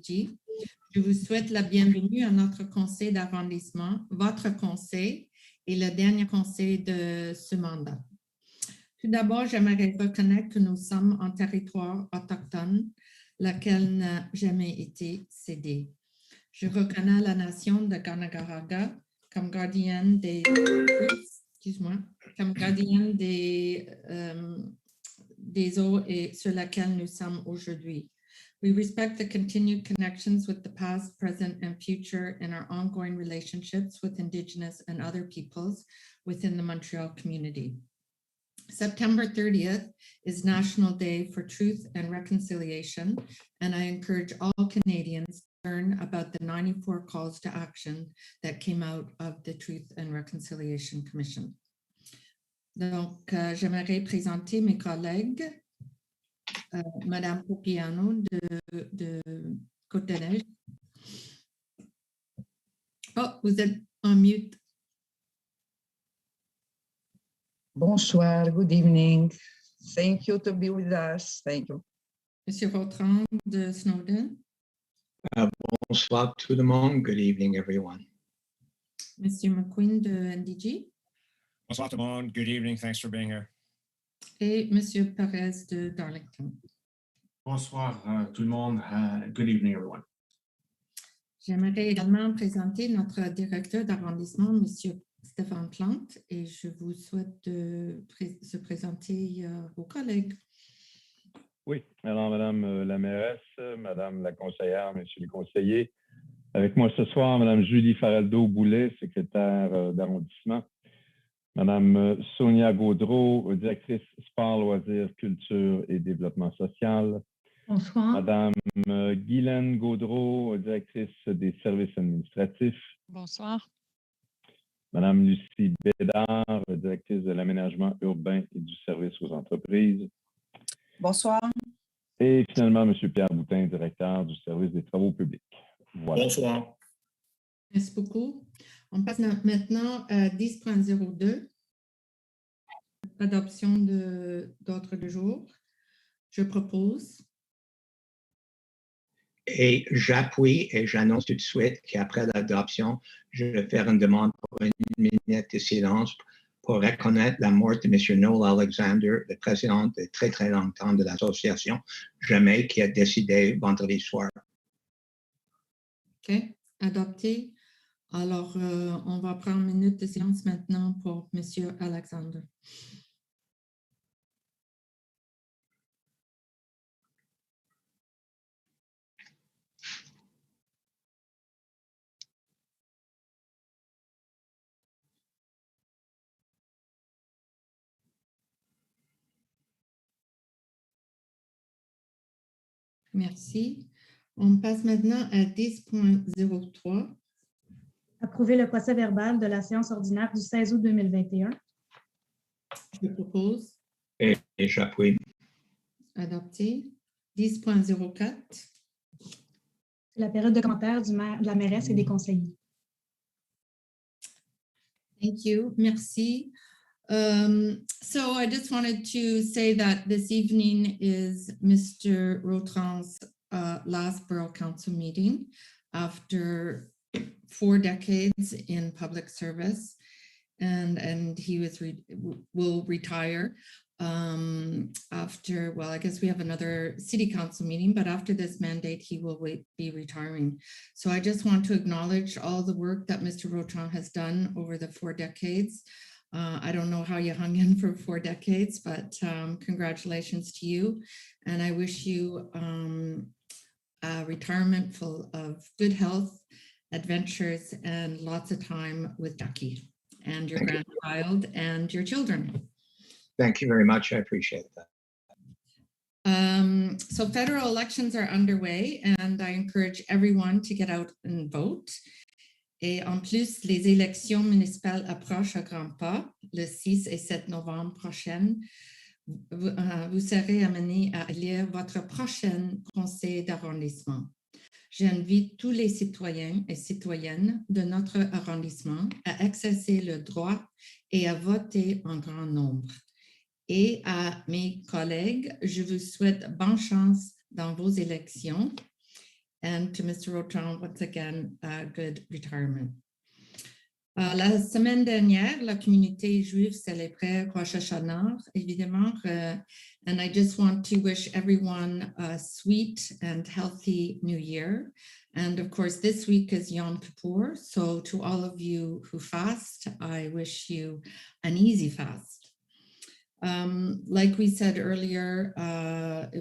CDN-NDG. Je vous souhaite la bienvenue à notre conseil d'arrondissement, votre conseil et le dernier conseil de ce mandat. Tout d'abord, j'aimerais reconnaître que nous sommes en territoire autochtone, lequel n'a jamais été cédé. Je reconnais la nation de Ganagaraga comme gardienne des eaux et sur laquelle nous sommes aujourd'hui. We respect the continued connections with the past, present, and future in our ongoing relationships with Indigenous and other peoples within the Montreal community. September 30th is National Day for Truth and Reconciliation, and I encourage all Canadians to learn about the 94 calls to action that came out of the Truth and Reconciliation Commission. Donc, j'aimerais présenter mes collègues, Madame Popiano de Côte-de-Neige. Oh, vous êtes en mute. Bonsoir, good evening. Thank you to be with us. Thank you. Monsieur Vautrin de Snowden. Bonsoir tout le monde. Good evening, everyone. Monsieur McQueen de NDG. Bonsoir tout le monde. Good evening. Thanks for being here. Et Monsieur Perez de Darlington. Bonsoir tout le monde. Good evening, everyone. J'aimerais également présenter notre directeur d'arrondissement, Monsieur Stéphane Plante, et je vous souhaite de se présenter aux collègues. Oui, alors Madame la mairesse, Madame la conseillère, Messieurs les conseillers. Avec moi ce soir, Madame Julie Faraldo-Boulet, secrétaire d'arrondissement. Madame Sonia Gaudreau, directrice sport, loisirs, culture et développement social. Bonsoir. Madame Guylaine Gaudreau, directrice des services administratifs. Bonsoir. Madame Lucie Bédard, directrice de l'aménagement urbain et du service aux entreprises. Bonsoir. Et finalement, Monsieur Pierre Boutin, directeur du service des travaux publics. Voilà. Bonsoir. Merci beaucoup. On passe maintenant à 10.02, adoption d'ordre du jour. Je propose. Et j'appuie et j'annonce tout de suite qu'après l'adoption, je vais faire une demande pour une minute de silence pour reconnaître la mort de M. Noel Alexander, le président de très, très longtemps de l'association Jamais, qui a décidé vendredi soir. OK, adopté. Alors, on va prendre une minute de silence maintenant pour M. Alexander. Merci. On passe maintenant à 10.03. Approuver le procès verbal de la séance ordinaire du 16 août 2021. Je propose. Et j'appuie. Adopté. 10.04. La période de commentaires de la mairesse et des conseillers. Thank you. Merci. So I just wanted to say that this evening is Mr. Rotran's last Borough Council meeting after 4 decades in public service, and he will retire after, well, I guess we have another city council meeting, but after this mandate, he will be retiring. So I just want to acknowledge all the work that Mr. Rotran has done over the 4 decades. I don't know how you hung in for 4 decades, but congratulations to you. And I wish you a retirement full of good health, adventures, and lots of time with Jackie and your grandchild and your children. Thank you very much. I appreciate that. So federal elections are underway, and I encourage everyone to get out and vote. Et en plus, les élections municipales approchent à grands pas. Le 6 et 7 novembre prochain, vous serez amenés à élire votre prochain conseil d'arrondissement. J'invite tous les citoyens et citoyennes de notre arrondissement à exercer le droit et à voter en grand nombre. Et à mes collègues, je vous souhaite bonne chance dans vos élections And to Mr. Roton, once again, good retirement. La semaine dernière, la communauté juive célébrait Rosh Hashanah, évidemment, and I just want to wish everyone a sweet and healthy new year. And of course, this week is Yom Kippur, so to all of you who fast, I wish you an easy fast. Like we said earlier,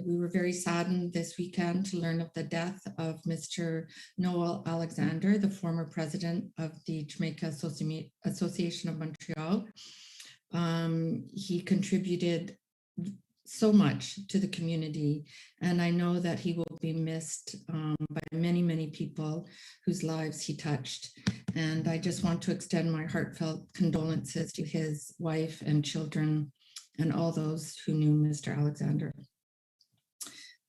we were very saddened this weekend to learn of the death of Mr. Noel Alexander, the former president of the Jamaica Association of Montreal. He contributed so much to the community, and I know that he will be missed by many, many people whose lives he touched. And I just want to extend my heartfelt condolences to his wife and children and all those who knew Mr. Alexander.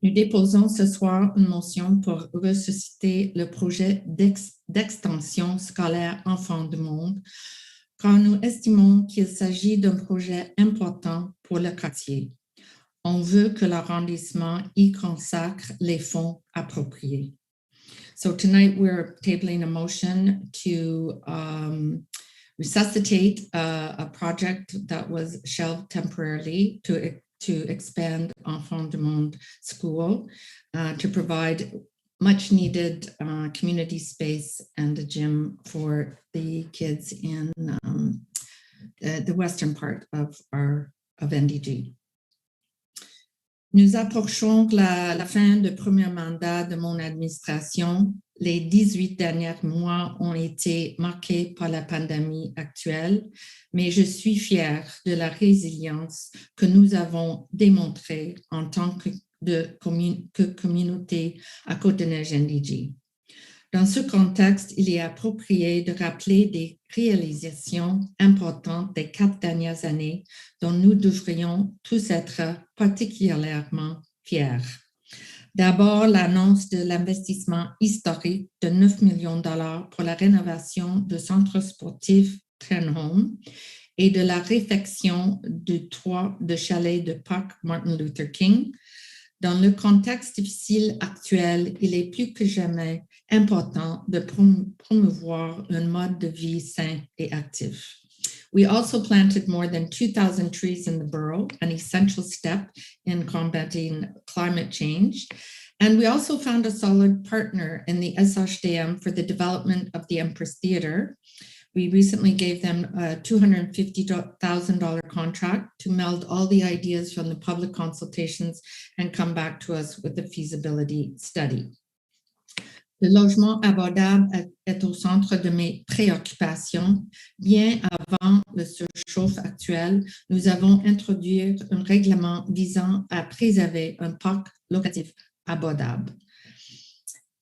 Nous déposons ce soir une motion pour ressusciter le projet d'extension scolaire Enfants du Monde, car nous estimons qu'il s'agit d'un projet important pour le quartier. On veut que l'arrondissement y consacre les fonds appropriés. So tonight we're tabling a motion to resuscitate a project that was shelved temporarily to expand Enfants du Monde School, to provide much needed community space and a gym for the kids in the western part of NDG. Nous approchons la fin du premier mandat de mon administration. Les 18 derniers mois ont été marqués par la pandémie actuelle, mais je suis fière de la résilience que nous avons démontrée en tant que communauté à Côte-de-Neige-NDG. Dans ce contexte, il est approprié de rappeler des réalisations importantes des 4 dernières années dont nous devrions tous être particulièrement fiers. D'abord, l'annonce de l'investissement historique de 9 millions de dollars pour la rénovation du centre sportif Trenholm et de la réfection du toit de chalet de Parc Martin Luther King. Dans le contexte difficile actuel, il est plus que jamais important de promouvoir un mode de vie sain et actif. We also planted more than 2,000 trees in the borough, an essential step in combating climate change. And we also found a solid partner in the SHDM for the development of the Empress Theatre. We recently gave them a $250,000 contract to meld all the ideas from the public consultations and come back to us with a feasibility study. Le logement abordable est au centre de mes préoccupations. Bien avant le surchauffe actuel, nous avons introduit un règlement visant à préserver un parc locatif abordable.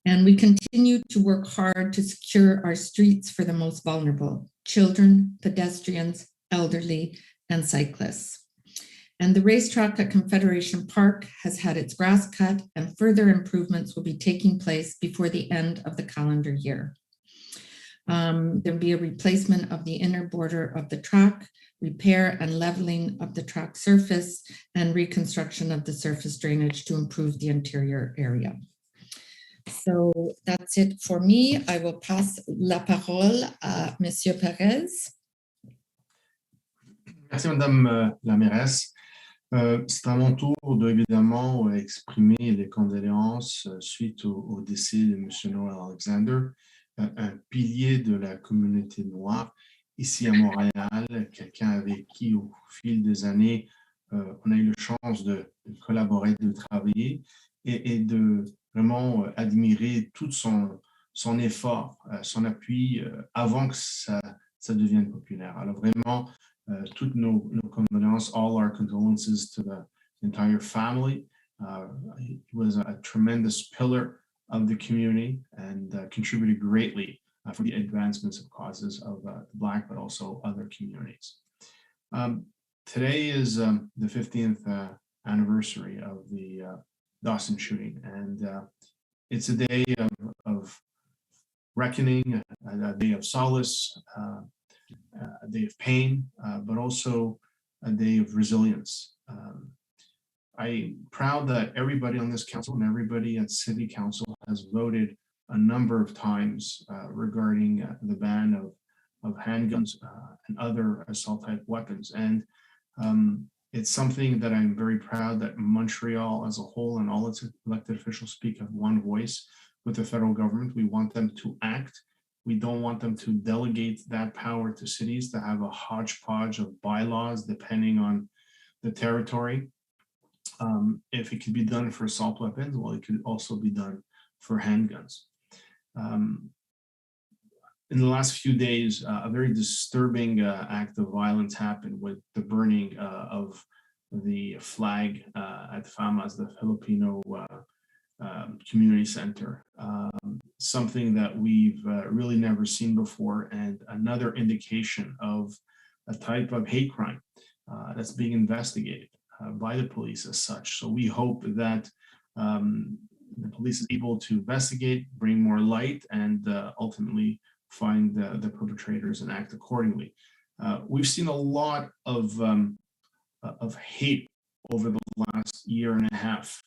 And we continue to work hard to secure our streets for the most vulnerable, children, pedestrians, elderly, and cyclists. And the racetrack at Confederation Park has had its grass cut, and further improvements will be taking place before the end of the calendar year. There'll be a replacement of the inner border of the track, repair and leveling of the track surface, and reconstruction of the surface drainage to improve the interior area. So that's it for me. I will pass la parole à Monsieur Perez. Merci, Madame la mairesse. C'est à mon tour de, évidemment, exprimer les condoléances suite au décès de M. Noel Alexander, un pilier de la communauté noire ici à Montréal, quelqu'un avec qui, au fil des années, on a eu la chance de collaborer, de travailler et de vraiment admirer tout son effort, son appui avant que ça devienne populaire. Alors vraiment, toutes nos condoléances, all our condolences to the entire family. He was a tremendous pillar of the community and contributed greatly for the advancements of causes of the Black, but also other communities. Today is the 50th anniversary of the Dawson shooting, and it's a day of reckoning, a day of solace, a day of pain, but also a day of resilience. I'm proud that everybody on this council and everybody at City Council has voted a number of times regarding the ban of handguns and other assault-type weapons. And it's something that I'm very proud that Montreal as a whole and all its elected officials speak of one voice with the federal government. We want them to act. We don't want them to delegate that power to cities to have a hodgepodge of bylaws depending on the territory. If it could be done for assault weapons, well, it could also be done for handguns. In the last few days, a very disturbing act of violence happened with the burning of the flag at FAMAS, the Filipino Community Center. Something that we've really never seen before, and another indication of a type of hate crime that's being investigated by the police as such. So we hope that the police is able to investigate, bring more light, and ultimately find the perpetrators and act accordingly. We've seen a lot of hate over the last year and a half,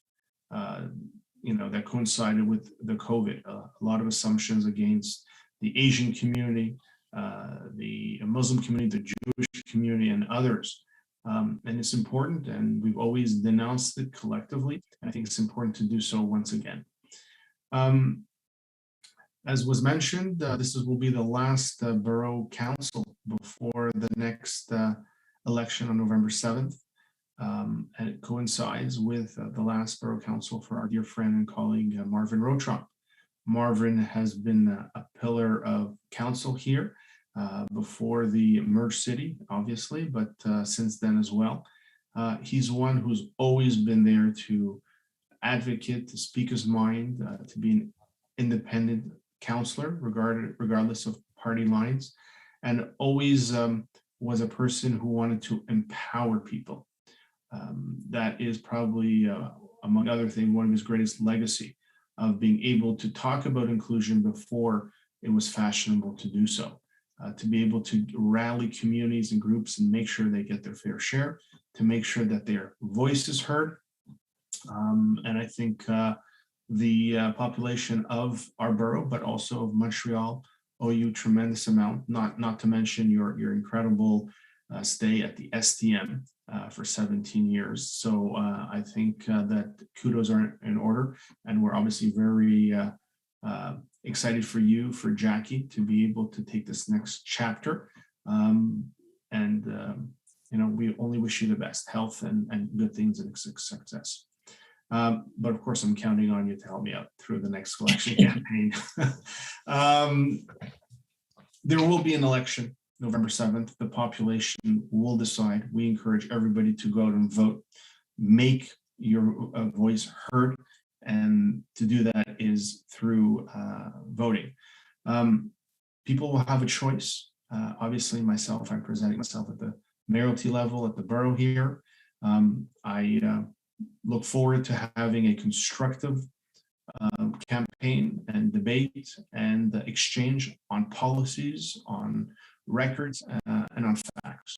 that coincided with the COVID. A lot of assumptions against the Asian community, the Muslim community, the Jewish community, and others. And it's important, and we've always denounced it collectively. I think it's important to do so once again. As was mentioned, this will be the last borough council before the next election on November 7th. And it coincides with the last borough council for our dear friend and colleague, Marvin Rotron. Marvin has been a pillar of council here before the merged city, obviously, but since then as well. He's one who's always been there to advocate, to speak his mind, to be an independent counselor, regardless of party lines, and always was a person who wanted to empower people. That is probably, among other things, one of his greatest legacy of being able to talk about inclusion before it was fashionable to do so, to be able to rally communities and groups and make sure they get their fair share, to make sure that their voice is heard. And I think the population of our borough, but also of Montreal, owe you a tremendous amount, not to mention your incredible stay at the STM for 17 years. So I think that kudos are in order, and we're obviously very excited for you, for Jackie, to be able to take this next chapter. We only wish you the best health and good things and success. But of course, I'm counting on you to help me out through the next election campaign. There will be an election November 7th. The population will decide. We encourage everybody to go out and vote. Make your voice heard. And to do that is through voting. People will have a choice. Obviously, myself, I'm presenting myself at the mayoralty level at the borough here. I look forward to having a constructive campaign and debate and exchange on policies, on records, and on facts.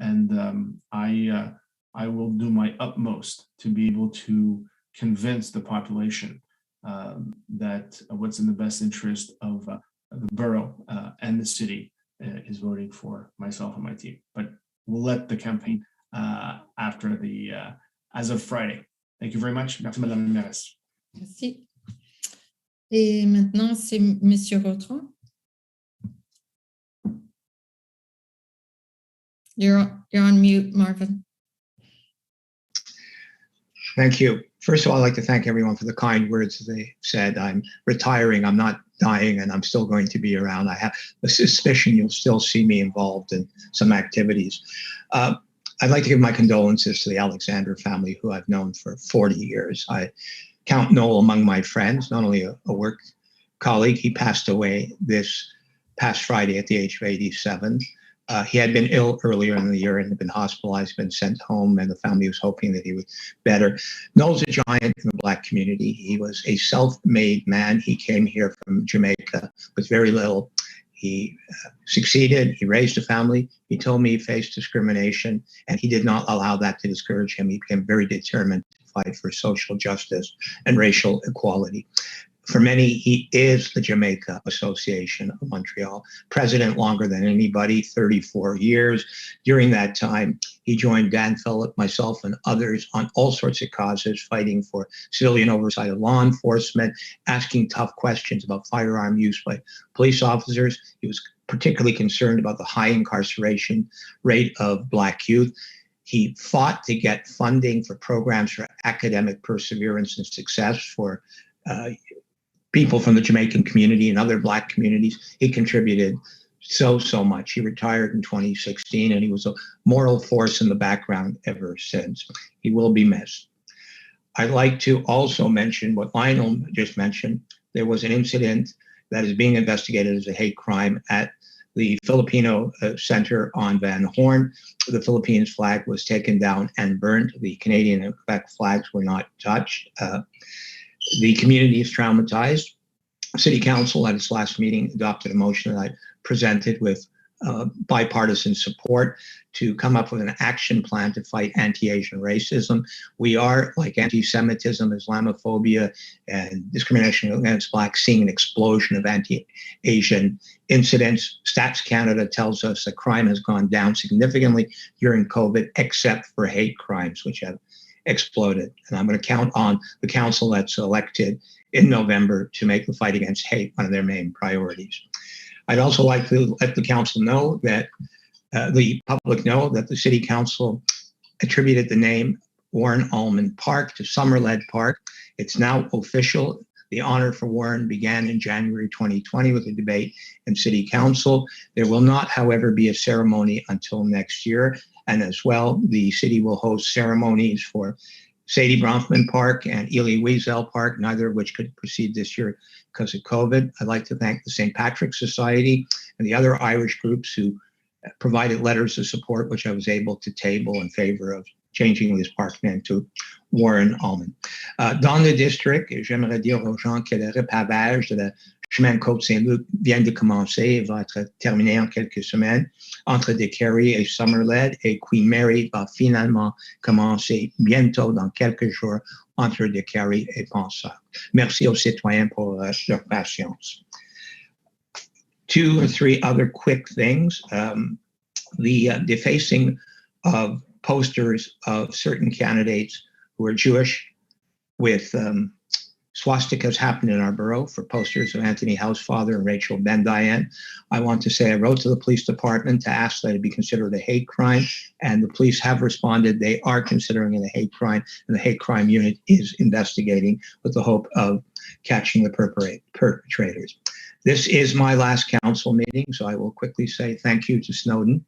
And I will do my utmost to be able to convince the population that what's in the best interest of the borough and the city is voting for myself and my team. But we'll let the campaign after as of Friday. Thank you very much. Merci, Madame la Mairesse. Merci. Et maintenant, c'est Monsieur Rotron. You're on mute, Marvin. Thank you. First of all, I'd like to thank everyone for the kind words they said. I'm retiring, I'm not dying, and I'm still going to be around. I have a suspicion you'll still see me involved in some activities. I'd like to give my condolences to the Alexander family, who I've known for 40 years. I count Noel among my friends, not only a work colleague. He passed away this past Friday at the age of 87. He had been ill earlier in the year and had been hospitalized, been sent home, and the family was hoping that he would better. Noel's a giant in the Black community. He was a self-made man. He came here from Jamaica with very little. He succeeded. He raised a family. He told me he faced discrimination, and he did not allow that to discourage him. He became very determined to fight for social justice and racial equality. For many, he is the Jamaica Association of Montreal, president longer than anybody, 34 years. During that time, he joined Dan Phillip, myself, and others on all sorts of causes, fighting for civilian oversight of law enforcement, asking tough questions about firearm use by police officers. He was particularly concerned about the high incarceration rate of Black youth. He fought to get funding for programs for academic perseverance and success for people from the Jamaican community and other Black communities. He contributed so much. He retired in 2016, and he was a moral force in the background ever since. He will be missed. I'd like to also mention what Lionel just mentioned. There was an incident that is being investigated as a hate crime at the Filipino Center on Van Horn. The Philippines flag was taken down and burned. The Canadian and Quebec flags were not touched. The community is traumatized. City Council at its last meeting adopted a motion that I presented with bipartisan support to come up with an action plan to fight anti-Asian racism. We are, like anti-Semitism, Islamophobia, and discrimination against Blacks, seeing an explosion of anti-Asian incidents. Stats Canada tells us that crime has gone down significantly during COVID, except for hate crimes, which have exploded. And I'm going to count on the council that's elected in November to make the fight against hate one of their main priorities. I'd also like to let the council know that the public know that the city council attributed the name Warren Allman Park to Summerled Park. It's now official. The honor for Warren began in January 2020 with a debate in city council. There will not, however, be a ceremony until next year. And as well, the city will host ceremonies for Sadie Bronfman Park and Ely Wiesel Park, neither of which could proceed this year because of COVID. I'd like to thank the St. Patrick's Society and the other Irish groups who provided letters of support, which I was able to table in favor of changing this park name to Warren Allman. Dans le district, j'aimerais dire aux gens que le repavage de la chemin Côte-Saint-Luc vient de commencer et va être terminé en quelques semaines entre DeCarry et Summerled, et Queen Mary va finalement commencer bientôt dans quelques jours entre DeCarry et Pensard. Merci aux citoyens pour leur patience. 2 or 3 other quick things. The defacing of posters of certain candidates who are Jewish with swastikas happened in our borough for posters of Anthony Housefather and Rachel Ben-Diane. I want to say I wrote to the police department to ask that it be considered a hate crime, and the police have responded. They are considering it a hate crime, and the hate crime unit is investigating with the hope of catching the perpetrators. This is my last council meeting, so I will quickly say thank you to Snowden.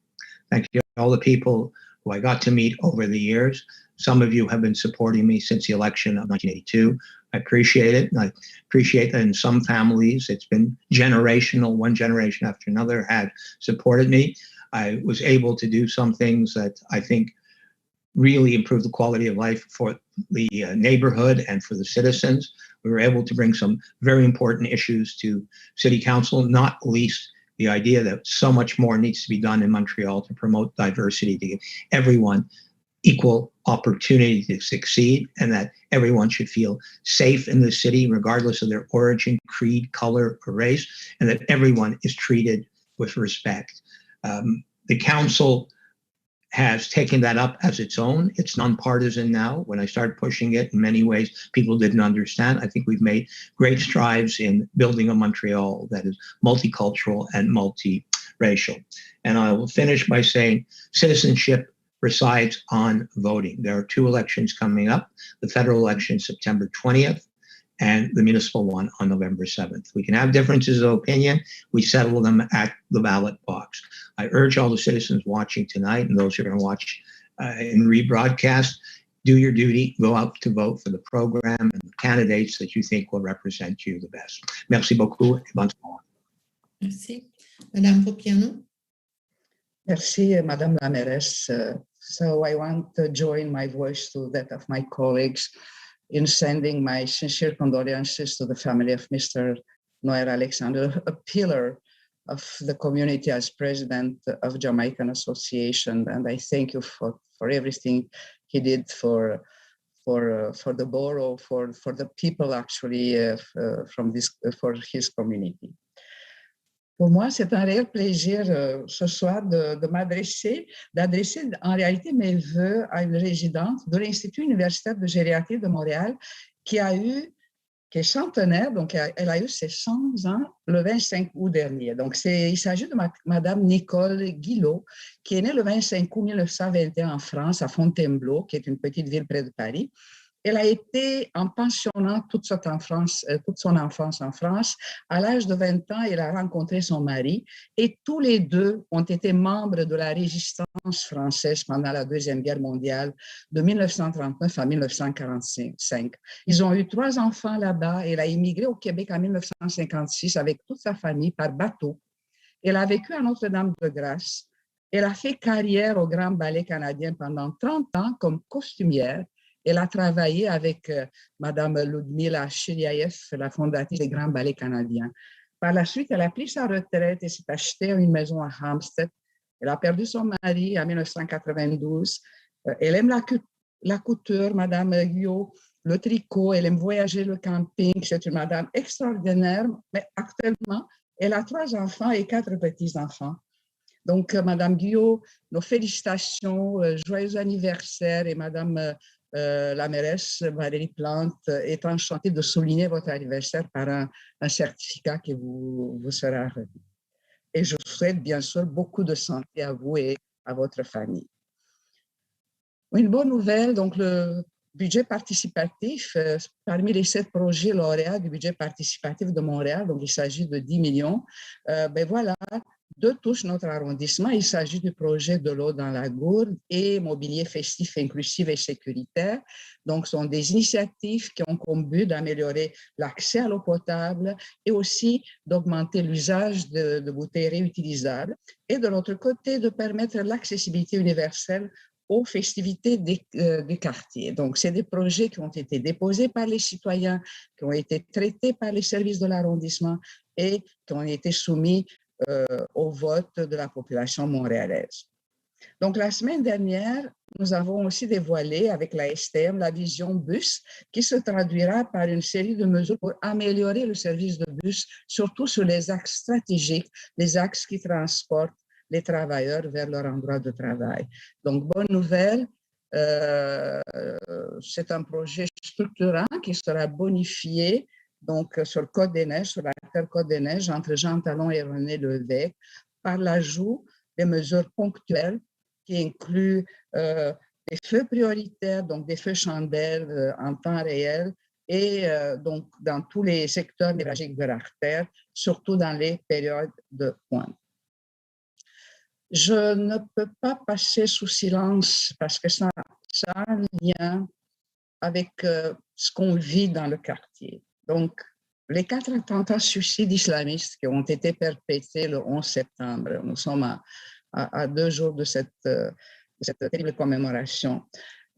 Thank you to all the people who I got to meet over the years. Some of you have been supporting me since the election of 1982. I appreciate it. And I appreciate that in some families, it's been generational. One generation after another had supported me. I was able to do some things that I think really improve the quality of life for the neighborhood and for the citizens. We were able to bring some very important issues to City Council, not least the idea that so much more needs to be done in Montreal to promote diversity, to give everyone equal opportunity to succeed, and that everyone should feel safe in the city, regardless of their origin, creed, color, or race, and that everyone is treated with respect. The council has taken that up as its own. It's nonpartisan now. When I started pushing it, in many ways, people didn't understand. I think we've made great strides in building a Montreal that is multicultural and multiracial. And I will finish by saying citizenship resides on voting. There are 2 elections coming up, the federal election September 20th and the municipal one on November 7th. We can have differences of opinion. We settle them at the ballot box. I urge all the citizens watching tonight and those who are going to watch in rebroadcast, do your duty, go out to vote for the program and the candidates that you think will represent you the best. Merci beaucoup et bonne soirée. Merci. Madame Popiano. Merci, Madame la Mairesse. So I want to join my voice to that of my colleagues in sending my sincere condolences to the family of Mr. Noel Alexander, a pillar of the community as president of Jamaican Association. And I thank you for everything he did for for the borough, for the people actually for his community. Pour moi, c'est un réel plaisir ce soir d'adresser en réalité mes vœux à une résidente de l'Institut universitaire de gériatrie de Montréal qui est centenaire, donc elle a eu ses 100 ans le 25 août dernier. Donc, il s'agit de Madame Nicole Guillot, qui est née le 25 août 1921 en France, à Fontainebleau, qui est une petite ville près de Paris. Elle a été en pensionnat toute son enfance en France. À l'âge de 20 ans, elle a rencontré son mari et tous les deux ont été membres de la résistance française pendant la Deuxième Guerre mondiale de 1939 à 1945. Ils ont eu 3 enfants là-bas. Elle a immigré au Québec en 1956 avec toute sa famille par bateau. Elle a vécu à Notre-Dame-de-Grâce. Elle a fait carrière au Grand Ballet canadien pendant 30 ans comme costumière. Elle a travaillé avec Mme Ludmila Chiriaev, la fondatrice des Grands Ballets canadiens. Par la suite, elle a pris sa retraite et s'est achetée une maison à Hampstead. Elle a perdu son mari en 1992. Elle aime la couture, Mme Guillot, le tricot, elle aime voyager, le camping. C'est une madame extraordinaire, mais actuellement, elle a 3 enfants et 4 petits-enfants. Donc, Mme Guillot, nos félicitations, joyeux anniversaire et Mme la mairesse Valérie Plante est enchantée de souligner votre anniversaire par un certificat qui vous sera remis. Et je souhaite bien sûr beaucoup de santé à vous et à votre famille. Une bonne nouvelle, donc le budget participatif, parmi les 7 projets lauréats du budget participatif de Montréal, donc il s'agit de 10 millions, ben voilà, 2 touchent notre arrondissement. Il s'agit du projet de l'eau dans la gourde et mobilier festif, inclusif et sécuritaire. Donc, ce sont des initiatives qui ont comme but d'améliorer l'accès à l'eau potable et aussi d'augmenter l'usage de bouteilles réutilisables. Et de l'autre côté, de permettre l'accessibilité universelle aux festivités des quartiers. Donc, c'est des projets qui ont été déposés par les citoyens, qui ont été traités par les services de l'arrondissement et qui ont été soumis au vote de la population montréalaise. Donc, la semaine dernière, nous avons aussi dévoilé avec la STM la vision bus qui se traduira par une série de mesures pour améliorer le service de bus, surtout sur les axes stratégiques, les axes qui transportent les travailleurs vers leur endroit de travail. Donc, bonne nouvelle, c'est un projet structurant qui sera bonifié donc sur le Côte des Neiges, sur l'artère Côte des Neiges, entre Jean Talon et René Levesque, par l'ajout des mesures ponctuelles qui incluent des feux prioritaires, donc des feux chandelles en temps réel, et donc dans tous les secteurs névralgiques de l'artère, surtout dans les périodes de pointe. Je ne peux pas passer sous silence parce que ça a un lien avec ce qu'on vit dans le quartier. Donc, les 4 attentats suicides islamistes qui ont été perpétrés le 11 septembre, nous sommes à 2 jours de cette terrible commémoration,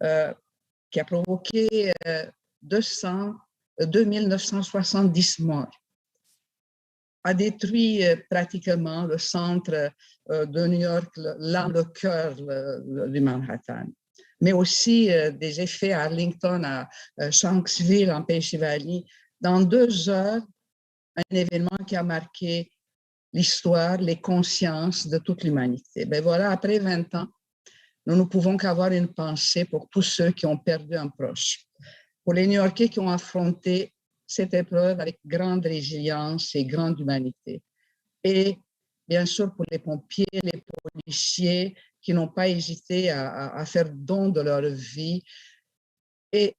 qui a provoqué 2970 morts, a détruit pratiquement le centre de New York, le cœur du Manhattan, mais aussi des effets à Arlington, à Shanksville, en Pennsylvanie. Dans 2 heures, un événement qui a marqué l'histoire, les consciences de toute l'humanité. Ben voilà, après 20 ans, nous ne pouvons qu'avoir une pensée pour tous ceux qui ont perdu un proche, pour les New-Yorkais qui ont affronté cette épreuve avec grande résilience et grande humanité. Et bien sûr pour les pompiers, les policiers qui n'ont pas hésité à faire don de leur vie. Et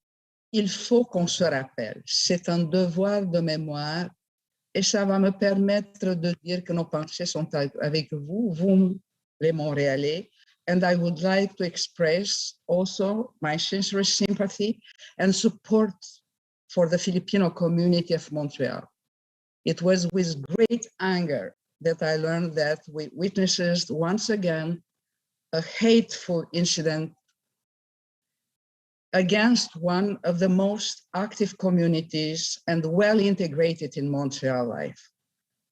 il faut qu'on se rappelle, c'est un devoir de mémoire et ça va me permettre de dire que nos pensées sont avec vous, vous les Montréalais. And I would like to express also my sincere sympathy and support for the Filipino community of Montreal. It was with great anger that I learned that we witnessed once again a hateful incident against one of the most active communities and well integrated in Montreal life.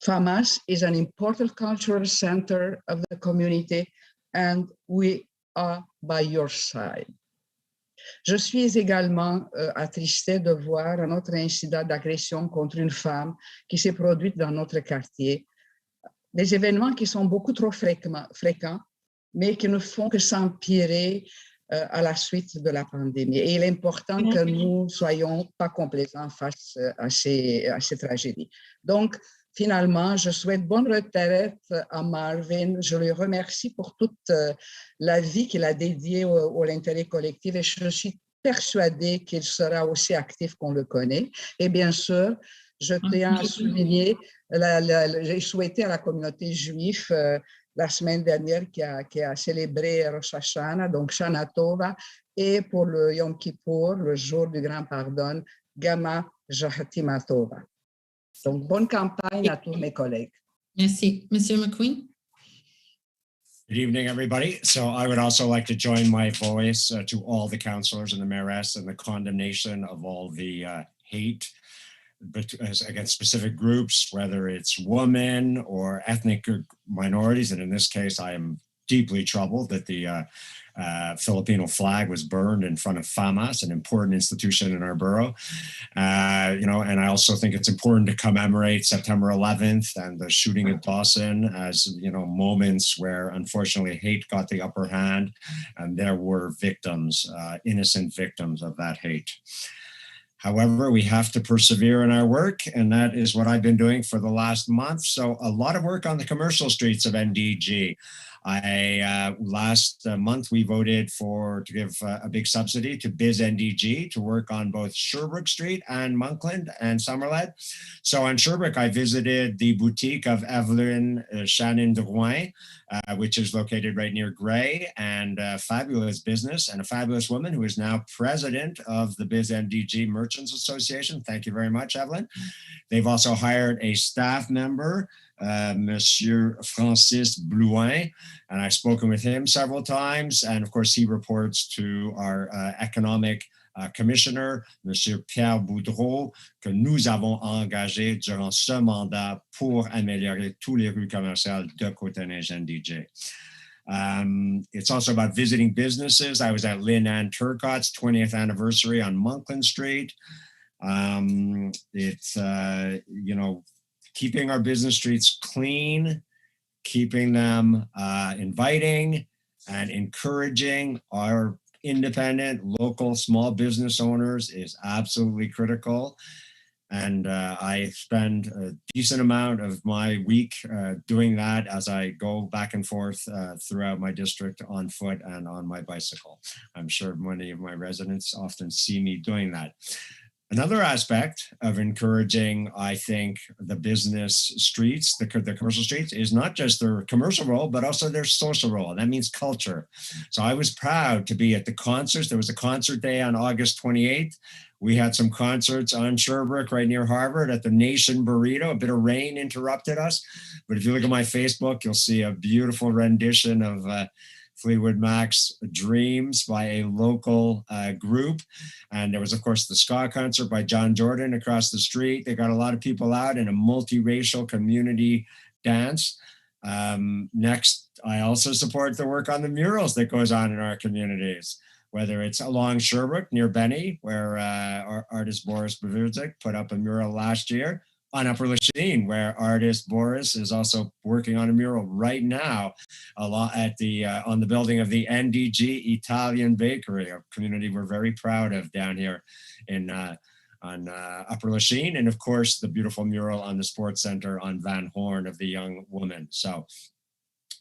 FAMAS is an important cultural center of the community and we are by your side. Je suis également attristée de voir un autre incident d'agression contre une femme qui s'est produit dans notre quartier. Des événements qui sont beaucoup trop fréquents, mais qui ne font que s'empirer à la suite de la pandémie. Et il est important que nous ne soyons pas complaisants face à ces tragédies. Donc, finalement, je souhaite bonne retraite à Marvin. Je le remercie pour toute la vie qu'il a dédiée à l'intérêt collectif et je suis persuadée qu'il sera aussi actif qu'on le connaît. Et bien sûr, je tiens à souligner, j'ai souhaité à la communauté juive la semaine dernière qui a célébré Rosh Hashanah, donc Shana Tova, et pour le Yom Kippour, le jour du grand pardon, Gama Jahatima Tova. Donc, bonne campagne à tous mes collègues. Merci. Monsieur McQueen? Good evening, everybody. So I would also like to join my voice to all the councillors and the mayoress in the condemnation of all the hate against specific groups, whether it's women or ethnic minorities. And in this case, I am deeply troubled that the Filipino flag was burned in front of FAMAS, an important institution in our borough. And I also think it's important to commemorate September 11th and the shooting at Dawson as, moments where unfortunately hate got the upper hand and there were victims, innocent victims of that hate. However, we have to persevere in our work, and that is what I've been doing for the last month. So a lot of work on the commercial streets of NDG. Last month, we voted to give a big subsidy to Biz NDG to work on both Sherbrooke Street and Monkland and Summerled. So on Sherbrooke, I visited the boutique of Evelyn Shannon Drouin, which is located right near Gray, and a fabulous business and a fabulous woman who is now president of the Biz NDG Merchants Association. Thank you very much, Evelyn. They've also hired a staff member, Monsieur Francis Blouin, and I've spoken with him several times. And of course, he reports to our economic commissioner, Monsieur Pierre Boudreau, que nous avons engagé durant ce mandat pour améliorer tous les rues commerciales de Côte-Neige-NDG. It's also about visiting businesses. I was at Lynn Ann Turcotte's 20th anniversary on Monkland Street. It's, keeping our business streets clean, keeping them inviting and encouraging our independent, local, small business owners is absolutely critical. And I spend a decent amount of my week doing that as I go back and forth throughout my district on foot and on my bicycle. I'm sure many of my residents often see me doing that. Another aspect of encouraging, I think, the business streets, the commercial streets, is not just their commercial role, but also their social role. And that means culture. So I was proud to be at the concerts. There was a concert day on August 28th. We had some concerts on Sherbrooke right near Harvard at the Nation Burrito. A bit of rain interrupted us. But if you look at my Facebook, you'll see a beautiful rendition of Fleetwood Mac's Dreams by a local group. And there was, of course, the ska concert by John Jordan across the street. They got a lot of people out in a multiracial community dance. Next, I also support the work on the murals that goes on in our communities, whether it's along Sherbrooke near Benny, where our artist Boris Bavurzik put up a mural last year, on Upper Lachine, where artist Boris is also working on a mural right now at on the building of the NDG Italian Bakery, a community we're very proud of down here on Upper Lachine. And of course, the beautiful mural on the Sports Center on Van Horn of the young woman. So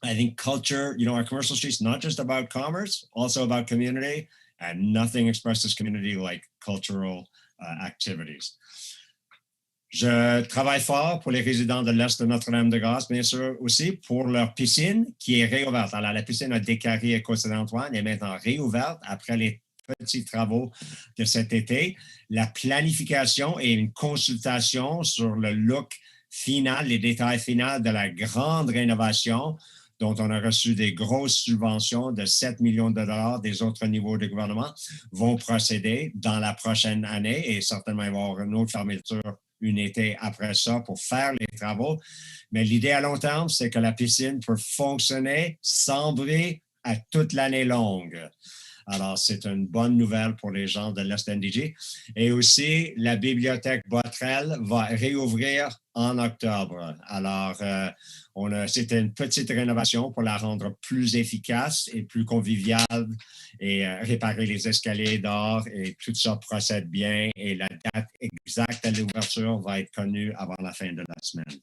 I think culture, our commercial streets, not just about commerce, also about community, and nothing expresses community like cultural activities. Je travaille fort pour les résidents de l'Est de Notre-Dame-de-Grâce, bien sûr, aussi pour leur piscine qui est réouverte. Alors, la piscine a décarré à Côte-Saint-Antoine est maintenant réouverte après les petits travaux de cet été. La planification et une consultation sur le look final, les détails finaux de la grande rénovation dont on a reçu des grosses subventions de 7 millions de dollars des autres niveaux de gouvernement, vont procéder dans la prochaine année et certainement il va y avoir une autre fermeture une été après ça pour faire les travaux. Mais l'idée à long terme, c'est que la piscine peut fonctionner sans bruit à toute l'année longue. Alors, c'est une bonne nouvelle pour les gens de l'Est NDG. Et aussi, la bibliothèque Botrel va réouvrir en octobre. Alors, c'était une petite rénovation pour la rendre plus efficace et plus conviviale et réparer les escaliers d'or et tout ça procède bien et la date exacte de l'ouverture va être connue avant la fin de la semaine.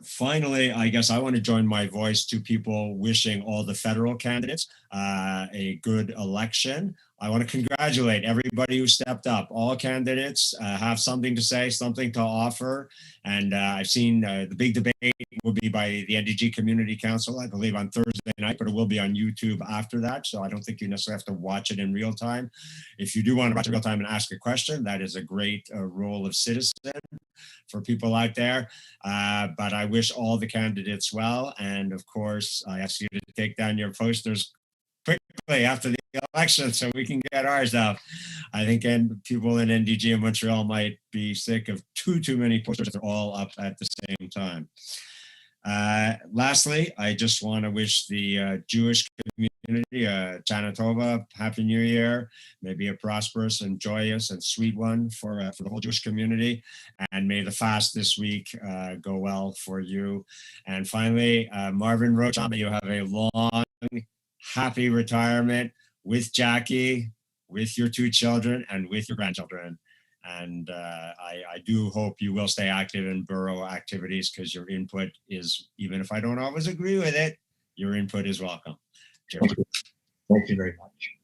Finally, I guess I want to join my voice to people wishing all the federal candidates a good election. I want to congratulate everybody who stepped up. All candidates have something to say, something to offer. And I've seen the big debate will be by the NDG Community Council, I believe on Thursday night, but it will be on YouTube after that. So I don't think you necessarily have to watch it in real time. If you do want to watch it in real time and ask a question, that is a great role of citizen for people out there. But I wish all the candidates well. And of course, I ask you to take down your posters quickly after the election so we can get ours out. I think people in NDG and Montreal might be sick of too many posters that are all up at the same time. Lastly, I just want to wish the Jewish community, Shana Tova, Happy New Year, maybe a prosperous and joyous and sweet one for the whole Jewish community. And may the fast this week go well for you. And finally, Marvin Roach, may you have a long, happy retirement with Jackie, with your 2 children, and with your grandchildren. And I do hope you will stay active in borough activities because your input is, even if I don't always agree with it, your input is welcome. Cheers. Thank you very much.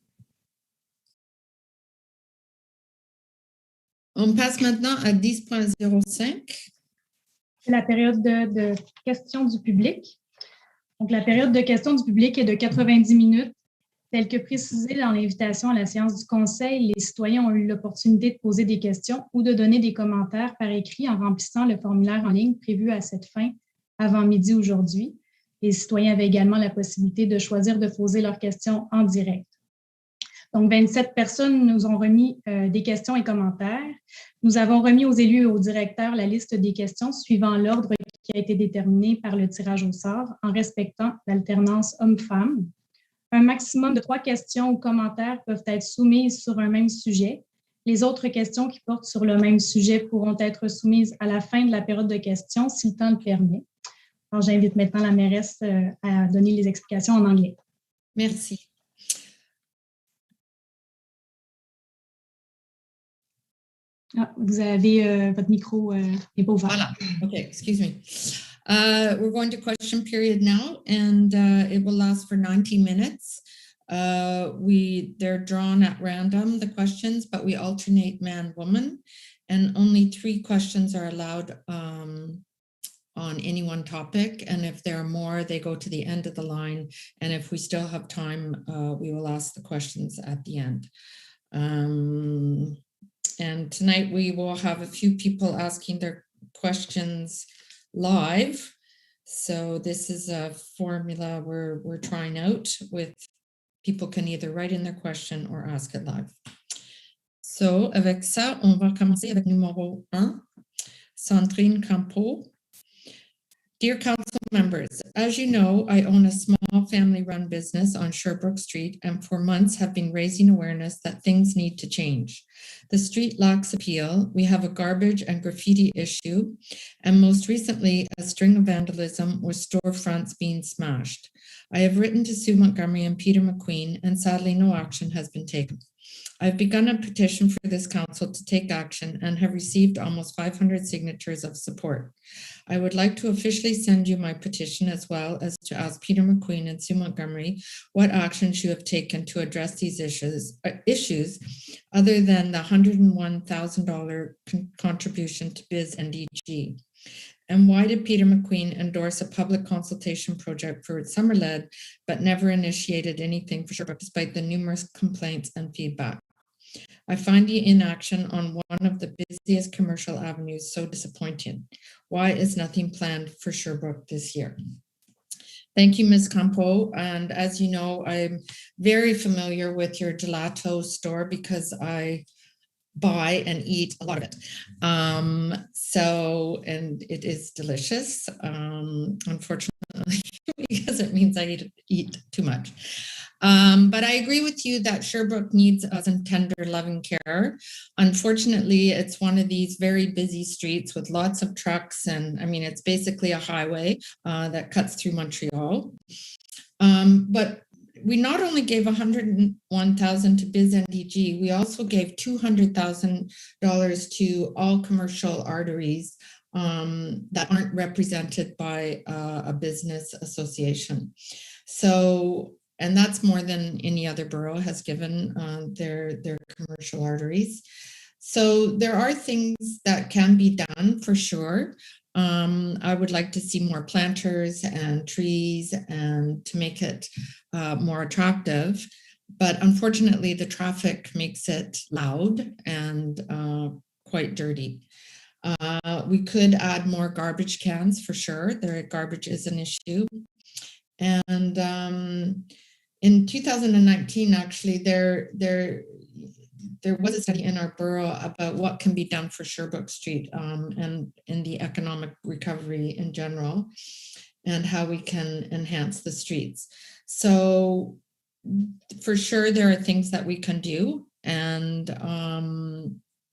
On passe maintenant à 10.05. C'est la période de questions du public. Donc, la période de questions du public est de 90 minutes. Tel que précisé dans l'invitation à la séance du Conseil, les citoyens ont eu l'opportunité de poser des questions ou de donner des commentaires par écrit en remplissant le formulaire en ligne prévu à cette fin avant midi aujourd'hui. Les citoyens avaient également la possibilité de choisir de poser leurs questions en direct. Donc, 27 personnes nous ont remis des questions et commentaires. Nous avons remis aux élus et aux directeurs la liste des questions suivant l'ordre qui a été déterminé par le tirage au sort en respectant l'alternance homme-femme. Un maximum de 3 questions ou commentaires peuvent être soumises sur un même sujet. Les autres questions qui portent sur le même sujet pourront être soumises à la fin de la période de questions si le temps le permet. Alors, j'invite maintenant la mairesse à donner les explications en anglais. Merci. Ah, vous avez votre micro n'est pas ouvert. Voilà. Okay, excuse me. We're going to question period now, and it will last for 90 minutes. They're drawn at random, the questions, but we alternate man, woman, and only 3 questions are allowed on any one topic. And if there are more, they go to the end of the line. And if we still have time, we will ask the questions at the end. And tonight we will have a few people asking their questions live. So this is a formula we're trying out with people can either write in their question or ask it live. So avec ça, on va commencer avec numéro 1, Sandrine Campo. Dear council members, as you know, I own a small family-run business on Sherbrooke Street and for months have been raising awareness that things need to change. The street lacks appeal, we have a garbage and graffiti issue, and most recently, a string of vandalism with storefronts being smashed. I have written to Sue Montgomery and Peter McQueen, and sadly no action has been taken. I've begun a petition for this council to take action and have received almost 500 signatures of support. I would like to officially send you my petition as well as to ask Peter McQueen and Sue Montgomery what actions you have taken to address these issues other than the $101,000 contribution to BizNDG. And why did Peter McQueen endorse a public consultation project for Summerled, but never initiated anything for Sherbrooke despite the numerous complaints and feedback? I find the inaction on one of the busiest commercial avenues so disappointing. Why is nothing planned for Sherbrooke this year? Thank you, Ms. Campo. And as you know, I'm very familiar with your gelato store because I buy and eat a lot of it. And it is delicious, unfortunately, because it means I eat too much. But I agree with you that Sherbrooke needs some tender loving care. Unfortunately, it's one of these very busy streets with lots of trucks. And I mean, it's basically a highway that cuts through Montreal. But we not only gave $101,000 to BizNDG, we also gave $200,000 to all commercial arteries that aren't represented by a business association. So, and that's more than any other borough has given their commercial arteries. So there are things that can be done for sure. I would like to see more planters and trees and to make it more attractive. But unfortunately, the traffic makes it loud and quite dirty. We could add more garbage cans for sure. Their garbage is an issue. And in 2019, actually, there was a study in our borough about what can be done for Sherbrooke Street and in the economic recovery in general, and how we can enhance the streets. So for sure, there are things that we can do, and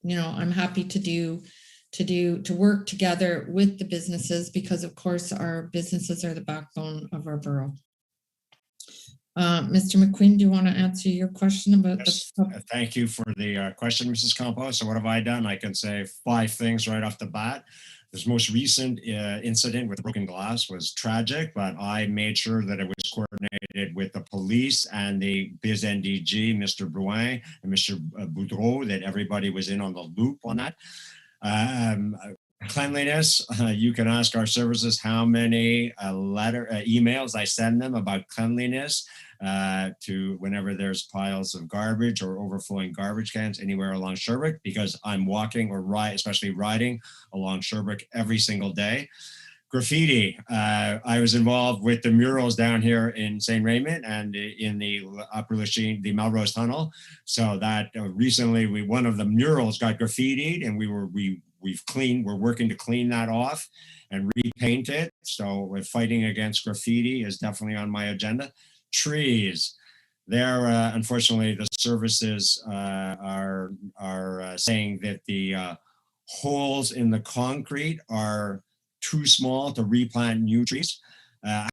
you know, I'm happy to work together with the businesses, because of course our businesses are the backbone of our borough. Mr. McQueen, do you want to answer your question about Thank you for the question, Mrs. Campos. So what have I done? I can say 5 things right off the bat. This most recent incident with broken glass was tragic, but I made sure that it was coordinated with the police and the BizNDG, Mr. Brouin and Mr. Boudreau, that everybody was in on the loop on that. Cleanliness, you can ask our services how many emails I send them about cleanliness to whenever there's piles of garbage or overflowing garbage cans anywhere along Sherbrooke, because I'm walking or especially riding along Sherbrooke every single day. Graffiti, I was involved with the murals down here in St. Raymond and in the Upper Lachine, the Melrose Tunnel. So that recently one of the murals got graffitied, and we're working to clean that off and repaint it. So fighting against graffiti is definitely on my agenda. Trees, there, unfortunately, the services are saying that the holes in the concrete are too small to replant new trees.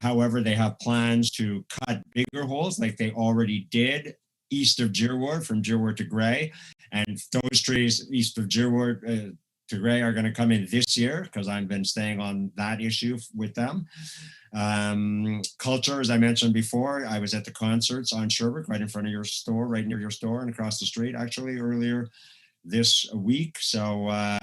However, they have plans to cut bigger holes like they already did east of Djerward, from Djerward to Grey. And those trees east of Djerward to Grey are going to come in this year, because I've been staying on that issue with them. Culture, as I mentioned before, I was at the concerts on Sherbrooke, right in front of your store, right near your store, and across the street, actually, earlier this week. So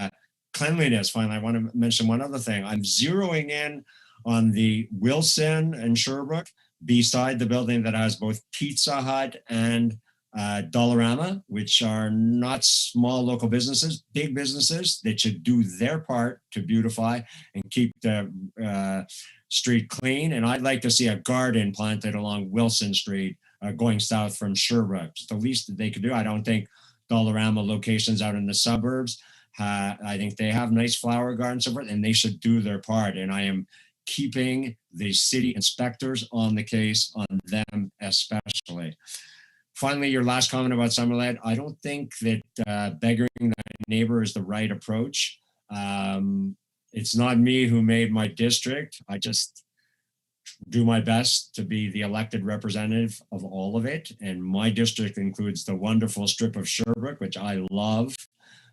cleanliness, finally, I want to mention one other thing. I'm zeroing in on the Wilson and Sherbrooke, beside the building that has both Pizza Hut and Dollarama, which are not small local businesses, big businesses that should do their part to beautify and keep the street clean. And I'd like to see a garden planted along Wilson Street going south from Sherbrooke. It's the least that they could do. I don't think Dollarama locations out in the suburbs, I think they have nice flower gardens and so forth, and they should do their part. And I am keeping the city inspectors on the case on them especially. Finally, your last comment about Summerlet, I don't think that begging the neighbor is the right approach. It's not me who made my district. I just do my best to be the elected representative of all of it. And my district includes the wonderful strip of Sherbrooke, which I love,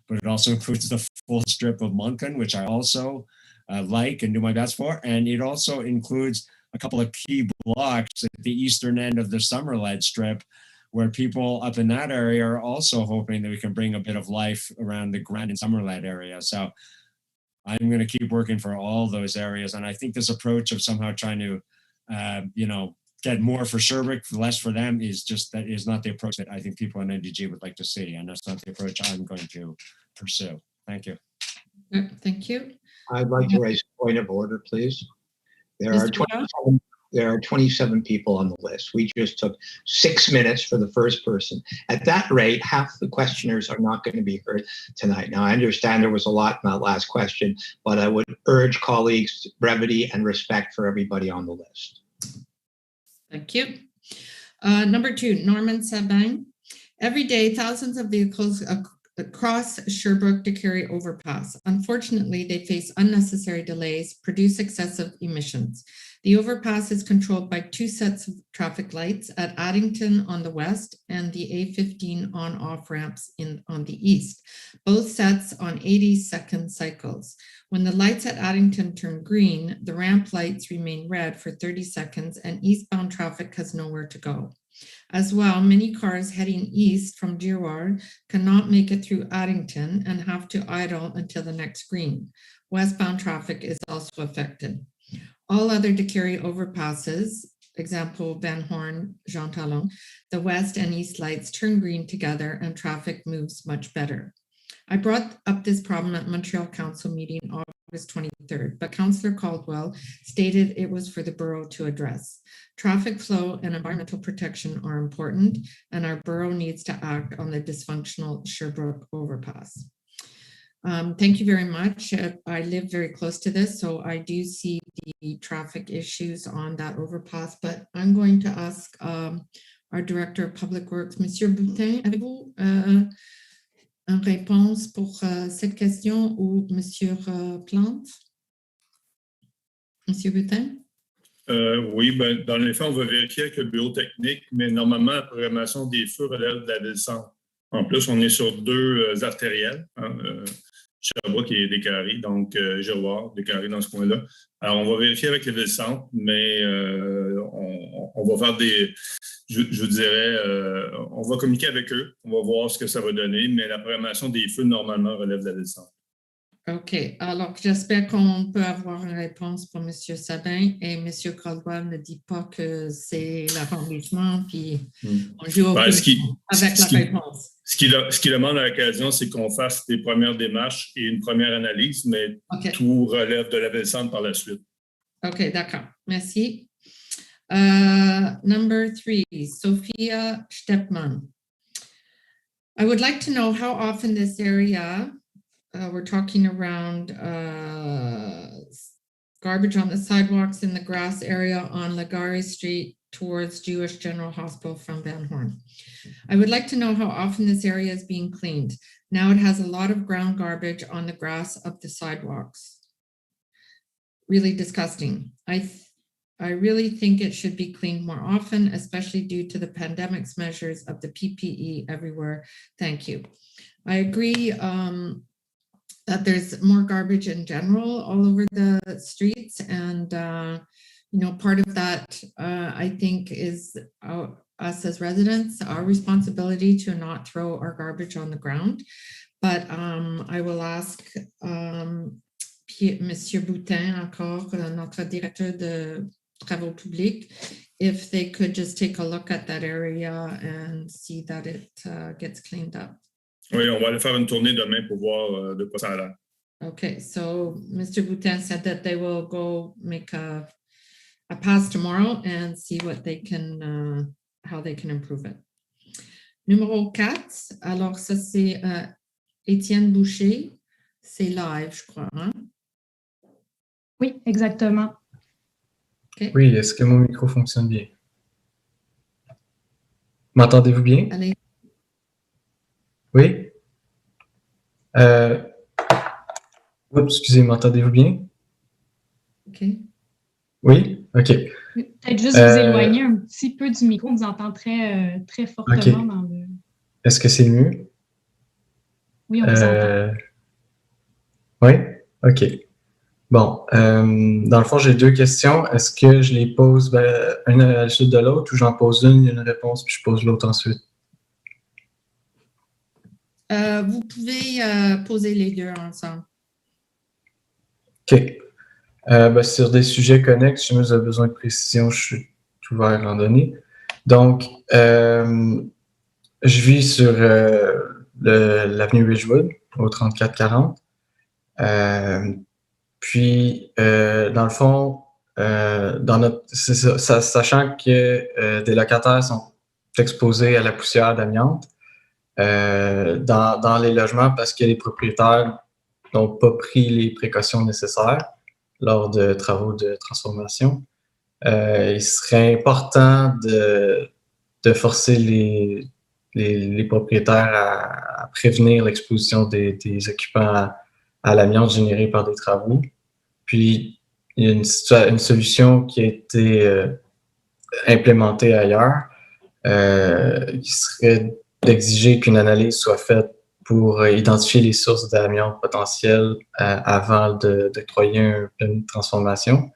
but it also includes the full strip of Moncton, which I also like and do my best for. And it also includes a couple of key blocks at the eastern end of the Summerlet strip, where people up in that area are also hoping that we can bring a bit of life around the Grand and Summerlet area. So I'm going to keep working for all those areas. And I think this approach of somehow trying to, get more for Sherbrooke, less for them that is not the approach that I think people in NDG would like to see. And that's not the approach I'm going to pursue. Thank you. Thank you. I'd like to raise a point of order, please. There are 27 people on the list. We just took 6 minutes for the first person. At that rate, half the questioners are not going to be heard tonight. Now, I understand there was a lot in that last question, but I would urge colleagues' brevity and respect for everybody on the list. Thank you. Number 2, Norman Sabin. Every day, thousands of vehicles across Sherbrooke to Carey overpass. Unfortunately, they face unnecessary delays, produce excessive emissions. The overpass is controlled by 2 sets of traffic lights at Addington on the west and the A15 on-off ramps on the east, both sets on 80-second cycles. When the lights at Addington turn green, the ramp lights remain red for 30 seconds and eastbound traffic has nowhere to go. As well, many cars heading east from Girard cannot make it through Addington and have to idle until the next green. Westbound traffic is also affected. All other Carey overpasses, example Van Horn, Jean Talon, the west and east lights turn green together and traffic moves much better. I brought up this problem at Montreal Council meeting August 23rd, but Councillor Caldwell stated it was for the borough to address. Traffic flow and environmental protection are important, and our borough needs to act on the dysfunctional Sherbrooke overpass. Thank you very much. I live very close to this, so I do see the traffic issues on that overpass, but I'm going to ask our Director of Public Works, Monsieur Boutin, avez-vous une réponse pour cette question ou Monsieur Plante? Monsieur Boutin? Oui, ben, dans les faits, on va vérifier avec le bureau technique, mais normalement, la programmation des feux relève de la ville-centre. En plus, on est sur 2 artérielles, Sherbrooke et Descaries, donc Girard, Descaries dans ce coin-là. Alors, on va vérifier avec les ville-centre, mais on va faire des, je dirais, on va communiquer avec eux, on va voir ce que ça va donner, mais la programmation des feux, normalement, relève de la ville-centre. OK. Alors, j'espère qu'on peut avoir une réponse pour M. Sabin et M. Caldwell ne dit pas que c'est l'arrondissement, puis on joue avec la réponse. Ce qui demande à l'occasion, c'est qu'on fasse des premières démarches et une première analyse, mais tout relève de la ville-centre par la suite. OK, d'accord. Merci. Number 3, Sophia Steppmann. I would like to know how often this area, we're talking around garbage on the sidewalks in the grass area on Legare Street towards Jewish General Hospital from Van Horn. I would like to know how often this area is being cleaned. Now it has a lot of ground garbage on the grass of the sidewalks. Really disgusting. I really think it should be cleaned more often, especially due to the pandemic's measures of the PPE everywhere. Thank you. I agree that there's more garbage in general all over the streets, and you know, part of that I think is us as residents, our responsibility to not throw our garbage on the ground. But I will ask Monsieur Boutin, encore notre directeur de travaux publics, if they could just take a look at that area and see that it gets cleaned up. Oui, on va aller faire une tournée demain pour voir de quoi ça a l'air. Okay, so Mr. Boutin said that they will go make a pass tomorrow and see what they can, how they can improve it. Numéro 4, alors ça c'est Étienne Boucher, c'est live, je crois. Hein? Oui, exactement. Okay. Oui, est-ce que mon micro fonctionne bien? M'entendez-vous bien? Allez. Oui? Excusez, m'entendez-vous bien? OK. Oui? OK. Peut-être juste vous éloigner un petit peu du micro, on vous entend très, très fortement okay. dans le... Est-ce que c'est mieux? Oui, on vous entend. Oui? OK. Bon, dans le fond, j'ai 2 questions. Est-ce que je les pose une à la suite de l'autre ou j'en pose une réponse, puis je pose l'autre ensuite? Vous pouvez poser les 2 ensemble. OK. Sur des sujets connexes, si vous avez besoin de précision, je suis ouvert à en donner. Donc, je vis sur l'avenue Ridgewood, au 3440. Puis, dans le fond, sachant que des locataires sont exposés à la poussière d'amiante dans les logements parce que les propriétaires n'ont pas pris les précautions nécessaires lors de travaux de transformation, il serait important de forcer les propriétaires à prévenir l'exposition des occupants à l'amiante générée par des travaux. Puis, il y a une solution qui a été implémentée ailleurs, qui serait d'exiger qu'une analyse soit faite pour identifier les sources d'amiante potentielles avant d'octroyer un plan de transformation.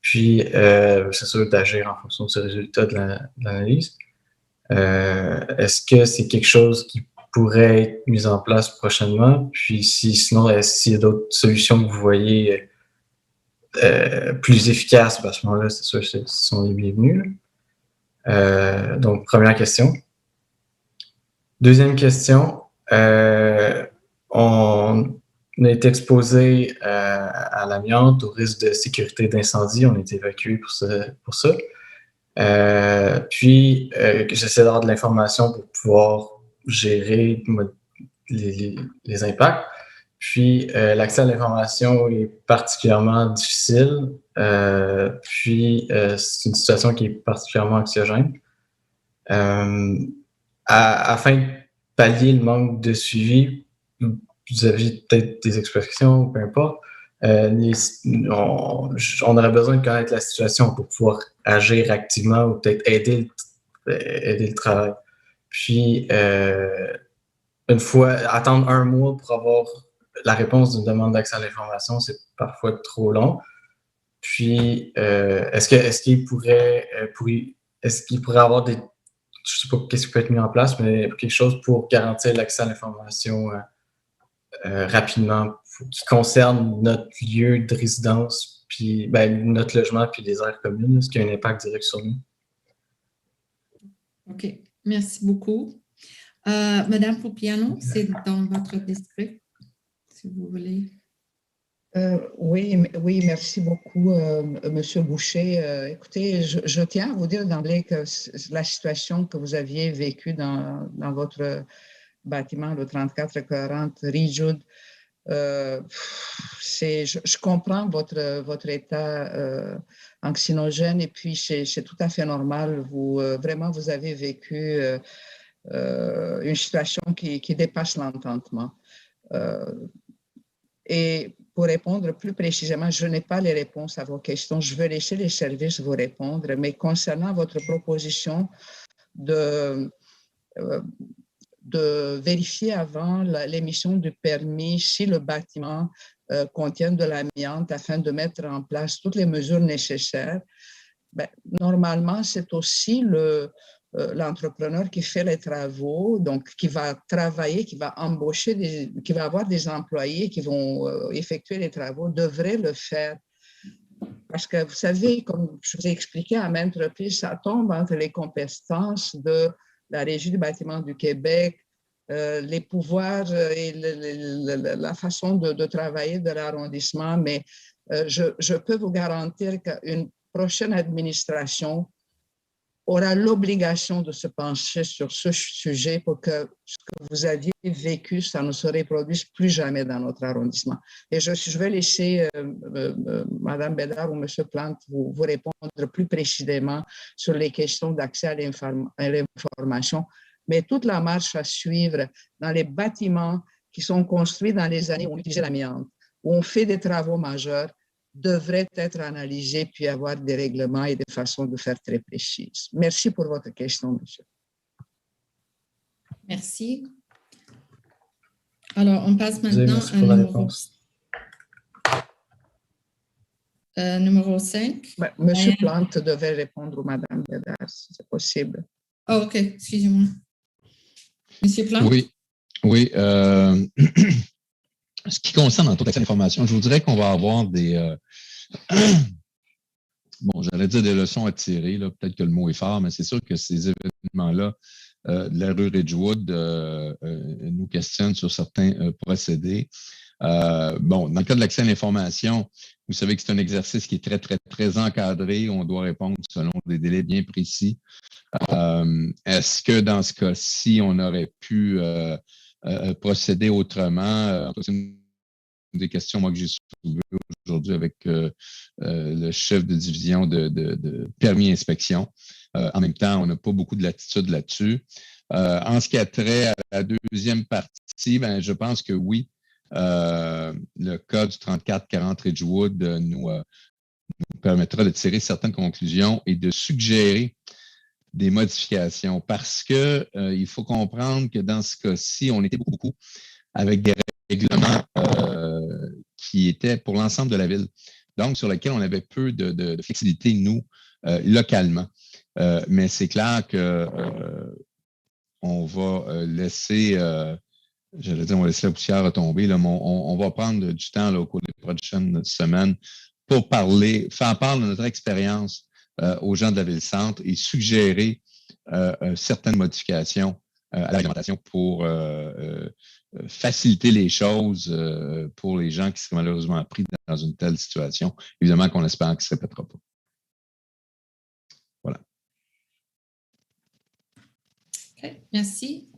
Puis, c'est sûr d'agir en fonction du résultat de l'analyse. Est-ce que c'est quelque chose qui pourrait être mis en place prochainement? Puis, sinon, s'il y a d'autres solutions que vous voyez plus efficaces, ben, à ce moment-là, c'est sûr que ce sont les bienvenus. Donc, première question. Deuxième question. On est exposé à l'amiante, au risque de sécurité d'incendie. On est évacué pour ça. Puis, j'essaie d'avoir de l'information pour pouvoir gérer les impacts. Puis, l'accès à l'information est particulièrement difficile. Puis, c'est une situation qui est particulièrement anxiogène. Afin de pallier le manque de suivi, vous avez peut-être des expressions, peu importe. On aurait besoin de connaître la situation pour pouvoir agir activement ou peut-être aider le travail. Puis, une fois, attendre un mois pour avoir la réponse d'une demande d'accès à l'information, c'est parfois trop long. Puis, est-ce qu'il pourrait avoir des... Je ne sais pas qu'est-ce qui peut être mis en place, mais quelque chose pour garantir l'accès à l'information rapidement, qui concerne notre lieu de résidence, puis notre logement, puis les aires communes, ce qui a un impact direct sur nous. OK. Merci beaucoup. Madame Poupiano, c'est dans votre district, si vous voulez. Oui, merci beaucoup, Monsieur Boucher. Écoutez, je tiens à vous dire d'emblée que la situation que vous aviez vécue dans votre bâtiment, le 3440 Ridgewood, je comprends votre état anxinogène et puis c'est tout à fait normal. Vraiment, vous avez vécu une situation qui dépasse l'entendement. Et pour répondre plus précisément, je n'ai pas les réponses à vos questions. Je vais laisser les services vous répondre. Mais concernant votre proposition de vérifier avant l'émission du permis si le bâtiment contient de l'amiante afin de mettre en place toutes les mesures nécessaires, normalement, c'est aussi l'entrepreneur qui fait les travaux, donc qui va travailler, qui va embaucher, qui va avoir des employés qui vont effectuer les travaux, devrait le faire. Parce que vous savez, comme je vous ai expliqué à maintes reprises, ça tombe entre les compétences de la Régie du bâtiment du Québec, les pouvoirs et la façon de travailler de l'arrondissement, mais je peux vous garantir qu'une prochaine administration aura l'obligation de se pencher sur ce sujet pour que ce que vous aviez vécu, ça ne se reproduise plus jamais dans notre arrondissement. Et je vais laisser Mme Bédard ou M. Plante vous répondre plus précisément sur les questions d'accès à l'information. Mais toute la marche à suivre dans les bâtiments qui sont construits dans les années où on utilisait l'amiante, où on fait des travaux majeurs, devrait être analysé puis avoir des règlements et des façons de faire très précises. Merci pour votre question, monsieur. Merci. Alors, on passe maintenant à numéro 5. Monsieur Plante devait répondre ou Madame Bédard, si c'est possible. Oh, OK, excusez-moi. Monsieur Plante? Oui. Ce qui concerne en tout cas l'information, je vous dirais qu'on va avoir des... j'allais dire des leçons à tirer, là, peut-être que le mot est fort, mais c'est sûr que ces événements-là de la rue Ridgewood nous questionnent sur certains procédés. Dans le cas de l'accès à l'information, vous savez que c'est un exercice qui est très, très, très encadré. On doit répondre selon des délais bien précis. Est-ce que dans ce cas-ci, on aurait pu procéder autrement? C'est une des questions moi, que j'ai soulevées aujourd'hui avec le chef de division de permis inspection. En même temps, on n'a pas beaucoup de latitude là-dessus. En ce qui a trait à la deuxième partie, ben, je pense que oui, le cas du 3440 Ridgewood nous permettra de tirer certaines conclusions et de suggérer des modifications parce que il faut comprendre que dans ce cas-ci, on était beaucoup avec des règlements qui étaient pour l'ensemble de la ville, donc sur lesquels on avait peu de flexibilité, nous, localement. Mais c'est clair que on va laisser, j'allais dire, on va laisser la poussière retomber, là, mais on va prendre du temps là, au cours des prochaines semaines pour faire part de notre expérience aux gens de la ville-centre et suggérer certaines modifications à la réglementation pour faciliter les choses pour les gens qui seraient malheureusement pris dans une telle situation. Évidemment qu'on espère que ça ne se répétera pas. Voilà. OK, merci.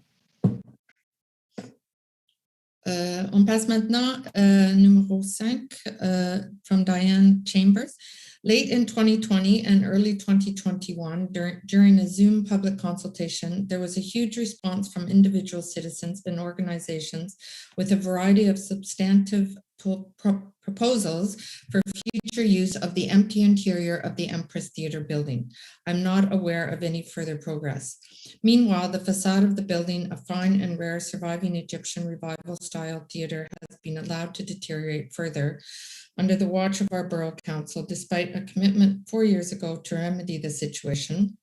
On passe maintenant numéro 5 from Diane Chambers. Late in 2020 and early 2021, during a Zoom public consultation, there was a huge response from individual citizens and organizations with a variety of substantive proposals for future use of the empty interior of the Empress Theatre building. I'm not aware of any further progress. Meanwhile, the facade of the building, a fine and rare surviving Egyptian revival style theatre, has been allowed to deteriorate further under the watch of our Borough Council, despite a commitment 4 years ago to remedy the situation.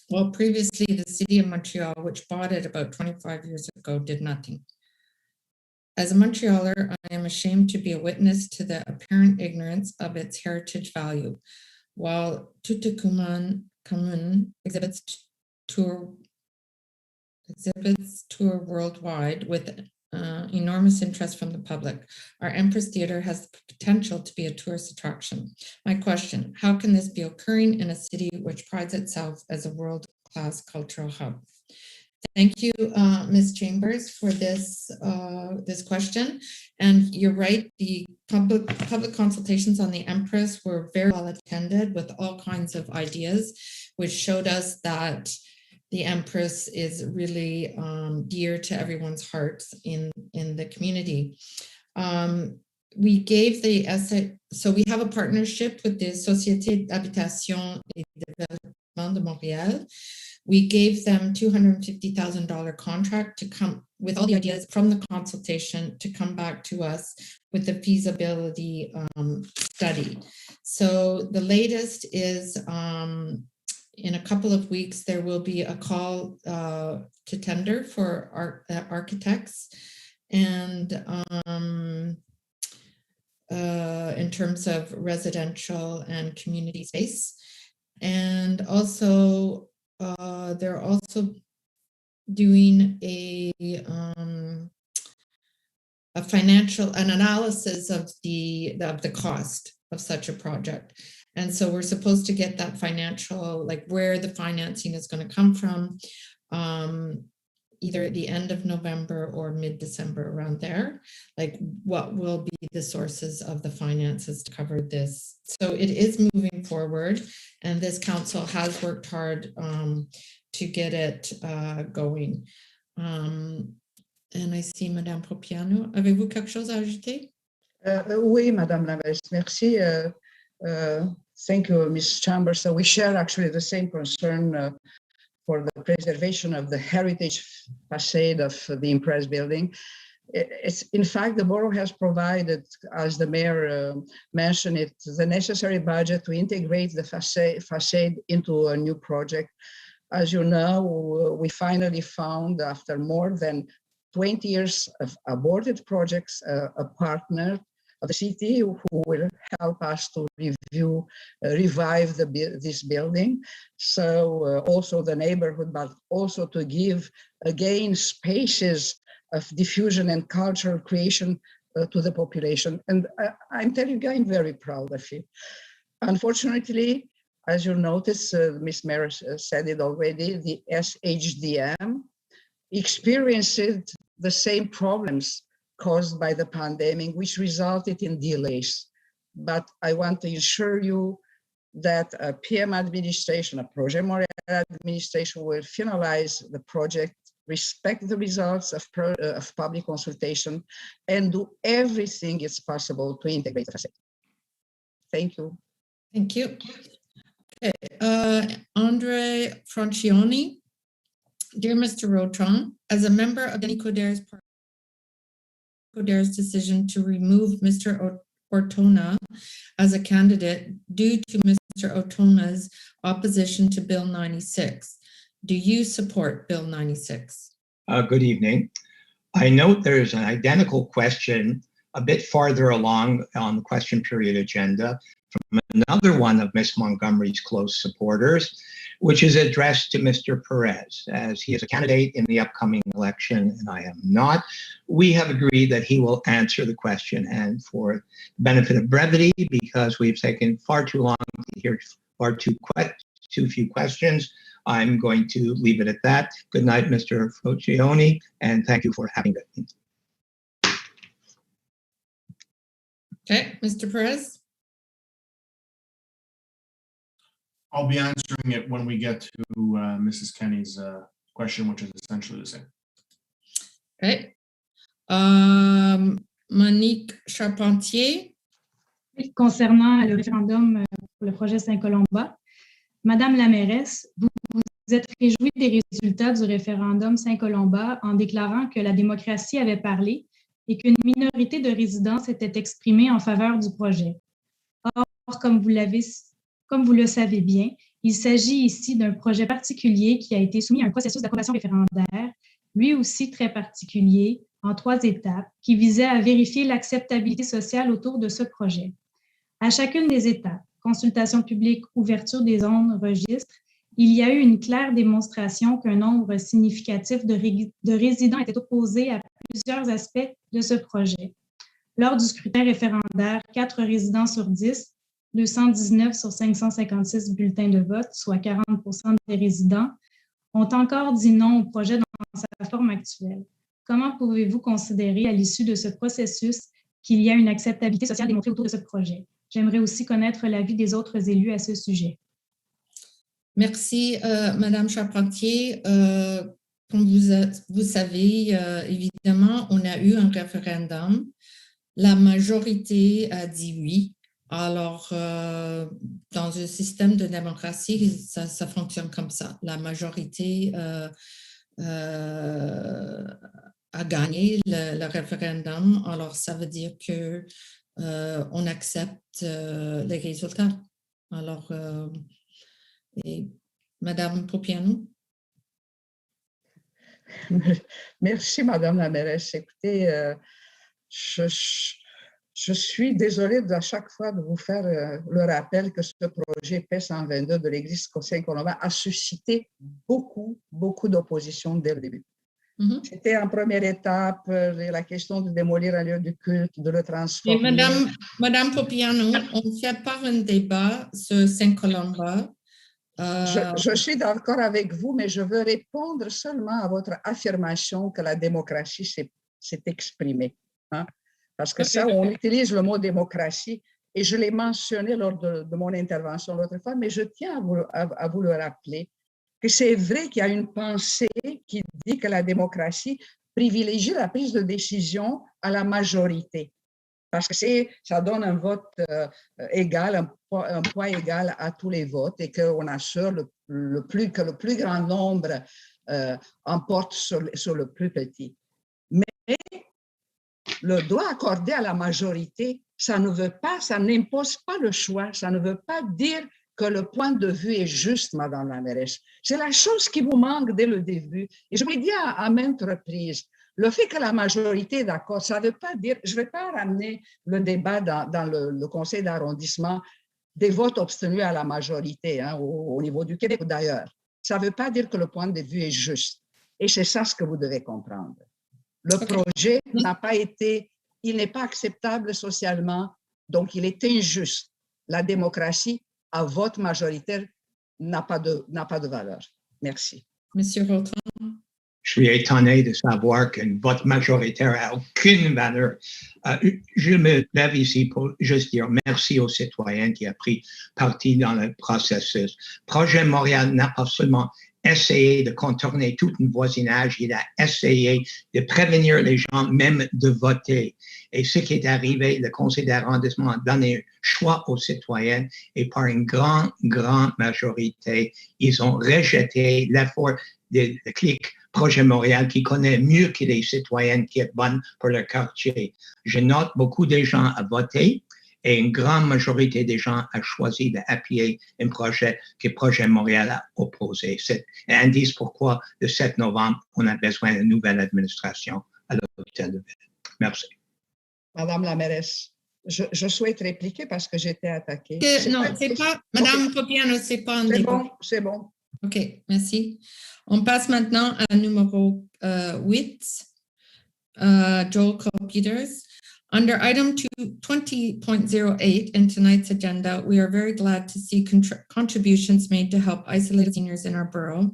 While previously the City of Montreal, which bought it about 25 years ago, did nothing. As a Montrealer, I am ashamed to be a witness to the apparent ignorance of its heritage value. While Tutankhamun exhibits tour worldwide with enormous interest from the public, our Empress Theatre has the potential to be a tourist attraction. My question, how can this be occurring in a city which prides itself as a world-class cultural hub? Thank you, Ms. Chambers, for this question. And you're right, the public consultations on the Empress were very well attended with all kinds of ideas, which showed us that the Empress is really dear to everyone's hearts in the community. We gave the essay, so we have a partnership with the Société d'Habitation et Développement de Montréal. We gave them $250,000 contract to come with all the ideas from the consultation to come back to us with the feasibility study. So the latest is in a couple of weeks, there will be a call to tender for architects and in terms of residential and community space. And also, they're also doing an analysis of the cost of such a project. And so we're supposed to get that financial, like where the financing is going to come from, either at the end of November or mid-December, around there, like what will be the sources of the finances to cover this. So it is moving forward, and this council has worked hard to get it going. And I see Madame Propiano. Avez-vous quelque chose à ajouter? Oui, Madame la Maire, merci. Thank you, Ms. Chambers. So we share actually the same concern for the preservation of the heritage facade of the Empress building. It's, in fact, the borough has provided, as the mayor mentioned it, the necessary budget to integrate the facade into a new project. As you know, we finally found, after more than 20 years of aborted projects, a partner of the city who will help us to revive this building. So also the neighborhood, but also to give again spaces of diffusion and cultural creation to the population. And I'm telling you, I'm very proud of it. Unfortunately, as you notice, Ms. Mayor said it already, the SHDM experienced the same problems caused by the pandemic, which resulted in delays. But I want to assure you that a PM administration, a project administration will finalize the project, respect the results of public consultation, and do everything it's possible to integrate the facility. Thank you. Thank you. Okay, Andre Francioni. Dear Mr. Rotron, as a member of Nicodere's decision to remove Mr. Ortona as a candidate due to Mr. Ortona's opposition to Bill 96, do you support Bill 96? Good evening. I note there's an identical question a bit farther along on the question period agenda from another one of Ms. Montgomery's close supporters, which is addressed to Mr. Perez, as he is a candidate in the upcoming election and I am not. We have agreed that he will answer the question, and for the benefit of brevity, because we've taken far too long to hear far too few questions, I'm going to leave it at that. Good night, Mr. Francioni, and thank you for having me. Okay, Mr. Perez. I'll be answering it when we get to Mrs. Kenny's question, which is essentially the same. Okay. Monique Charpentier. Concernant le référendum pour le projet Saint-Colomba, Madame la mairesse, vous vous êtes réjouie des résultats du référendum Saint-Colomba en déclarant que la démocratie avait parlé et qu'une minorité de résidents s'était exprimée en faveur du projet. Or, comme vous le savez bien, il s'agit ici d'un projet particulier qui a été soumis à un processus d'approbation référendaire, lui aussi très particulier, en 3 étapes, qui visait à vérifier l'acceptabilité sociale autour de ce projet. À chacune des étapes, consultation publique, ouverture des zones, registre, il y a eu une claire démonstration qu'un nombre significatif de résidents étaient opposés à plusieurs aspects de ce projet. Lors du scrutin référendaire, 4 résidents sur 10, 219 sur 556 bulletins de vote, soit 40% des résidents, ont encore dit non au projet dans sa forme actuelle. Comment pouvez-vous considérer à l'issue de ce processus qu'il y a une acceptabilité sociale démontrée autour de ce projet? J'aimerais aussi connaître l'avis des autres élus à ce sujet. Merci, Madame Charpentier. Comme vous savez, évidemment, on a eu un référendum. La majorité a dit oui. Alors, dans un système de démocratie, ça fonctionne comme ça. La majorité a gagné le référendum. Alors, ça veut dire que on accepte les résultats. Alors, et Madame Popiano. Merci, Madame la mairesse. Écoutez, je suis désolée à chaque fois de vous faire le rappel que ce projet P122 de l'Église Conseil-Colomba a suscité beaucoup d'opposition dès le début. C'était en première étape la question de démolir un lieu de culte, de le transformer. Et Madame Popiano, on ne fait pas un débat sur Saint-Colomba. Je suis d'accord avec vous, mais je veux répondre seulement à votre affirmation que la démocratie s'est exprimée. Hein? Parce que ça, on utilise le mot démocratie, et je l'ai mentionné lors de mon intervention l'autre fois, mais je tiens à vous le rappeler, que c'est vrai qu'il y a une pensée qui dit que la démocratie privilégie la prise de décision à la majorité, parce que ça donne un vote égal, un poids égal à tous les votes, et qu'on assure que le plus grand nombre emporte sur le plus petit. Mais le droit accordé à la majorité, ça n'impose pas le choix, ça ne veut pas dire que le point de vue est juste, Madame la mairesse. C'est la chose qui vous manque dès le début. Et je vous l'ai dit à maintes reprises, le fait que la majorité est d'accord, ça ne veut pas dire, je ne vais pas ramener le débat dans le conseil d'arrondissement des votes obtenus à la majorité, hein, au niveau du Québec d'ailleurs. Ça ne veut pas dire que le point de vue est juste. Et c'est ça ce que vous devez comprendre. Le projet il n'est pas acceptable socialement, donc il est injuste. La démocratie à vote majoritaire n'a pas de valeur. Merci. Monsieur Vautrin. Je suis étonné de savoir qu'un vote majoritaire n'a aucune valeur. Je me lève ici pour juste dire merci aux citoyens qui ont pris partie dans le processus. Projet Montréal n'a pas seulement essayé de contourner tout un voisinage, il a essayé de prévenir les gens même de voter. Et ce qui est arrivé, le Conseil d'arrondissement a donné un choix aux citoyens et par une grande majorité, ils ont rejeté l'effort de clic Projet Montréal qui connaît mieux que les citoyennes qui est bonne pour leur quartier. Je note beaucoup de gens à voter et une grande majorité des gens a choisi d'appuyer un projet que Projet Montréal a opposé. C'est un indice pourquoi le 7 novembre, on a besoin d'une nouvelle administration à l'hôtel de ville. Merci. Madame la mairesse, je souhaite répliquer parce que j'étais attaquée. Non, c'est pas, Madame Popiano, c'est pas un débat. C'est bon. OK, merci. On passe maintenant à numéro 8, Joel Peters. Under item 20.08 in tonight's agenda, we are very glad to see contributions made to help isolated seniors in our borough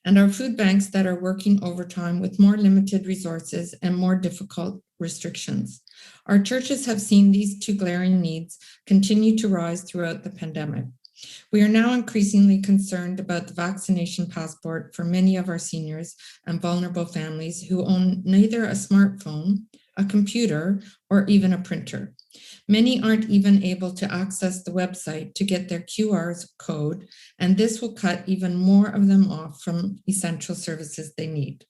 and our food banks that are working overtime with more limited resources and more difficult restrictions. Our churches have seen these two glaring needs continue to rise throughout the pandemic. We are now increasingly concerned about the vaccination passport for many of our seniors and vulnerable families who own neither a smartphone, a computer, or even a printer. Many aren't even able to access the website to get their QR code, and this will cut even more of them off from essential services they need.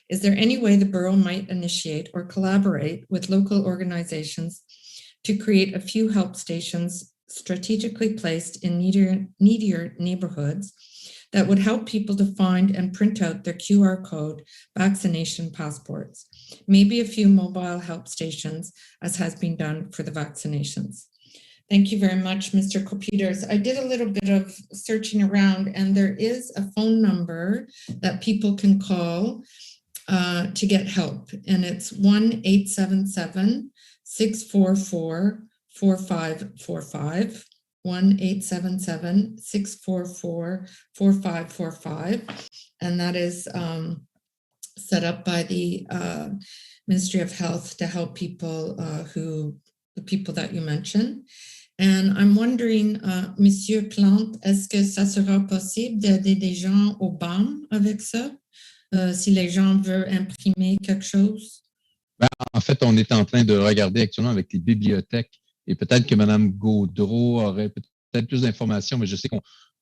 Is there any way the borough might initiate or collaborate with local organizations to create a few help stations strategically placed in needier neighborhoods that would help people to find and print out their QR code vaccination passports? Maybe a few mobile help stations, as has been done for the vaccinations. Thank you very much, Mr. Copeters. I did a little bit of searching around, and there is a phone number that people can call to get help, and it's 1-877-644-4545. 1-877-644-4545, and that is set up by the Ministry of Health to help people the people that you mentioned. And I'm wondering, Monsieur Plante, est-ce que ça sera possible d'aider des gens au BAM avec ça, si les gens veulent imprimer quelque chose? Ben, en fait, on est en train de regarder actuellement avec les bibliothèques et peut-être que Mme Gaudreau aurait peut-être plus d'informations, mais je sais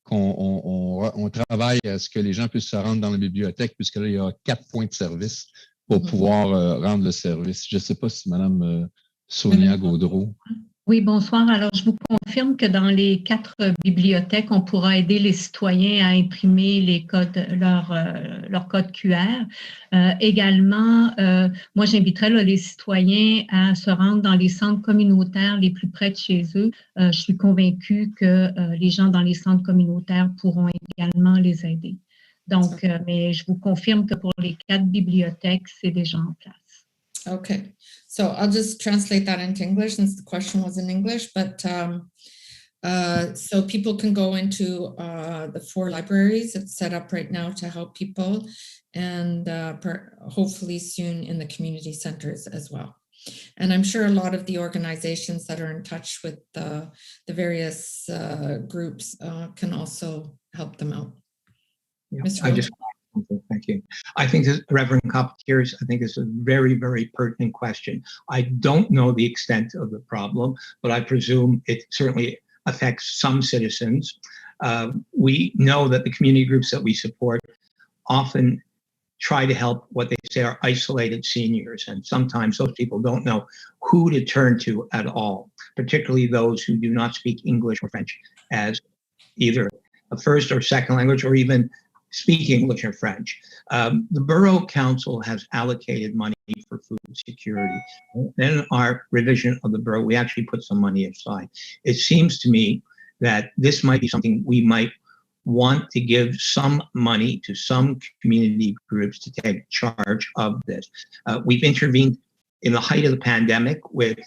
qu'on travaille à ce que les gens puissent se rendre dans la bibliothèque, puisque là, il y a 4 points de service pour pouvoir rendre le service. Je ne sais pas si Mme Sonia Gaudreau. Oui, bonsoir. Alors, je vous confirme que dans les 4 bibliothèques, on pourra aider les citoyens à imprimer les codes, leur code QR. Également, moi, j'inviterais les citoyens à se rendre dans les centres communautaires les plus près de chez eux. Je suis convaincue que les gens dans les centres communautaires pourront également les aider. Donc, mais je vous confirme que pour les 4 bibliothèques, c'est déjà en place. Okay, so I'll just translate that into English since the question was in English, but so people can go into the 4 libraries it's set up right now to help people, and hopefully soon in the community centers as well. And I'm sure a lot of the organizations that are in touch with the various groups can also help them out. Yeah, thank you. I think this, Reverend Copeters, I think it's a very, very pertinent question. I don't know the extent of the problem, but I presume it certainly affects some citizens. We know that the community groups that we support often try to help what they say are isolated seniors, and sometimes those people don't know who to turn to at all, particularly those who do not speak English or French as either a first or second language, or even speak English or French. The Borough Council has allocated money for food security. In our revision of the borough, we actually put some money aside. It seems to me that this might be something we might want to give some money to some community groups to take charge of this. We've intervened in the height of the pandemic with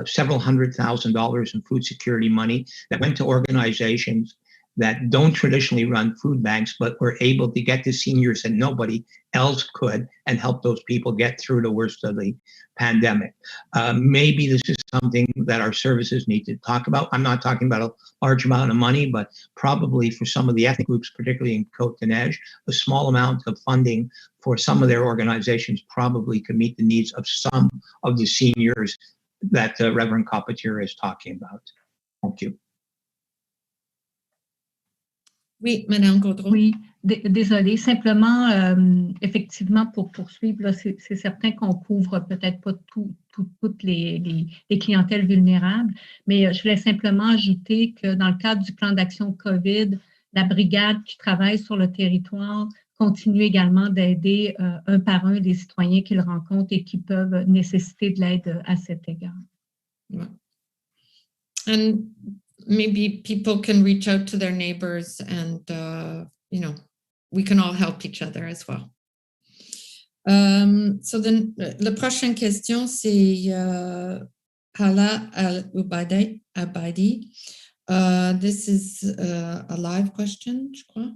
several $100,000 in food security money that went to organizations that don't traditionally run food banks, but were able to get to seniors and nobody else could, and help those people get through the worst of the pandemic. Maybe this is something that our services need to talk about. I'm not talking about a large amount of money, but probably for some of the ethnic groups, particularly in Côte-de-Neige, a small amount of funding for some of their organizations probably could meet the needs of some of the seniors that Reverend Capotier is talking about. Thank you. Oui, Madame Gaudreau. Oui, désolée. Simplement, effectivement, pour poursuivre, là, c'est certain qu'on couvre peut-être pas toutes les clientèles vulnérables, mais je voulais simplement ajouter que dans le cadre du plan d'action COVID, la brigade qui travaille sur le territoire continue également d'aider un par un les citoyens qu'ils rencontrent et qui peuvent nécessiter de l'aide à cet égard. Yeah. And maybe people can reach out to their neighbors and, we can all help each other as well. So then, la prochaine question, c'est Hala Al-Ubaidi. This is a live question, je crois.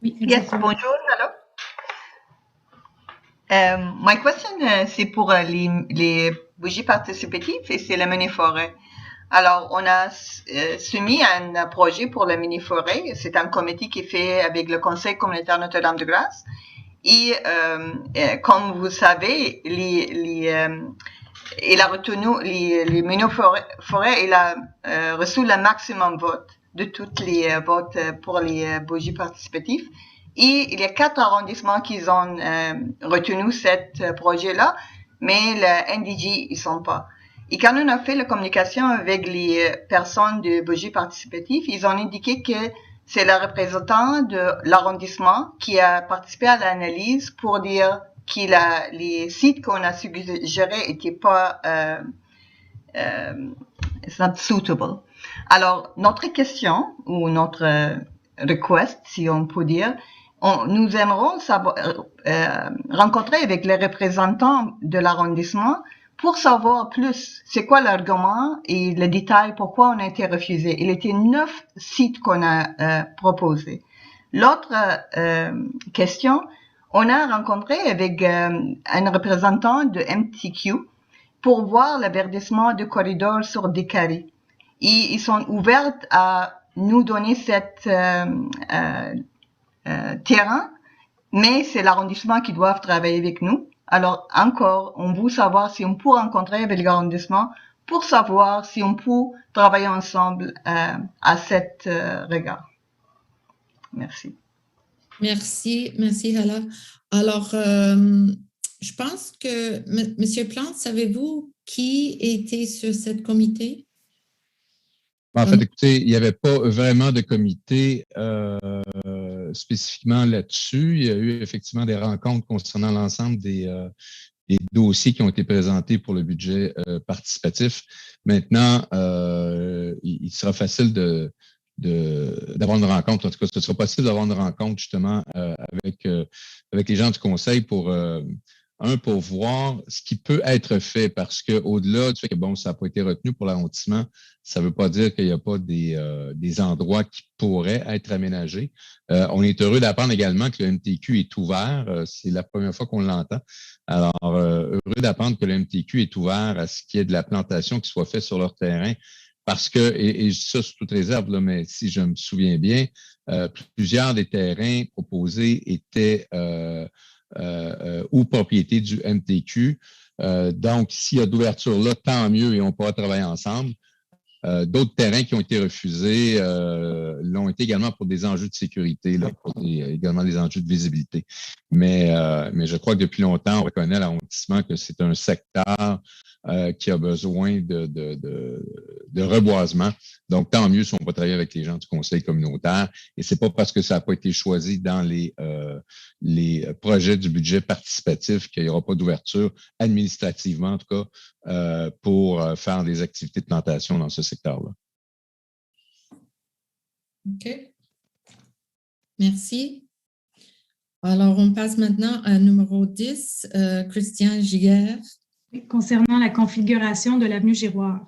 Oui, yes, bonjour, hello. My question, c'est pour les bougies participatives et c'est la mini-forêt. Alors, on a soumis un projet pour la mini-forêt. C'est un comité qui est fait avec le Conseil communautaire Notre-Dame-de-Grâce. Et comme vous savez, il a retenu les mini-forêts, il a reçu le maximum vote de toutes les votes pour les bougies participatives. Et il y a 4 arrondissements qui ont retenu ce projet-là, mais le NDG, ils sont pas. Et quand on a fait la communication avec les personnes de bougies participatives, ils ont indiqué que c'est le représentant de l'arrondissement qui a participé à l'analyse pour dire que les sites qu'on a suggérés n'étaient pas it's not suitable. Alors, notre question ou notre request, si on peut dire, nous aimerons rencontrer avec les représentants de l'arrondissement pour savoir plus, c'est quoi l'argument et le détail pourquoi on a été refusé. Il était 9 sites qu'on a proposés. L'autre question, on a rencontré avec un représentant de MTQ pour voir le verdissement du corridor sur des carrés. Et ils sont ouverts à nous donner cet terrain, mais c'est l'arrondissement qui doit travailler avec nous. Alors, encore, on veut savoir si on peut rencontrer avec l'arrondissement pour savoir si on peut travailler ensemble à cet regard. Merci. Merci, Hala. Alors, je pense que, Monsieur Plante, savez-vous qui était sur ce comité? En fait, écoutez, il n'y avait pas vraiment de comité spécifiquement là-dessus. Il y a eu effectivement des rencontres concernant l'ensemble des dossiers qui ont été présentés pour le budget participatif. Maintenant, il sera facile d'avoir une rencontre. En tout cas, ce sera possible d'avoir une rencontre justement avec les gens du Conseil pour voir ce qui peut être fait, parce que au-delà du fait que bon, ça n'a pas été retenu pour l'arrondissement, ça ne veut pas dire qu'il n'y a pas des endroits qui pourraient être aménagés. On est heureux d'apprendre également que le MTQ est ouvert. C'est la première fois qu'on l'entend. Alors, heureux d'apprendre que le MTQ est ouvert à ce qui est de la plantation qui soit fait sur leur terrain. Parce que, et ça sous toute réserve, là, mais si je me souviens bien, plusieurs des terrains proposés étaient ou propriété du MTQ. Donc, s'il y a d'ouverture là, tant mieux et on pourra travailler ensemble. D'autres terrains qui ont été refusés l'ont été également pour des enjeux de sécurité, là, également des enjeux de visibilité. Mais je crois que depuis longtemps, on reconnaît à l'arrondissement que c'est un secteur qui a besoin de reboisement. Donc, tant mieux si on va travailler avec les gens du Conseil communautaire. Et c'est pas parce que ça n'a pas été choisi dans les projets du budget participatif qu'il n'y aura pas d'ouverture administrativement, en tout cas, pour faire des activités de plantation dans ce secteur-là. OK. Merci. Alors, on passe maintenant à numéro 10, Christian Giguère. Concernant la configuration de l'avenue Giroir.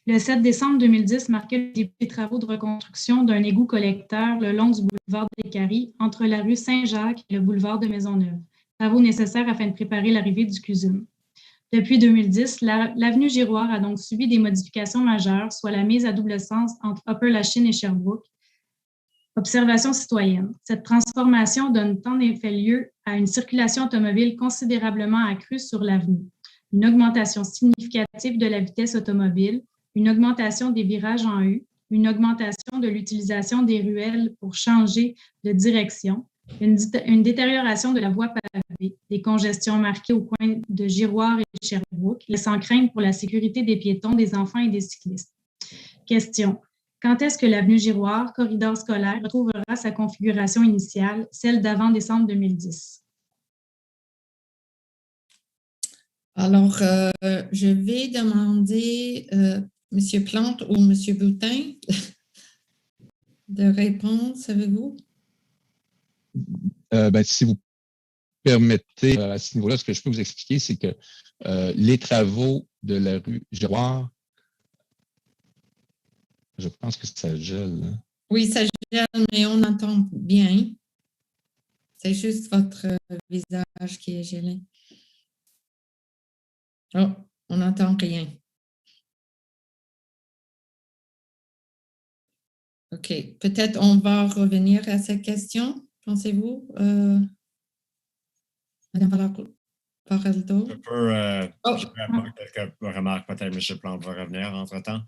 Le 7 décembre 2010 marquait le début des travaux de reconstruction d'un égout collecteur le long du boulevard des Caries, entre la rue Saint-Jacques et le boulevard de Maisonneuve. Travaux nécessaires afin de préparer l'arrivée du CUSUM. Depuis 2010, l'avenue Giroir a donc subi des modifications majeures, soit la mise à double sens entre Upper-Lachine et Sherbrooke. Observation citoyenne. Cette transformation donne en effet lieu à une circulation automobile considérablement accrue sur l'avenue, une augmentation significative de la vitesse automobile, une augmentation des virages en U, une augmentation de l'utilisation des ruelles pour changer de direction, une détérioration de la voie pavée, des congestions marquées au coin de Giroir et Sherbrooke, laissant craindre pour la sécurité des piétons, des enfants et des cyclistes. Question. Quand est-ce que l'avenue Giroir, corridor scolaire, retrouvera sa configuration initiale, celle d'avant décembre 2010? Alors, je vais demander M. Plante ou M. Boutin de répondre, savez-vous? Si vous permettez, à ce niveau-là, ce que je peux vous expliquer, c'est que les travaux de la rue Giroir, je pense que ça gèle. Hein? Oui, ça gèle, mais on entend bien. C'est juste votre visage qui est gelé. Oh, on n'entend rien. OK. Peut-être on va revenir à cette question, pensez-vous, Mme Faraldo? Je peux avoir quelques remarques, peut-être M. Plante va revenir entre-temps.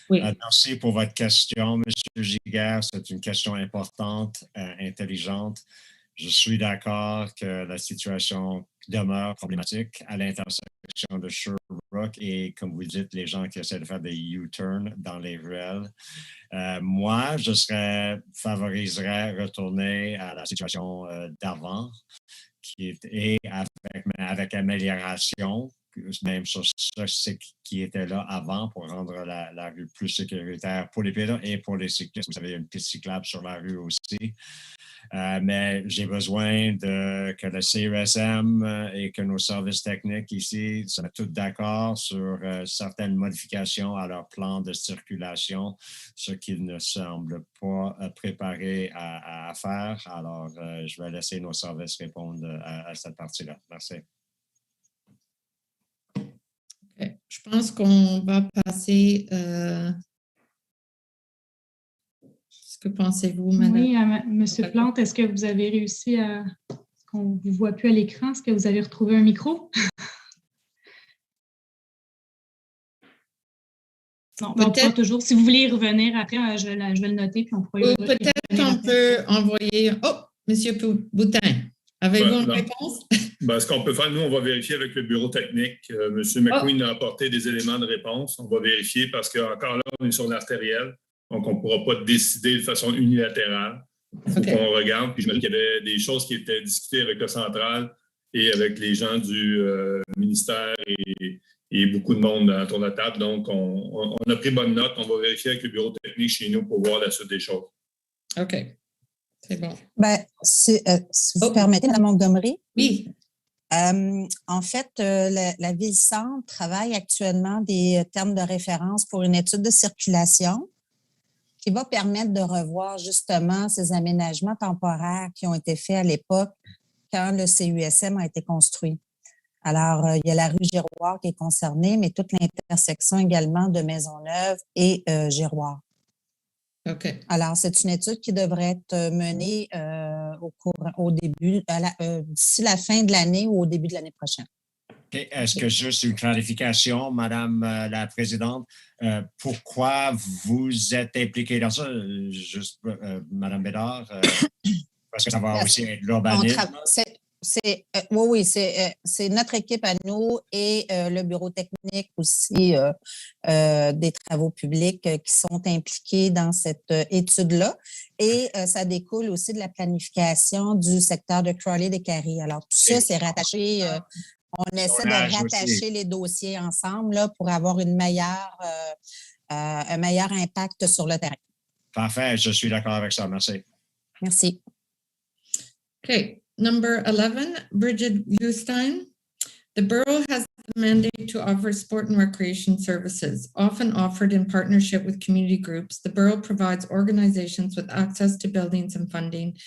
Oui. Merci pour votre question, M. Giguère. C'est une question importante, intelligente. Je suis d'accord que la situation demeure problématique à l'intersection de Sherbrooke et, comme vous dites, les gens qui essaient de faire des U-turns dans les ruelles. Moi, favoriserais retourner à la situation d'avant, et avec amélioration, même sur ce qui était là avant pour rendre la rue plus sécuritaire pour les piétons et pour les cyclistes. Vous savez, il y a une piste cyclable sur la rue aussi. Mais j'ai besoin que le CESM et que nos services techniques ici soient tous d'accord sur certaines modifications à leur plan de circulation, ce qu'ils ne semblent pas préparés à faire. Alors, je vais laisser nos services répondre à cette partie-là. Merci. Okay. Je pense qu'on va passer... Que pensez-vous, Madame? Oui, Monsieur Plante, est-ce que vous avez réussi à... qu'on ne vous voit plus à l'écran? Est-ce que vous avez retrouvé un micro? Non, on pourra toujours. Si vous voulez y revenir après, je vais le noter, puis on pourra y revenir. Peut-être qu'on peut envoyer... Oh, Monsieur Boutin, avez-vous une réponse? Ce qu'on peut faire, nous, on va vérifier avec le bureau technique. Monsieur McQueen a apporté des éléments de réponse. On va vérifier parce qu'encore là, on est sur l'artérielle. Donc, on ne pourra pas décider de façon unilatérale. Il faut qu'on regarde. Puis, je me dis qu'il y avait des choses qui étaient discutées avec le central et avec les gens du ministère et beaucoup de monde autour de la table. Donc, on a pris bonne note. On va vérifier avec le bureau technique chez nous pour voir la suite des choses. OK. C'est bon. Si vous permettez, Mme Montgomery. Oui. En fait, la Ville-Centre travaille actuellement des termes de référence pour une étude de circulation qui va permettre de revoir justement ces aménagements temporaires qui ont été faits à l'époque quand le CUSM a été construit. Alors, il y a la rue Giroir qui est concernée, mais toute l'intersection également de Maisonneuve et Giroir. OK. Alors, c'est une étude qui devrait être menée d'ici la fin de l'année ou au début de l'année prochaine. Okay. Est-ce que juste une clarification, Madame la Présidente, pourquoi vous êtes impliquée dans ça? Juste, Madame Bédard, parce que ça va aussi être l'urbanisme. Oui, c'est notre équipe à nous et le bureau technique aussi des travaux publics qui sont impliqués dans cette étude-là. Et ça découle aussi de la planification du secteur de Crowley-des-Caries. Alors, tout ça, c'est rattaché... on essaie de rattacher les dossiers ensemble là, pour avoir un meilleur impact sur le terrain. Parfait, je suis d'accord avec ça. Merci. Merci. OK. Number 11, Bridget Bluestein. The borough has the mandate to offer sport and recreation services, often offered in partnership with community groups. The borough provides organizations with access to buildings and funding,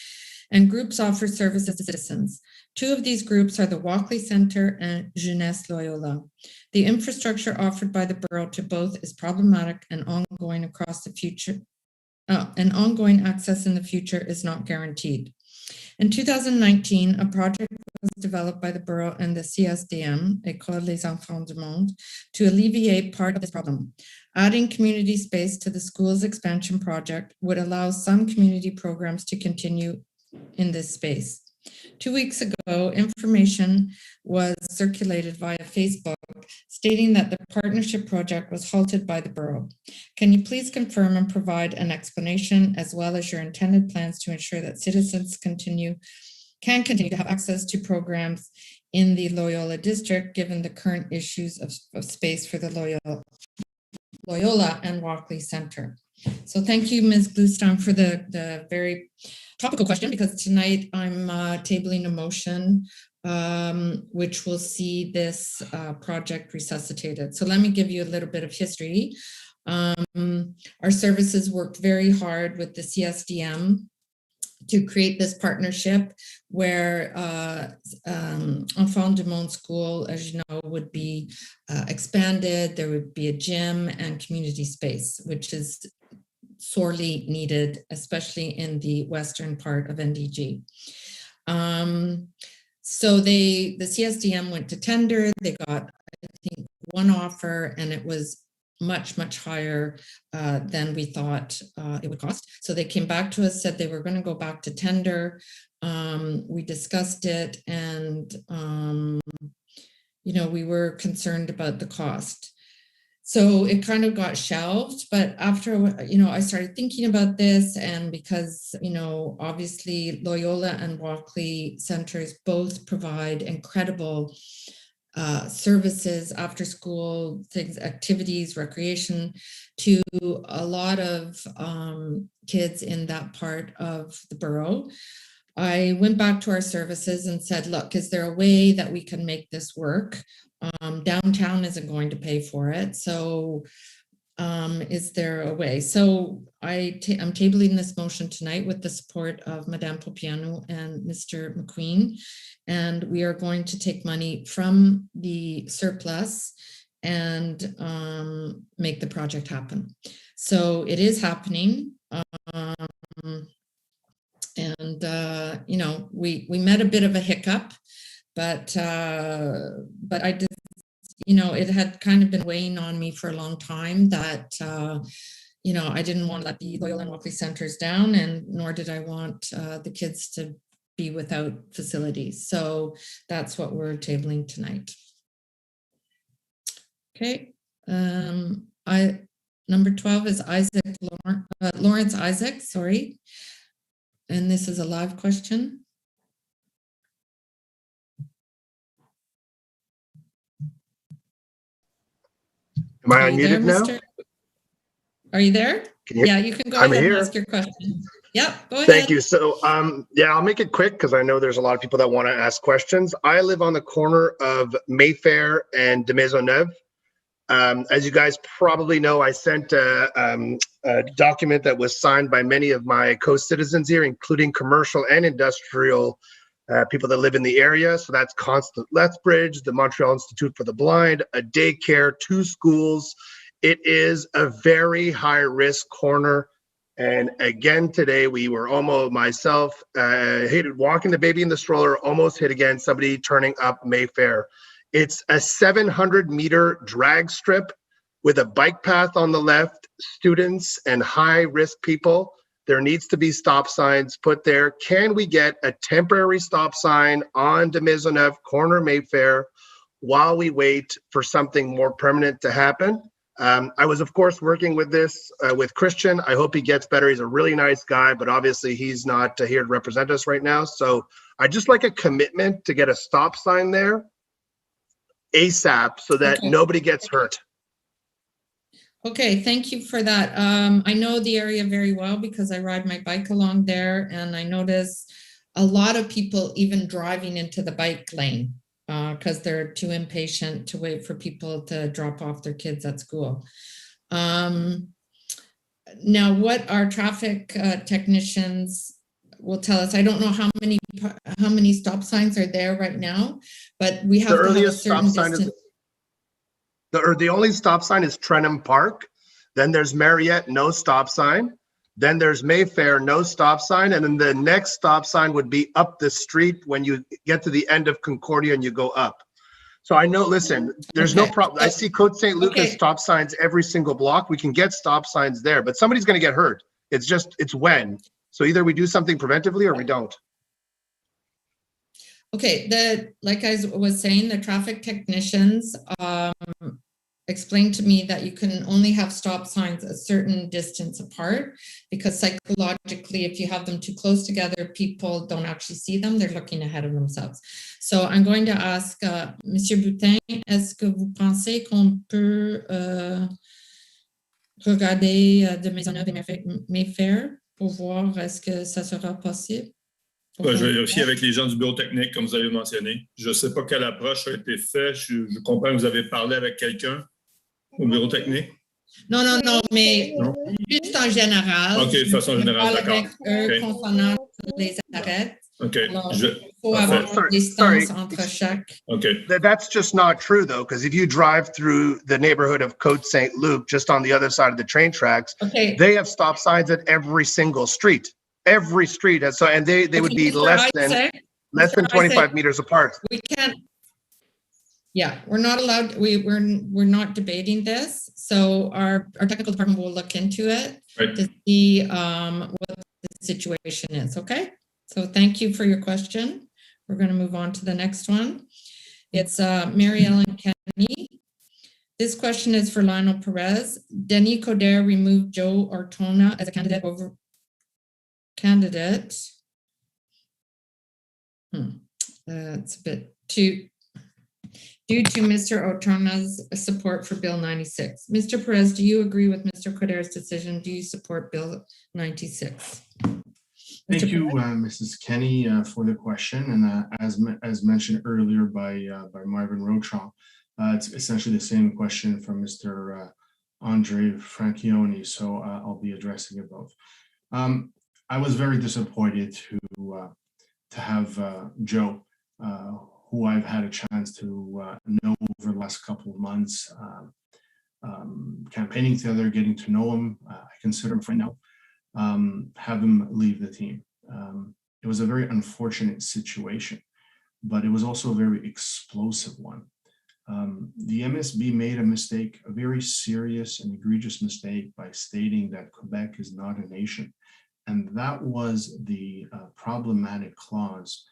and groups offer services to citizens. Two of these groups are the Walkley Center and Jeunesse Loyola. The infrastructure offered by the borough to both is problematic and ongoing across the future. And ongoing access in the future is not guaranteed. In 2019, a project was developed by the borough and the CSDM, École des Enfants du Monde, to alleviate part of this problem. Adding community space to the school's expansion project would allow some community programs to continue in this space. 2 weeks ago, information was circulated via Facebook stating that the partnership project was halted by the borough. Can you please confirm and provide an explanation as well as your intended plans to ensure that citizens can continue to have access to programs in the Loyola district, given the current issues of space for the Loyola and Walkley Center? So thank you, Ms. Bluestein, for the very topical question, because tonight I'm tabling a motion which will see this project resuscitated. So let me give you a little bit of history. Our services worked very hard with the CSDM to create this partnership where Enfants du Monde School, as you know, would be expanded. There would be a gym and community space, which is sorely needed, especially in the western part of NDG. So the CSDM went to tender. They got, I think, one offer, and it was much, much higher than we thought it would cost. So they came back to us, said they were going to go back to tender. We discussed it, and we were concerned about the cost. So it kind of got shelved, but after, I started thinking about this, and because, obviously Loyola and Walkley centers both provide incredible services, after school things, activities, recreation to a lot of kids in that part of the borough. I went back to our services and said, look, is there a way that we can make this work? Downtown isn't going to pay for it. So is there a way? So I'm tabling this motion tonight with the support of Madame Popiano and Mr. McQueen. And we are going to take money from the surplus and make the project happen. So it is happening. We met a bit of a hiccup, but I did, it had kind of been weighing on me for a long time that, I didn't want to let the Loyola and Walkley centers down, and nor did I want the kids to be without facilities. So that's what we're tabling tonight. Okay. Number 12 is Lawrence Isaac, sorry. And this is a live question. Am I unmuted now? Are you there? Yeah, you can go ahead and ask your question. Yep, go ahead. Thank you. So, I'll make it quick because I know there's a lot of people that want to ask questions. I live on the corner of Mayfair and de Maisonneuve. As you guys probably know, I sent a document that was signed by many of my co-citizens here, including commercial and industrial people that live in the area. So that's Constant Lethbridge, the Montreal Institute for the Blind, a daycare, 2 schools. It is a very high-risk corner. And again, today we were almost, myself, hated walking the baby in the stroller, almost hit again, somebody turning up Mayfair. It's a 700-meter drag strip with a bike path on the left, students and high-risk people. There needs to be stop signs put there. Can we get a temporary stop sign on de Maisonneuve, corner Mayfair, while we wait for something more permanent to happen? I was, of course, working with this with Christian. I hope he gets better. He's a really nice guy, but obviously he's not here to represent us right now. So I'd just like a commitment to get a stop sign there ASAP so that nobody gets hurt. Okay, thank you for that. I know the area very well because I ride my bike along there, and I notice a lot of people even driving into the bike lane because they're too impatient to wait for people to drop off their kids at school. Now, what our traffic technicians will tell us, I don't know how many stop signs are there right now, but we have to have a certain distance. The only stop sign is Trenham Park. Then there's Mariette, no stop sign. Then there's Mayfair, no stop sign. And then the next stop sign would be up the street when you get to the end of Concordia and you go up. So I know, listen, there's no problem. I see Côte Saint-Luc has stop signs every single block. We can get stop signs there, but somebody's going to get hurt. It's when. So either we do something preventively or we don't. Okay, like I was saying, the traffic technicians explained to me that you can only have stop signs a certain distance apart, because psychologically, if you have them too close together, people don't actually see them. They're looking ahead of themselves. So I'm going to ask Monsieur Boutin, est-ce que vous pensez qu'on peut regarder de Maisonneuve et Mayfair pour voir est-ce que ça sera possible? Je vais vérifier avec les gens du bureau technique, comme vous avez mentionné. Je ne sais pas quelle approche a été faite. Je comprends que vous avez parlé avec quelqu'un au bureau technique. Non, mais juste en général. OK, de façon générale, d'accord. Avec eux concernant les arrêts. OK. Alors, il faut avoir une distance entre chaque. OK. That's just not true, though, because if you drive through the neighborhood of Côte Saint-Luc, just on the other side of the train tracks, they have stop signs at every single street. Every street has, so, and they would be less than 25 meters apart. We can't. Yeah, we're not allowed. We're not debating this. So our technical department will look into it to see what the situation is. Okay. So thank you for your question. We're going to move on to the next one. It's Mary Ellen Kenny. This question is for Lionel Perez. Denis Coderre removed Joe Ortona as a candidate over. That's a bit too. Due to Mr. Ortona's support for Bill 96. Mr. Perez, do you agree with Mr. Coderre's decision? Do you support Bill 96? Thank you, Mrs. Kenny, for the question. And as mentioned earlier by Marvin Rochon, it's essentially the same question from Mr. Andre Franchioni. So I'll be addressing it both. I was very disappointed to have Joe, who I've had a chance to know over the last couple of months, campaigning together, getting to know him. I consider him a friend now. Have him leave the team. It was a very unfortunate situation, but it was also a very explosive one. The MSB made a mistake, a very serious and egregious mistake, by stating that Quebec is not a nation. And that was the problematic clause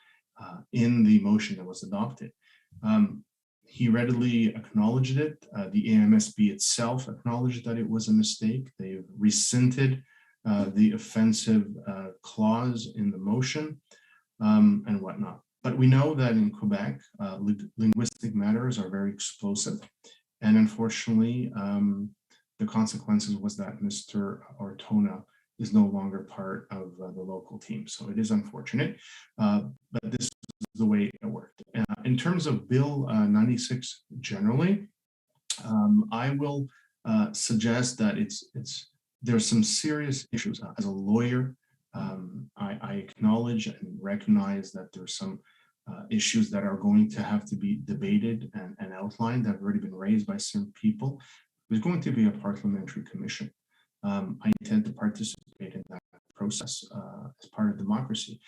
in the motion that was adopted. He readily acknowledged it. The AMSB itself acknowledged that it was a mistake. They rescinded the offensive clause in the motion and whatnot. But we know that in Quebec, linguistic matters are very explosive. And unfortunately, the consequences was that Mr. Ortona is no longer part of the local team. So it is unfortunate, but this is the way it worked. In terms of Bill 96 generally, I will suggest that there's some serious issues. As a lawyer, I acknowledge and recognize that there's some issues that are going to have to be debated and outlined that have already been raised by certain people. There's going to be a parliamentary commission. I intend to participate in that process as part of democracy,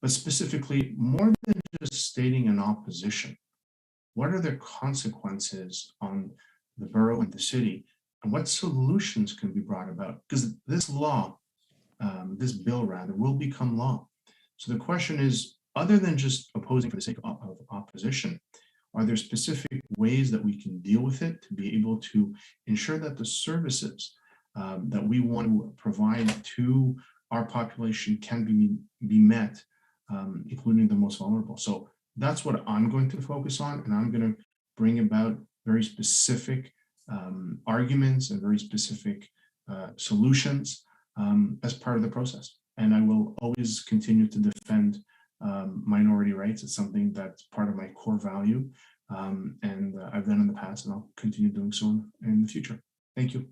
but specifically, more than just stating an opposition, what are the consequences on the borough and the city, and what solutions can be brought about? Because this law, this bill rather, will become law. So the question is, other than just opposing for the sake of opposition, are there specific ways that we can deal with it to be able to ensure that the services that we want to provide to our population can be met, including the most vulnerable? So that's what I'm going to focus on, and I'm going to bring about very specific arguments and very specific solutions as part of the process. And I will always continue to defend minority rights. It's something that's part of my core value. and I've done in the past, and I'll continue doing so in the future. Thank you.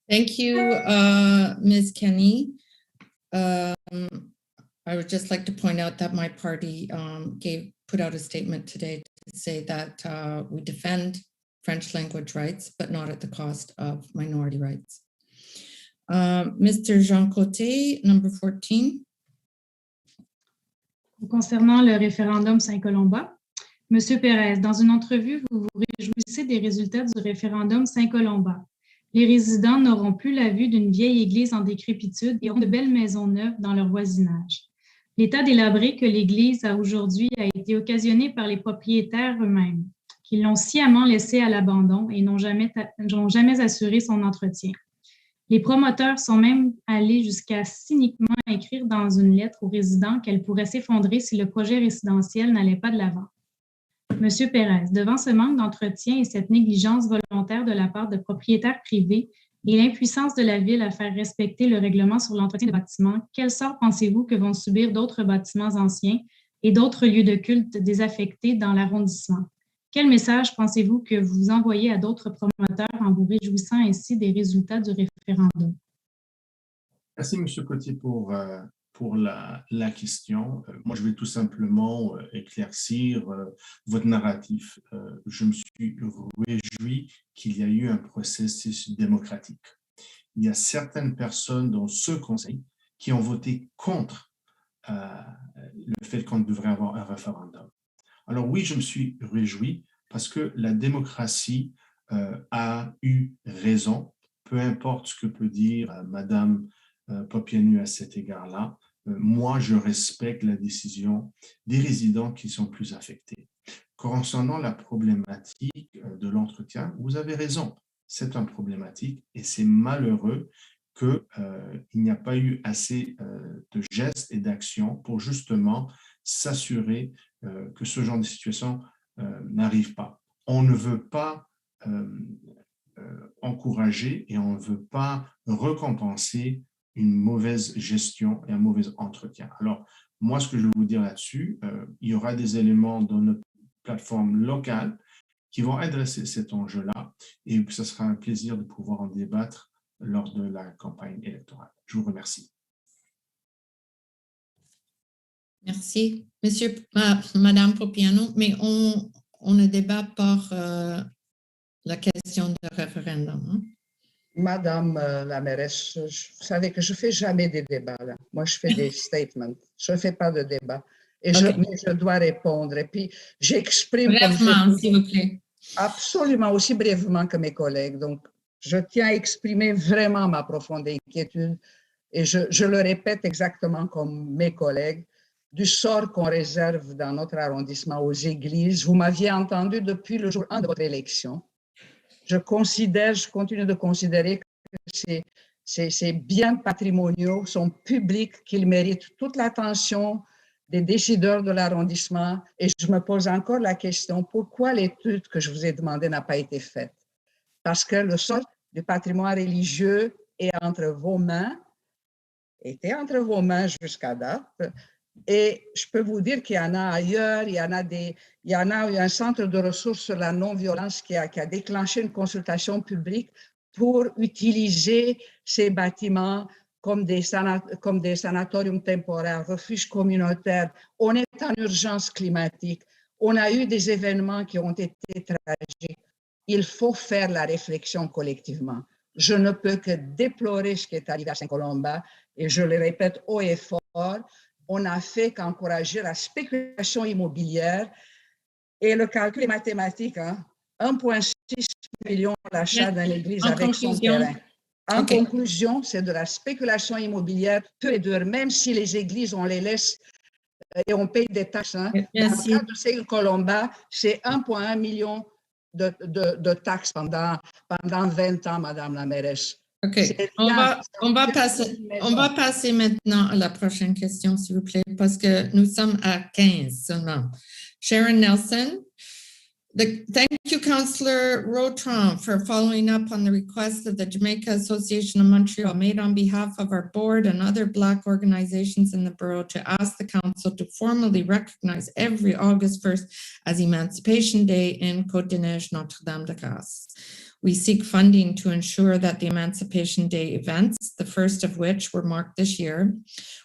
Thank you, Ms. Kenny. I would just like to point out that my party put out a statement today to say that we defend French language rights, but not at the cost of minority rights. Mr. Jean Côté, number 14. Concernant le référendum Saint-Colomba, Monsieur Pérez, dans une entrevue, vous vous réjouissez des résultats du référendum Saint-Colomba. Les résidents n'auront plus la vue d'une vieille église en décrépitude et auront de belles maisons neuves dans leur voisinage. L'état délabré que l'église a aujourd'hui a été occasionné par les propriétaires eux-mêmes, qui l'ont sciemment laissé à l'abandon et n'ont jamais assuré son entretien. Les promoteurs sont même allés jusqu'à cyniquement écrire dans une lettre aux résidents qu'elle pourrait s'effondrer si le projet résidentiel n'allait pas de l'avant. Monsieur Pérez, devant ce manque d'entretien et cette négligence volontaire de la part de propriétaires privés et l'impuissance de la ville à faire respecter le règlement sur l'entretien des bâtiments, quel sort pensez-vous que vont subir d'autres bâtiments anciens et d'autres lieux de culte désaffectés dans l'arrondissement? Quel message pensez-vous que vous envoyez à d'autres promoteurs en vous réjouissant ainsi des résultats du référendum? Merci, M. Côté, pour la question. Moi, je vais tout simplement éclaircir votre narratif. Je me suis réjoui qu'il y a eu un processus démocratique. Il y a certaines personnes dans ce Conseil qui ont voté contre le fait qu'on devrait avoir un référendum. Alors oui, je me suis réjoui parce que la démocratie a eu raison, peu importe ce que peut dire Madame Popianu à cet égard-là. Moi, je respecte la décision des résidents qui sont plus affectés. Concernant la problématique de l'entretien, vous avez raison, c'est une problématique et c'est malheureux qu'il n'y a pas eu assez de gestes et d'actions pour justement s'assurer que ce genre de situation n'arrive pas. On ne veut pas encourager et on ne veut pas récompenser une mauvaise gestion et un mauvais entretien. Alors, moi, ce que je veux vous dire là-dessus, il y aura des éléments dans notre plateforme locale qui vont adresser cet enjeu-là et ce sera un plaisir de pouvoir en débattre lors de la campagne électorale. Je vous remercie. Merci. Madame Popiano, mais on ne débat par la question du référendum. Hein? Madame la mairesse, vous savez que je ne fais jamais des débats. Là. Moi, je fais des statements. Je ne fais pas de débat. Et mais je dois répondre. Et puis, j'exprime... Brièvement, s'il vous plaît. Absolument, aussi brièvement que mes collègues. Donc, je tiens à exprimer vraiment ma profonde inquiétude. Et je le répète exactement comme mes collègues, du sort qu'on réserve dans notre arrondissement aux églises. Vous m'aviez entendu depuis le jour 1 de votre élection. Je continue de considérer que ces biens patrimoniaux sont publics, qu'ils méritent toute l'attention des décideurs de l'arrondissement. Et je me pose encore la question, pourquoi l'étude que je vous ai demandée n'a pas été faite? Parce que le sort du patrimoine religieux est entre vos mains, était entre vos mains jusqu'à date. Et je peux vous dire qu'il y en a ailleurs, il y a un centre de ressources sur la non-violence qui a déclenché une consultation publique pour utiliser ces bâtiments comme des sanatoriums temporaires, refuges communautaires. On est en urgence climatique. On a eu des événements qui ont été tragiques. Il faut faire la réflexion collectivement. Je ne peux que déplorer ce qui est arrivé à Saint-Colomba et je le répète haut et fort. On n'a fait qu'encourager la spéculation immobilière et le calcul est mathématique. Hein? 1,6 million l'achat d'une église avec son terrain. En conclusion, c'est de la spéculation immobilière pure et dure, même si les églises, on les laisse et on paye des taxes. Hein? Dans le cas de Saint-Colomba, c'est 1,1 million de taxes pendant 20 ans, Madame la mairesse. OK. On va passer maintenant à la prochaine question, s'il vous plaît, parce que nous sommes à 15 seulement. Sharon Nelson, Thank you, Councillor Rotron, for following up on the request of the Jamaica Association of Montreal made on behalf of our board and other Black organizations in the borough to ask the council to formally recognize every August 1st as Emancipation Day in Côte-des-Neiges, Notre-Dame-de-Grâce. We seek funding to ensure that the Emancipation Day events, the first of which were marked this year,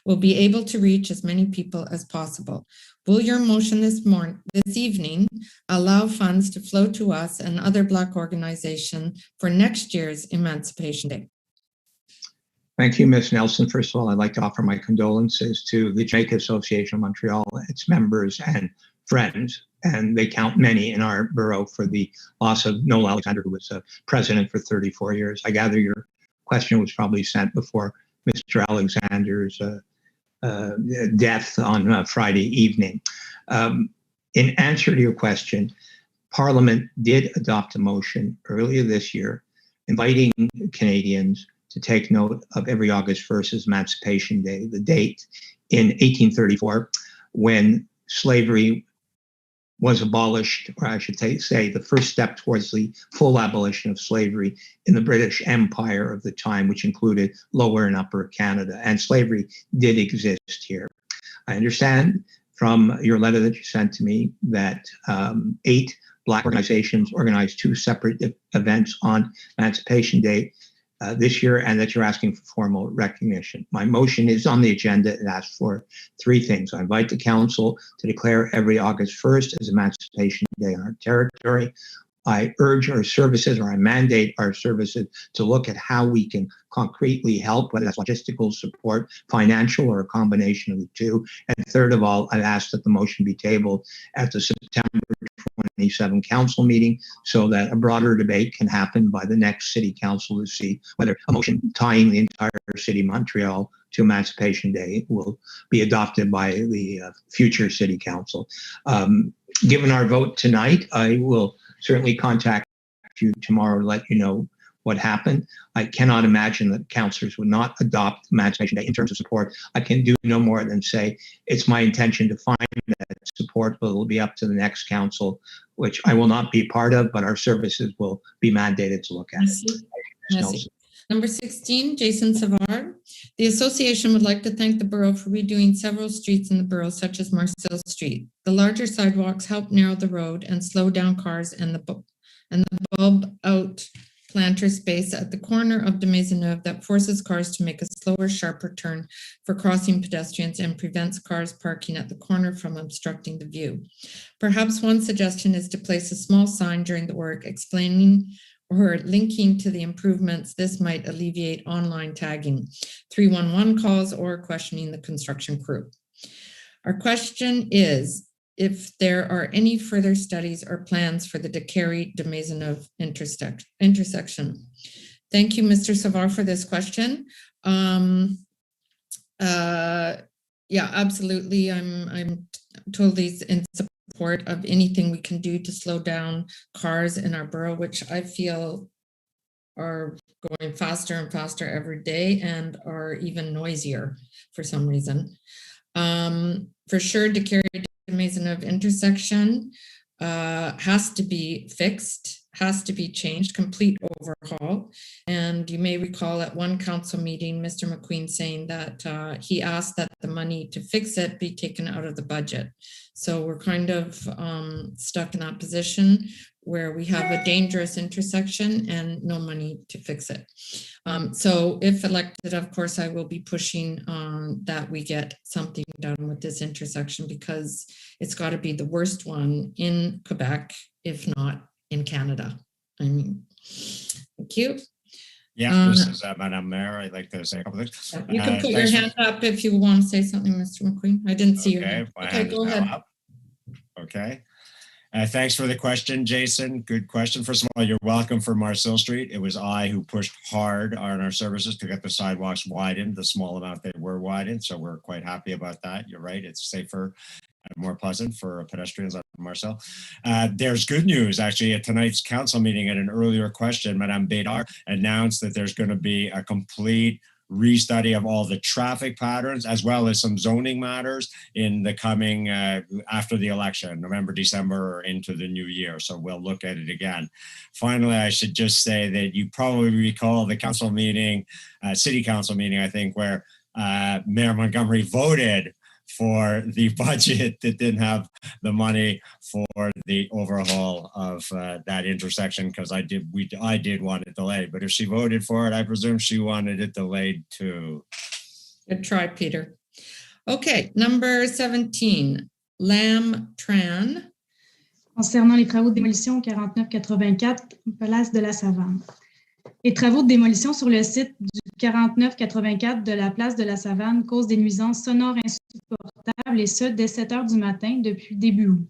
will be able to reach as many people as possible. Will your motion this evening allow funds to flow to us and other Black organizations for next year's Emancipation Day? Thank you, Ms. Nelson. First of all, I'd like to offer my condolences to the Jamaica Association of Montreal, its members and friends, and they count many in our borough, for the loss of Noel Alexander, who was president for 34 years. I gather your question was probably sent before Mr. Alexander's death on Friday evening. In answer to your question, Parliament did adopt a motion earlier this year inviting Canadians to take note of every August 1st as Emancipation Day, the date in 1834 when slavery was abolished, or I should say the first step towards the full abolition of slavery in the British Empire of the time, which included Lower and Upper Canada. And slavery did exist here. I understand from your letter that you sent to me that 8 Black organizations organized 2 separate events on Emancipation Day this year, and that you're asking for formal recognition. My motion is on the agenda. It asks for 3 things. I invite the council to declare every August 1st as Emancipation Day on our territory. I urge our services, or I mandate our services, to look at how we can concretely help, whether that's logistical support, financial, or a combination of the 2. And third of all, I ask that the motion be tabled at the September 27 council meeting so that a broader debate can happen by the next city council to see whether a motion tying the entire city of Montreal to Emancipation Day will be adopted by the future city council. Given our vote tonight, I will certainly contact you tomorrow to let you know what happened. I cannot imagine that councillors would not adopt Emancipation Day in terms of support. I can do no more than say it's my intention to find that support, but it'll be up to the next council, which I will not be part of, but our services will be mandated to look at it. Number 16, Jason Savard. The association would like to thank the borough for redoing several streets in the borough, such as Marcel Street. The larger sidewalks help narrow the road and slow down cars, and the bulb out planter space at the corner of de Maisonneuve that forces cars to make a slower, sharper turn for crossing pedestrians and prevents cars parking at the corner from obstructing the view. Perhaps one suggestion is to place a small sign during the work explaining or linking to the improvements. This might alleviate online tagging, 311 calls, or questioning the construction crew. Our question is if there are any further studies or plans for the Décarie-de Maisonneuve intersection. Thank you, Mr. Savard, for this question. Yeah, absolutely. I'm totally in support of anything we can do to slow down cars in our borough, which I feel are going faster and faster every day and are even noisier for some reason. For sure, Décarie-de Maisonneuve intersection has to be fixed, has to be changed, complete overhaul. And you may recall at one council meeting, Mr. McQueen saying that he asked that the money to fix it be taken out of the budget. So we're kind of stuck in that position where we have a dangerous intersection and no money to fix it. So if elected, of course, I will be pushing that we get something done with this intersection, because it's got to be the worst one in Quebec, if not in Canada. I mean, thank you. Yeah, this is Madame Mayor. I'd like to say a couple things. You can put your hand up if you want to say something, Mr. McQueen. I didn't see your hand. Okay, go ahead. Up. Okay. Thanks for the question, Jason. Good question. First of all, you're welcome for Marcel Street. It was I who pushed hard on our services to get the sidewalks widened, the small amount they were widened. So we're quite happy about that. You're right. It's safer and more pleasant for pedestrians on Marcel. There's good news, actually, at tonight's council meeting. At an earlier question, Madame Bédard announced that there's going to be a complete restudy of all the traffic patterns as well as some zoning matters in the coming after the election, November, December, or into the new year. So we'll look at it again. Finally, I should just say that you probably recall the council meeting, city council meeting, I think, where Mayor Montgomery voted for the budget that didn't have the money for the overhaul of that intersection, because I did want it delayed. But if she voted for it, I presume she wanted it delayed too. Good try, Peter. Okay, number 17, Lam Tran. Concernant les travaux de démolition 4984, Place de la Savane. Les travaux de démolition sur le site du 4984 de la Place de la Savane causent des nuisances sonores insupportables, et ce, dès 7 heures du matin depuis début août.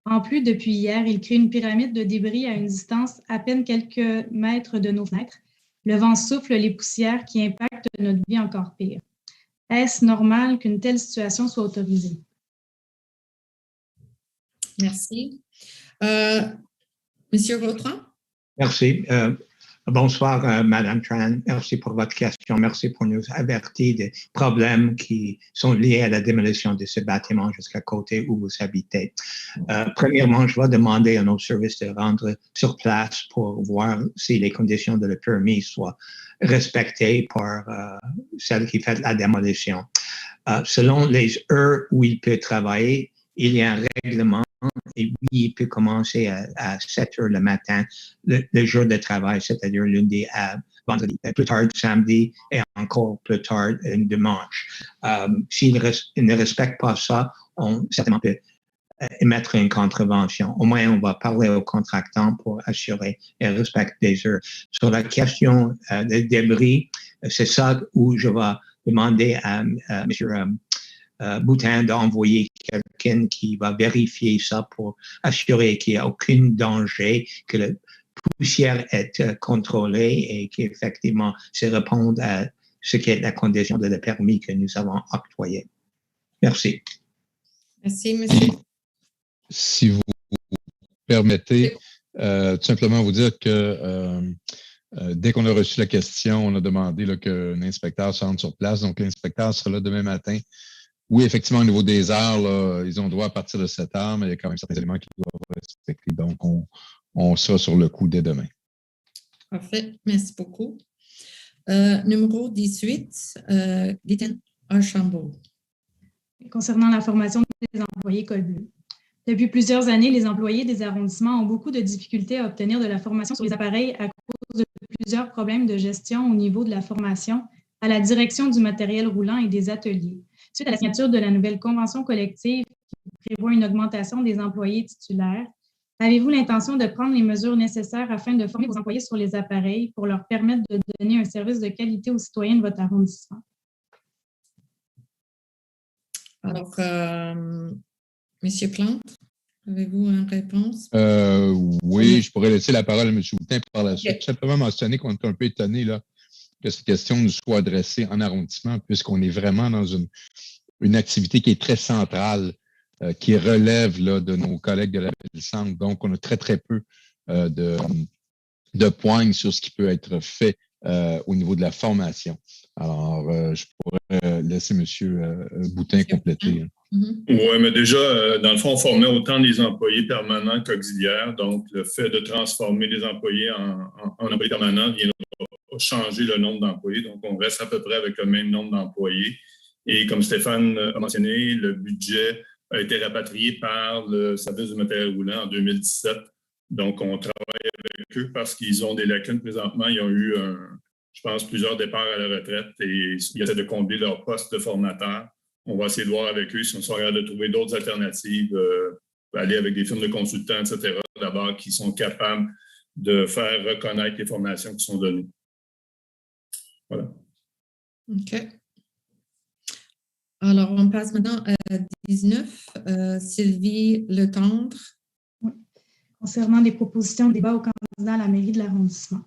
En plus, depuis hier, il crée une pyramide de débris à une distance à peine quelques mètres de nos fenêtres. Le vent souffle les poussières qui impactent notre vie encore pire. Est-ce normal qu'une telle situation soit autorisée? Merci. Monsieur Vautrin? Merci. Bonsoir, Madame Tran. Merci pour votre question. Merci pour nous avertir des problèmes qui sont liés à la démolition de ce bâtiment jusqu'à côté où vous habitez. Premièrement, je vais demander à nos services de rendre sur place pour voir si les conditions de le permis soient respectées par celle qui fait la démolition. Selon les heures où il peut travailler, il y a un règlement. Et oui, il peut commencer à 7 heures le matin, le jour de travail, c'est-à-dire lundi à vendredi, plus tard samedi et encore plus tard dimanche. S'il ne respecte pas ça, on certainement peut émettre une contravention. Au moins, on va parler au contractant pour assurer le respect des heures. Sur la question des débris, c'est ça où je vais demander à M. Boutin d'envoyer quelqu'un qui va vérifier ça pour assurer qu'il n'y a aucun danger, que la poussière est contrôlée et qu'effectivement, ça répond à ce qui est la condition de le permis que nous avons octroyé. Merci. Merci, monsieur. Si vous permettez, tout simplement vous dire que dès qu'on a reçu la question, on a demandé qu'un inspecteur se rende sur place. Donc, l'inspecteur sera là demain matin. Oui, effectivement, au niveau des heures, là, ils ont droit à partir de 7 heures, mais il y a quand même certains éléments qu'ils doivent respecter. Donc, on sera sur le coup dès demain. Parfait. Merci beaucoup. Numéro 18, Guétin Archambault. Concernant la formation des employés col bleu. Depuis plusieurs années, les employés des arrondissements ont beaucoup de difficultés à obtenir de la formation sur les appareils à cause de plusieurs problèmes de gestion au niveau de la formation à la direction du matériel roulant et des ateliers. Suite à la signature de la nouvelle convention collective qui prévoit une augmentation des employés titulaires, avez-vous l'intention de prendre les mesures nécessaires afin de former vos employés sur les appareils pour leur permettre de donner un service de qualité aux citoyens de votre arrondissement? Alors, Monsieur Plante, avez-vous une réponse? Oui, je pourrais laisser la parole à M. Boutin par la suite. Simplement mentionner qu'on est un peu étonné là, que cette question nous soit adressée en arrondissement, puisqu'on est vraiment dans une activité qui est très centrale, qui relève là, de nos collègues de la ville-centre. Donc, on a très, très peu de points sur ce qui peut être fait au niveau de la formation. Alors, je pourrais laisser M. Boutin compléter. Oui, mais déjà, dans le fond, on formait autant des employés permanents qu'auxiliaires. Donc, le fait de transformer les employés en employés permanents vient changer le nombre d'employés. Donc, on reste à peu près avec le même nombre d'employés. Et comme Stéphane a mentionné, le budget a été rapatrié par le service du matériel roulant en 2017. Donc, on travaille avec eux parce qu'ils ont des lacunes présentement. Ils ont eu, je pense, plusieurs départs à la retraite et ils essaient de combler leur poste de formateur. On va essayer de voir avec eux si on sera capable de trouver d'autres alternatives, aller avec des firmes de consultants, etc., d'abord, qui sont capables de faire reconnaître les formations qui sont données. Voilà. OK. Alors, on passe maintenant à 19. Sylvie Letendre. Oui. Concernant des propositions de débat aux candidats à la mairie de l'arrondissement.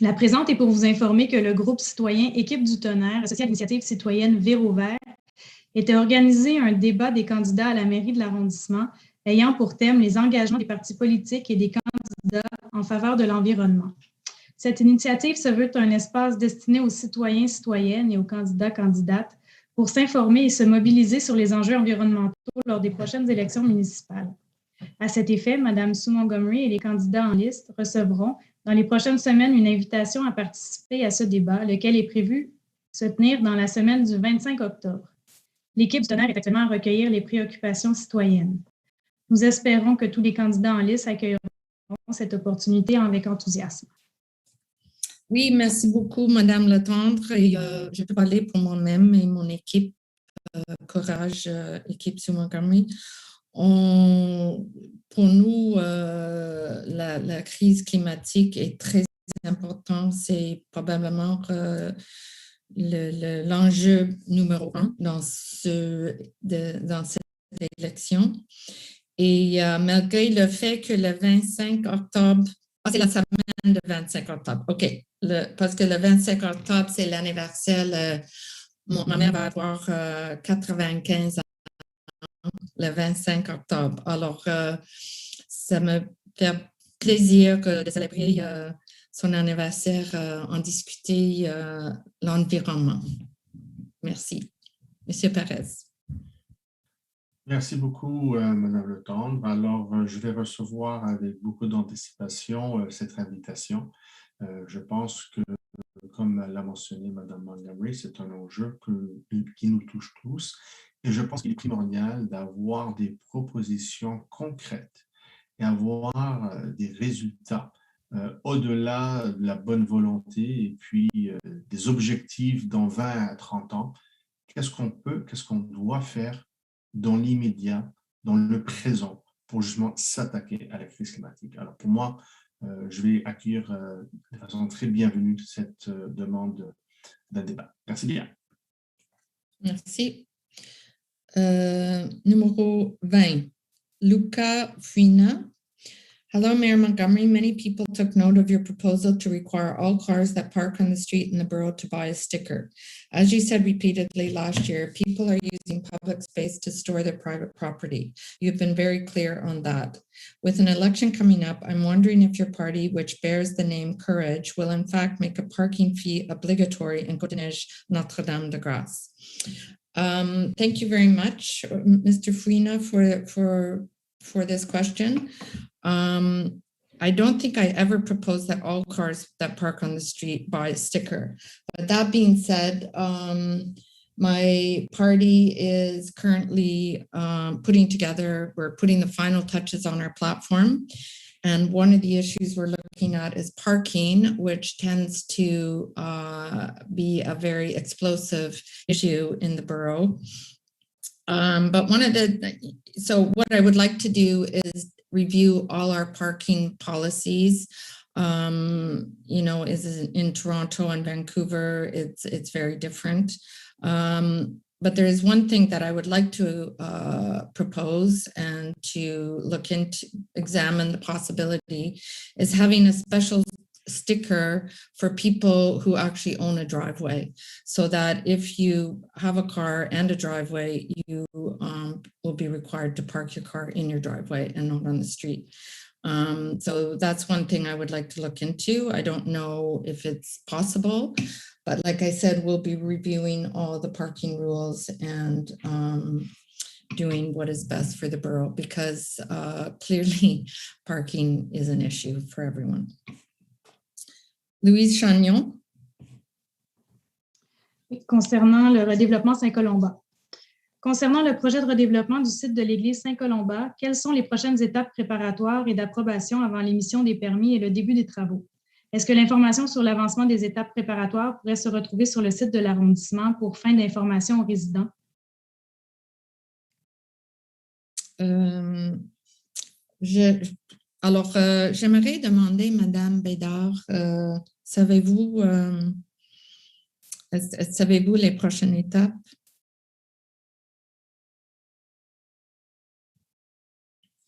La présente est pour vous informer que le groupe citoyen Équipe du Tonnerre, associé à l'initiative citoyenne Véro Vert, était organisé un débat des candidats à la mairie de l'arrondissement ayant pour thème les engagements des partis politiques et des candidats en faveur de l'environnement. Cette initiative se veut un espace destiné aux citoyens, citoyennes et aux candidats, candidates pour s'informer et se mobiliser sur les enjeux environnementaux lors des prochaines élections municipales. À cet effet, Mme Sue Montgomery et les candidats en liste recevront dans les prochaines semaines une invitation à participer à ce débat, lequel est prévu se tenir dans la semaine du 25 octobre. L'équipe du tonnerre est actuellement à recueillir les préoccupations citoyennes. Nous espérons que tous les candidats en liste accueilleront cette opportunité avec enthousiasme. Oui, merci beaucoup, Madame Letendre. Et, je peux parler pour moi-même et mon équipe, Courage, équipe Sue Montgomery. Pour nous, la crise climatique est très importante. C'est probablement l'enjeu numéro 1 dans cette élection. Et malgré le fait que le 25 octobre, c'est la semaine du 25 octobre, OK, parce que le 25 octobre, c'est l'anniversaire, ma mère va avoir 95 ans le 25 octobre. Alors, ça me fait plaisir de célébrer son anniversaire, en discuter l'environnement. Merci. Monsieur Perez. Merci beaucoup, Madame Letendre. Alors, je vais recevoir avec beaucoup d'anticipation cette invitation. Je pense que, comme l'a mentionné Madame Montgomery, c'est un enjeu qui nous touche tous. Et je pense qu'il est primordial d'avoir des propositions concrètes et avoir des résultats au-delà de la bonne volonté et puis des objectifs dans 20 à 30 ans. Qu'est-ce qu'on doit faire dans l'immédiat, dans le présent, pour justement s'attaquer à la crise climatique. Alors pour moi, je vais accueillir de façon très bienvenue cette demande d'un débat. Merci bien. Merci. Numéro 20, Luca Fuina. Hello, Mayor Montgomery. Many people took note of your proposal to require all cars that park on the street in the borough to buy a sticker. As you said repeatedly last year, people are using public space to store their private property. You've been very clear on that. With an election coming up, I'm wondering if your party, which bears the name Courage, will in fact make a parking fee obligatory in Côte-des-Neiges, Notre-Dame-de-Grâce. Thank you very much, Mr. Fuina, for this question. I don't think I ever proposed that all cars that park on the street buy a sticker. But that being said, my party is currently we're putting the final touches on our platform. And one of the issues we're looking at is parking, which tends to be a very explosive issue in the borough. But so what I would like to do is review all our parking policies. Is in Toronto and Vancouver, it's very different. But there is one thing that I would like to propose and to look into, examine the possibility, is having a special sticker for people who actually own a driveway, so that if you have a car and a driveway, you will be required to park your car in your driveway and not on the street. So that's one thing I would like to look into. I don't know if it's possible, but like I said, we'll be reviewing all the parking rules and doing what is best for the borough, because clearly parking is an issue for everyone. Louise Chagnon. Concernant le redéveloppement Saint-Colomba. Concernant le projet de redéveloppement du site de l'église Saint-Colomba, quelles sont les prochaines étapes préparatoires et d'approbation avant l'émission des permis et le début des travaux? Est-ce que l'information sur l'avancement des étapes préparatoires pourrait se retrouver sur le site de l'arrondissement pour fin d'information aux résidents? J'aimerais demander, Madame Bédard, savez-vous les prochaines étapes?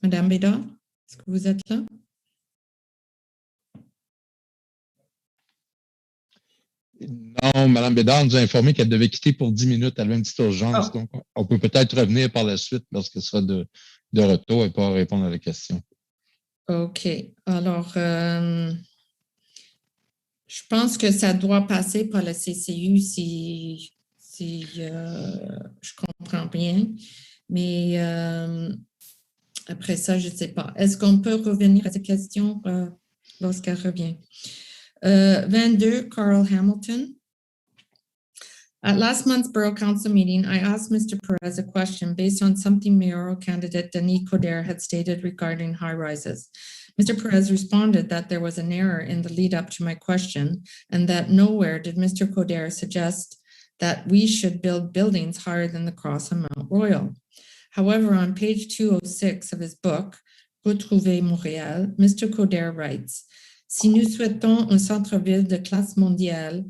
Madame Bédard, est-ce que vous êtes là? Non, Mme Bédard nous a informé qu'elle devait quitter pour 10 minutes. Elle avait une petite urgence. Donc, on peut peut-être revenir par la suite lorsqu'elle sera de retour et pas répondre à la question. OK. Alors, Je pense que ça doit passer par la CCU si je comprends bien. Mais après ça, je ne sais pas. Est-ce qu'on peut revenir à cette question lorsqu'elle revient? 22, Carl Hamilton. At last month's Borough Council meeting, I asked Mr. Perez a question based on something mayoral candidate Denis Coderre had stated regarding high rises. Mr. Perez responded that there was an error in the lead up to my question and that nowhere did Mr. Coderre suggest that we should build buildings higher than the cross on Mount Royal. However, on page 206 of his book, Retrouver Montréal, Mr. Coderre writes, si nous souhaitons un centre-ville de classe mondiale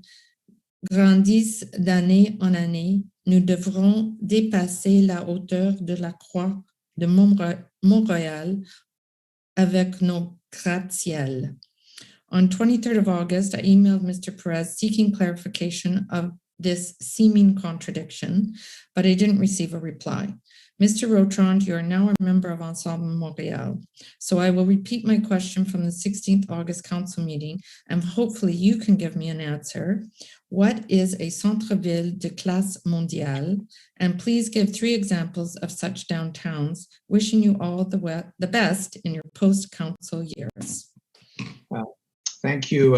grandisse d'année en année, nous devrons dépasser la hauteur de la croix de Mont-Royal avec nos gratte-ciel. On 23rd of August, I emailed Mr. Perez seeking clarification of this seeming contradiction, but I didn't receive a reply. Mr. Rotrand, you are now a member of Ensemble Montréal, so I will repeat my question from the 16th August Council meeting, and hopefully you can give me an answer. What is a centre-ville de classe mondiale? And please give 3 examples of such downtowns. Wishing you all the best in your post-council years. Well, thank you,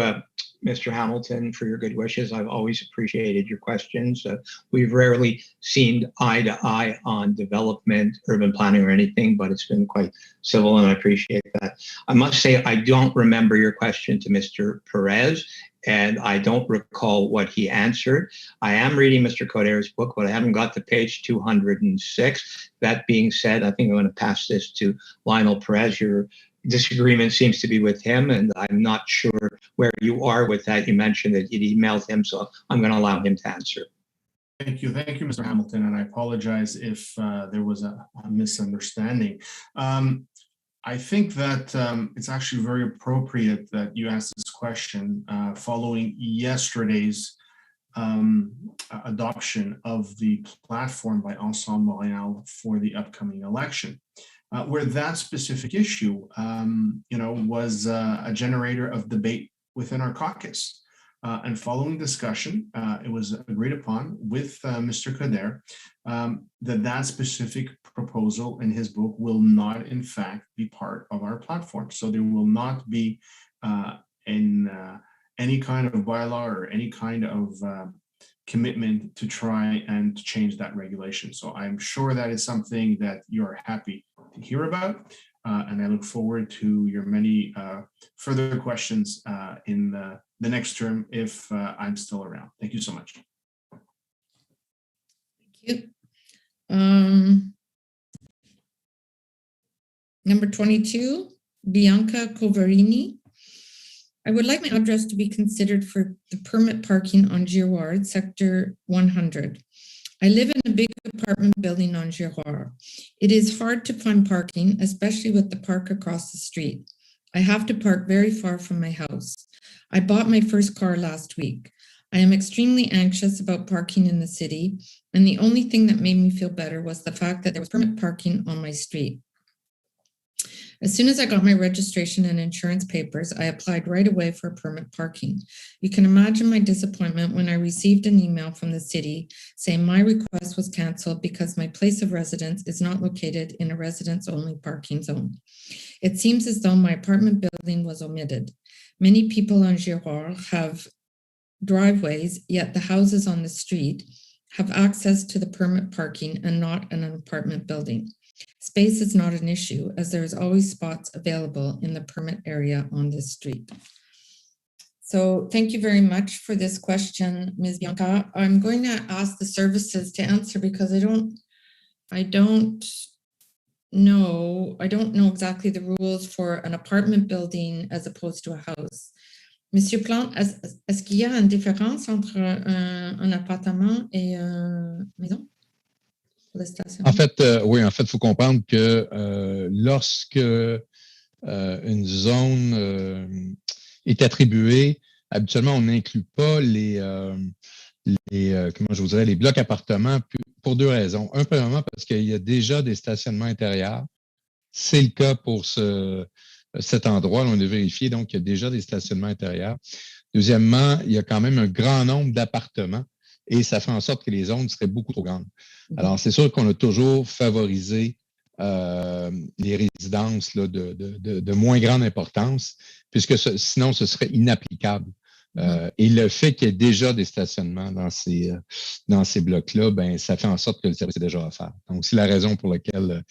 Mr. Hamilton, for your good wishes. I've always appreciated your questions. We've rarely seen eye to eye on development, urban planning, or anything, but it's been quite civil, and I appreciate that. I must say, I don't remember your question to Mr. Perez, and I don't recall what he answered. I am reading Mr. Coderre's book, but I haven't got to page 206. That being said, I think I'm going to pass this to Lionel Perez. Your disagreement seems to be with him, and I'm not sure where you are with that. You mentioned that you'd emailed him, so I'm going to allow him to answer. Thank you, Mr. Hamilton, and I apologize if there was a misunderstanding. I think that it's actually very appropriate that you asked this question following yesterday's adoption of the platform by Ensemble Montréal for the upcoming election. Where that specific issue, was a generator of debate within our caucus. And following discussion, it was agreed upon with Mr. Coderre that specific proposal in his book will not, in fact, be part of our platform. So there will not be any kind of bylaw or any kind of commitment to try and change that regulation. So I'm sure that is something that you're happy to hear about, and I look forward to your many further questions in the next term if I'm still around. Thank you so much. Thank you. Number 22, Bianca Covarini. I would like my address to be considered for the permit parking on Girouard, Sector 100. I live in a big apartment building on Girouard. It is hard to find parking, especially with the park across the street. I have to park very far from my house. I bought my first car last week. I am extremely anxious about parking in the city, and the only thing that made me feel better was the fact that there was permit parking on my street. As soon as I got my registration and insurance papers, I applied right away for permit parking. You can imagine my disappointment when I received an email from the city saying my request was canceled because my place of residence is not located in a residence-only parking zone. It seems as though my apartment building was omitted. Many people on Girouard have driveways, yet the houses on the street have access to the permit parking and not an apartment building. Space is not an issue, as there is always spots available in the permit area on this street. So thank you very much for this question, Ms. Bianca. I'm going to ask the services to answer because I don't know exactly the rules for an apartment building as opposed to a house. Monsieur Plante, est-ce qu'il y a une différence entre un appartement et une maison? En fait, oui, il faut comprendre que lorsque une zone est attribuée, habituellement, on n'inclut pas les blocs appartements pour 2 raisons. Un, premièrement, parce qu'il y a déjà des stationnements intérieurs. C'est le cas pour cet endroit, on a vérifié, donc il y a déjà des stationnements intérieurs. Deuxièmement, il y a quand même un grand nombre d'appartements et ça fait en sorte que les zones seraient beaucoup trop grandes. Alors, c'est sûr qu'on a toujours favorisé les résidences là, de moins grande importance, puisque sinon, ce serait inapplicable. Et le fait qu'il y ait déjà des stationnements dans ces blocs-là, ben, ça fait en sorte que le service est déjà offert. Donc, c'est la raison pour laquelle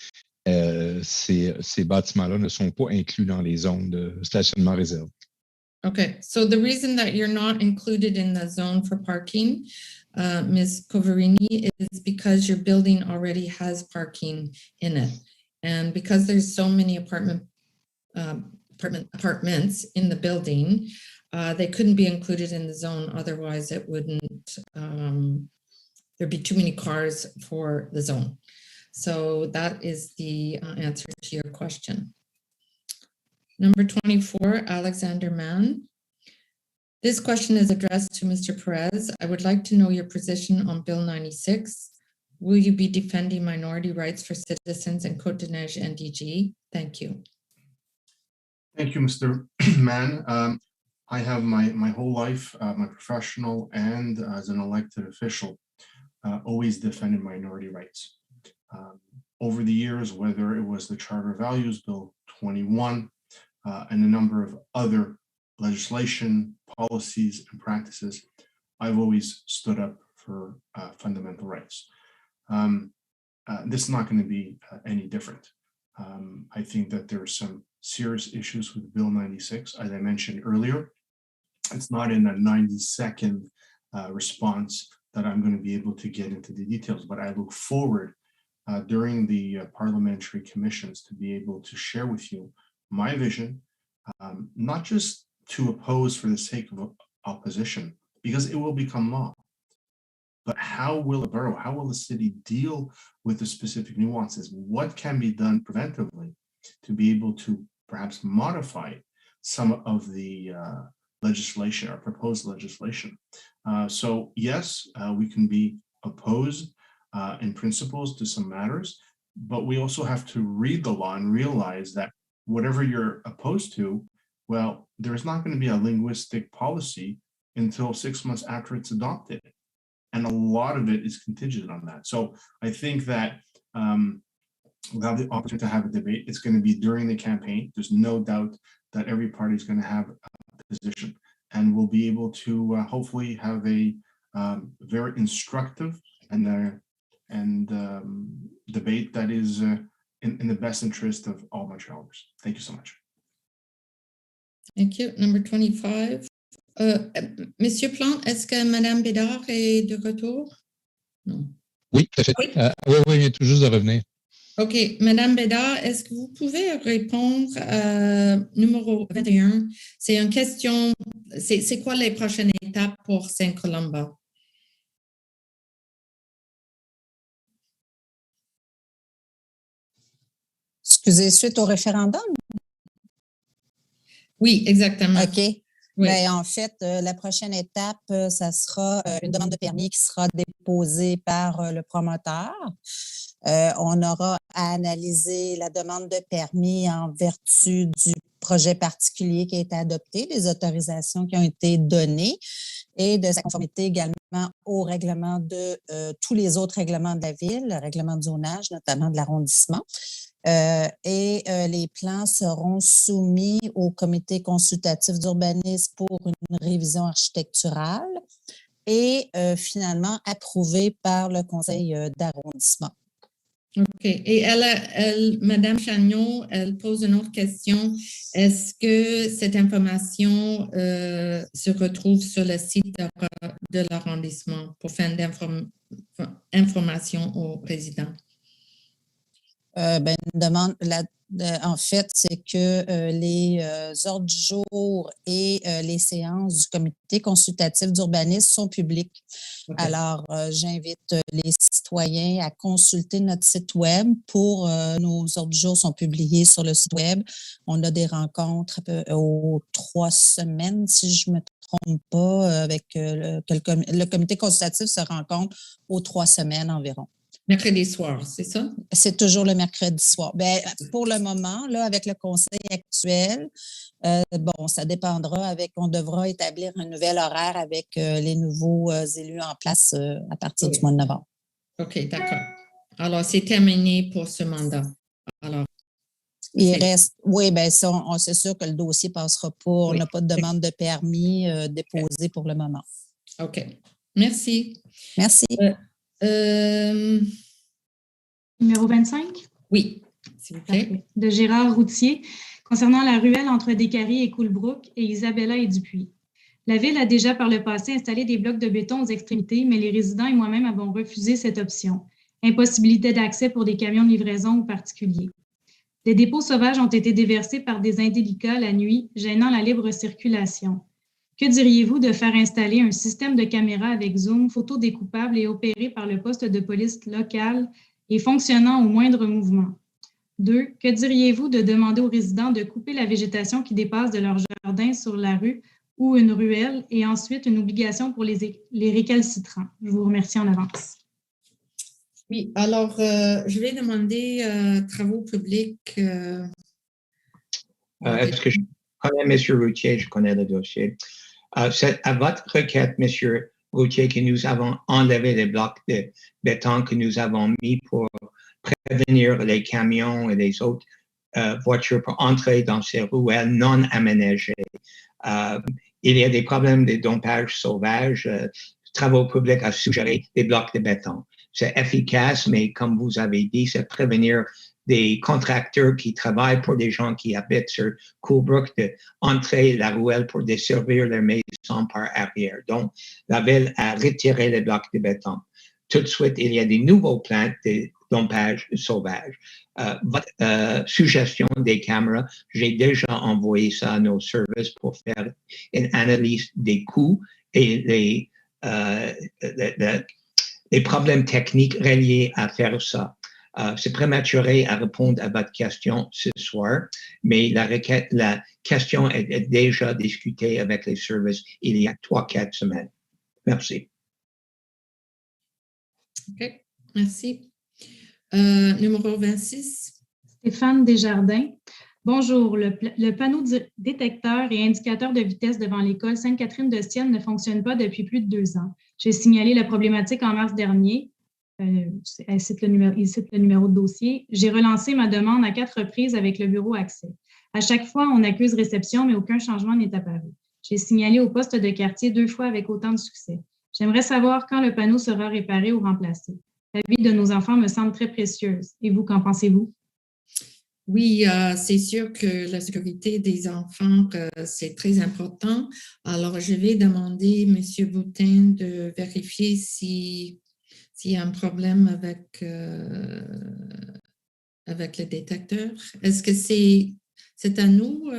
ces bâtiments-là ne sont pas inclus dans les zones de stationnement réservé. Okay, so the reason that you're not included in the zone for parking, Ms. Coverini, is because your building already has parking in it. And because there's so many apartments in the building, they couldn't be included in the zone. Otherwise, it wouldn't, there'd be too many cars for the zone. So that is the answer to your question. Number 24, Alexander Mann. This question is addressed to Mr. Perez. I would like to know your position on Bill 96. Will you be defending minority rights for citizens in CDN-NDG? Thank you. Thank you, Mr. Mann. I have my whole life, my professional and as an elected official, always defended minority rights. Over the years, whether it was the Charter of Values, Bill 21, and a number of other legislation, policies, and practices, I've always stood up for fundamental rights. This is not going to be any different. I think that there are some serious issues with Bill 96. As I mentioned earlier, it's not in a 90-second response that I'm going to be able to get into the details, but I look forward during the parliamentary commissions to be able to share with you my vision, not just to oppose for the sake of opposition, because it will become law, but how will a borough, how will the city deal with the specific nuances? What can be done preventively to be able to perhaps modify some of the legislation or proposed legislation? So yes, we can be opposed in principles to some matters, but we also have to read the law and realize that whatever you're opposed to, well, there's not going to be a linguistic policy until 6 months after it's adopted. And a lot of it is contingent on that. So I think that we'll have the opportunity to have a debate. It's going to be during the campaign. There's no doubt that every party is going to have a position, and we'll be able to hopefully have a very instructive and debate that is in the best interest of all Montrealers. Thank you so much. Thank you. Number 25. Monsieur Plante, est-ce que Madame Bédard est de retour? Non. Oui, tout à fait. Oui, il vient tout juste de revenir. OK. Madame Bédard, est-ce que vous pouvez répondre numéro 21? C'est une question, c'est quoi les prochaines étapes pour Saint-Colomba? Excusez, suite au référendum? Oui, exactement. OK. Oui. Bien, en fait, la prochaine étape, ça sera une demande de permis qui sera déposée par le promoteur. On aura à analyser la demande de permis en vertu du projet particulier qui a été adopté, des autorisations qui ont été données et de sa conformité également au règlement de tous les autres règlements de la ville, le règlement de zonage, notamment de l'arrondissement. Les plans seront soumis au comité consultatif d'urbanisme pour une révision architecturale et finalement approuvés par le conseil d'arrondissement. OK. Et Madame Chagnon, elle pose une autre question. Est-ce que cette information se retrouve sur le site de l'arrondissement pour faire d'information aux résidents? Une demande, en fait, c'est que les ordres du jour et les séances du comité consultatif d'urbanisme sont publiques. Okay. Alors, j'invite les citoyens à consulter notre site web. Nos ordres du jour sont publiés sur le site web. On a des rencontres aux 3 semaines, si je ne me trompe pas, avec le comité consultatif se rencontre aux 3 semaines environ. Mercredi soir, c'est ça? C'est toujours le mercredi soir. Ben, pour le moment, là, avec le conseil actuel, bon, ça dépendra on devra établir un nouvel horaire avec les nouveaux élus en place à partir du mois de novembre. OK, d'accord. Alors, c'est terminé pour ce mandat. Alors, il reste, oui, bien, c'est sûr que le dossier ne passera pas. On n'a pas de demande de permis déposée pour le moment. OK. Merci. Merci. Numéro 25? Oui, s'il vous plaît. Parfait. De Gérard Routier, concernant la ruelle entre Descaries et Coulbrook et Isabella et Dupuis. La Ville a déjà par le passé installé des blocs de béton aux extrémités, mais les résidents et moi-même avons refusé cette option. Impossibilité d'accès pour des camions de livraison ou particuliers. Des dépôts sauvages ont été déversés par des indélicats la nuit, gênant la libre circulation. Que diriez-vous de faire installer un système de caméras avec zoom, photo découpable et opéré par le poste de police local et fonctionnant au moindre mouvement? 2. Que diriez-vous de demander aux résidents de couper la végétation qui dépasse de leur jardin sur la rue ou une ruelle et ensuite une obligation pour les récalcitrants? Je vous remercie en avance. Oui, alors, je vais demander travaux publics. Est-ce que je connais M. Routier? Je connais le dossier. C'est à votre requête, M. Routier, que nous avons enlevé les blocs de béton que nous avons mis pour prévenir les camions et les autres voitures pour entrer dans ces ruelles non aménagées. Il y a des problèmes de dompage sauvage. Travaux publics a suggéré des blocs de béton. C'est efficace, mais comme vous avez dit, c'est prévenir des contracteurs qui travaillent pour des gens qui habitent sur Coulbrook d'entrer la ruelle pour desservir leur maison par arrière. Donc, la Ville a retiré les blocs de béton. Tout de suite, il y a des nouveaux plans de dompage sauvage. Votre suggestion des caméras, j'ai déjà envoyé ça à nos services pour faire une analyse des coûts et les problèmes techniques reliés à faire ça. C'est prématuré à répondre à votre question ce soir, mais la question est déjà discutée avec les services il y a 3-4 semaines. Merci. OK, merci. Numéro 26. Stéphane Desjardins. Bonjour, le panneau détecteur et indicateur de vitesse devant l'école Sainte-Catherine-de-Sienne ne fonctionne pas depuis plus de 2 ans. J'ai signalé la problématique en mars dernier. Il cite le numéro de dossier. J'ai relancé ma demande à 4 reprises avec le bureau accès. À chaque fois, on accuse réception, mais aucun changement n'est apparu. J'ai signalé au poste de quartier 2 fois avec autant de succès. J'aimerais savoir quand le panneau sera réparé ou remplacé. La vie de nos enfants me semble très précieuse. Et vous, qu'en pensez-vous? Oui, c'est sûr que la sécurité des enfants, c'est très important. Alors, je vais demander à M. Boutin de vérifier s'il y a un problème avec le détecteur. Est-ce que c'est à nous?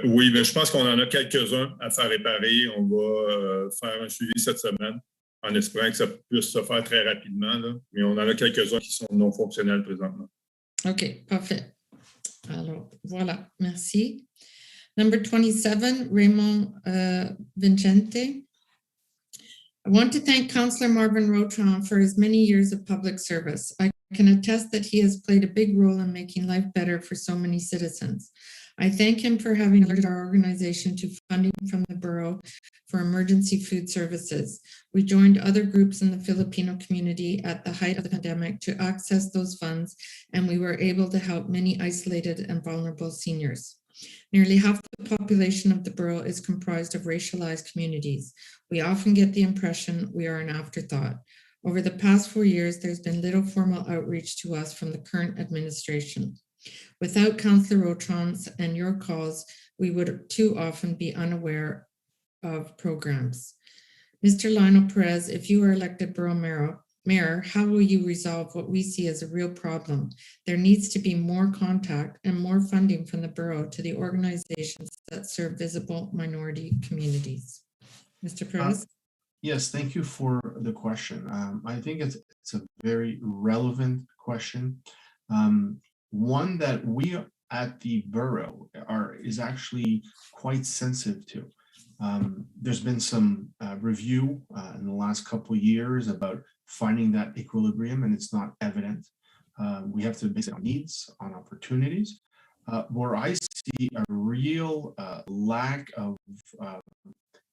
Oui, mais je pense qu'on en a quelques-uns à faire réparer. On va faire un suivi cette semaine en espérant que ça puisse se faire très rapidement. Là. Mais on en a quelques-uns qui sont non fonctionnels présentement. OK, parfait. Alors, voilà, merci. Number 27, Raymond Vincente. I want to thank Councillor Marvin Rotron for his many years of public service. I can attest that he has played a big role in making life better for so many citizens. I thank him for having alerted our organization to funding from the borough for emergency food services. We joined other groups in the Filipino community at the height of the pandemic to access those funds, and we were able to help many isolated and vulnerable seniors. Nearly half the population of the borough is comprised of racialized communities. We often get the impression we are an afterthought. Over the past 4 years, there's been little formal outreach to us from the current administration. Without Councillor Rotron's and your calls, we would too often be unaware of programs. Mr. Lionel Perez, if you are elected borough mayor, how will you resolve what we see as a real problem? There needs to be more contact and more funding from the borough to the organizations that serve visible minority communities. Mr. Perez? Yes, thank you for the question. I think it's a very relevant question. One that we at the borough is actually quite sensitive to. There's been some review in the last couple of years about finding that equilibrium, and it's not evident. We have to base it on needs, on opportunities. Where I see a real lack of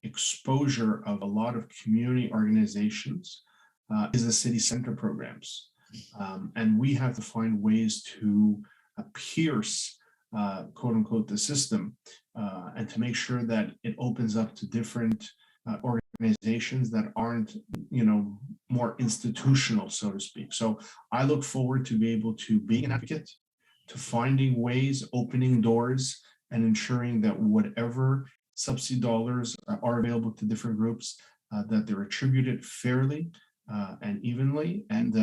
exposure of a lot of community organizations is the city center programs. And we have to find ways to pierce, quote unquote, the system and to make sure that it opens up to different organizations that aren't, more institutional, so to speak. So I look forward to be able to be an advocate, to finding ways, opening doors, and ensuring that whatever subsidy dollars are available to different groups, that they're attributed fairly and evenly, and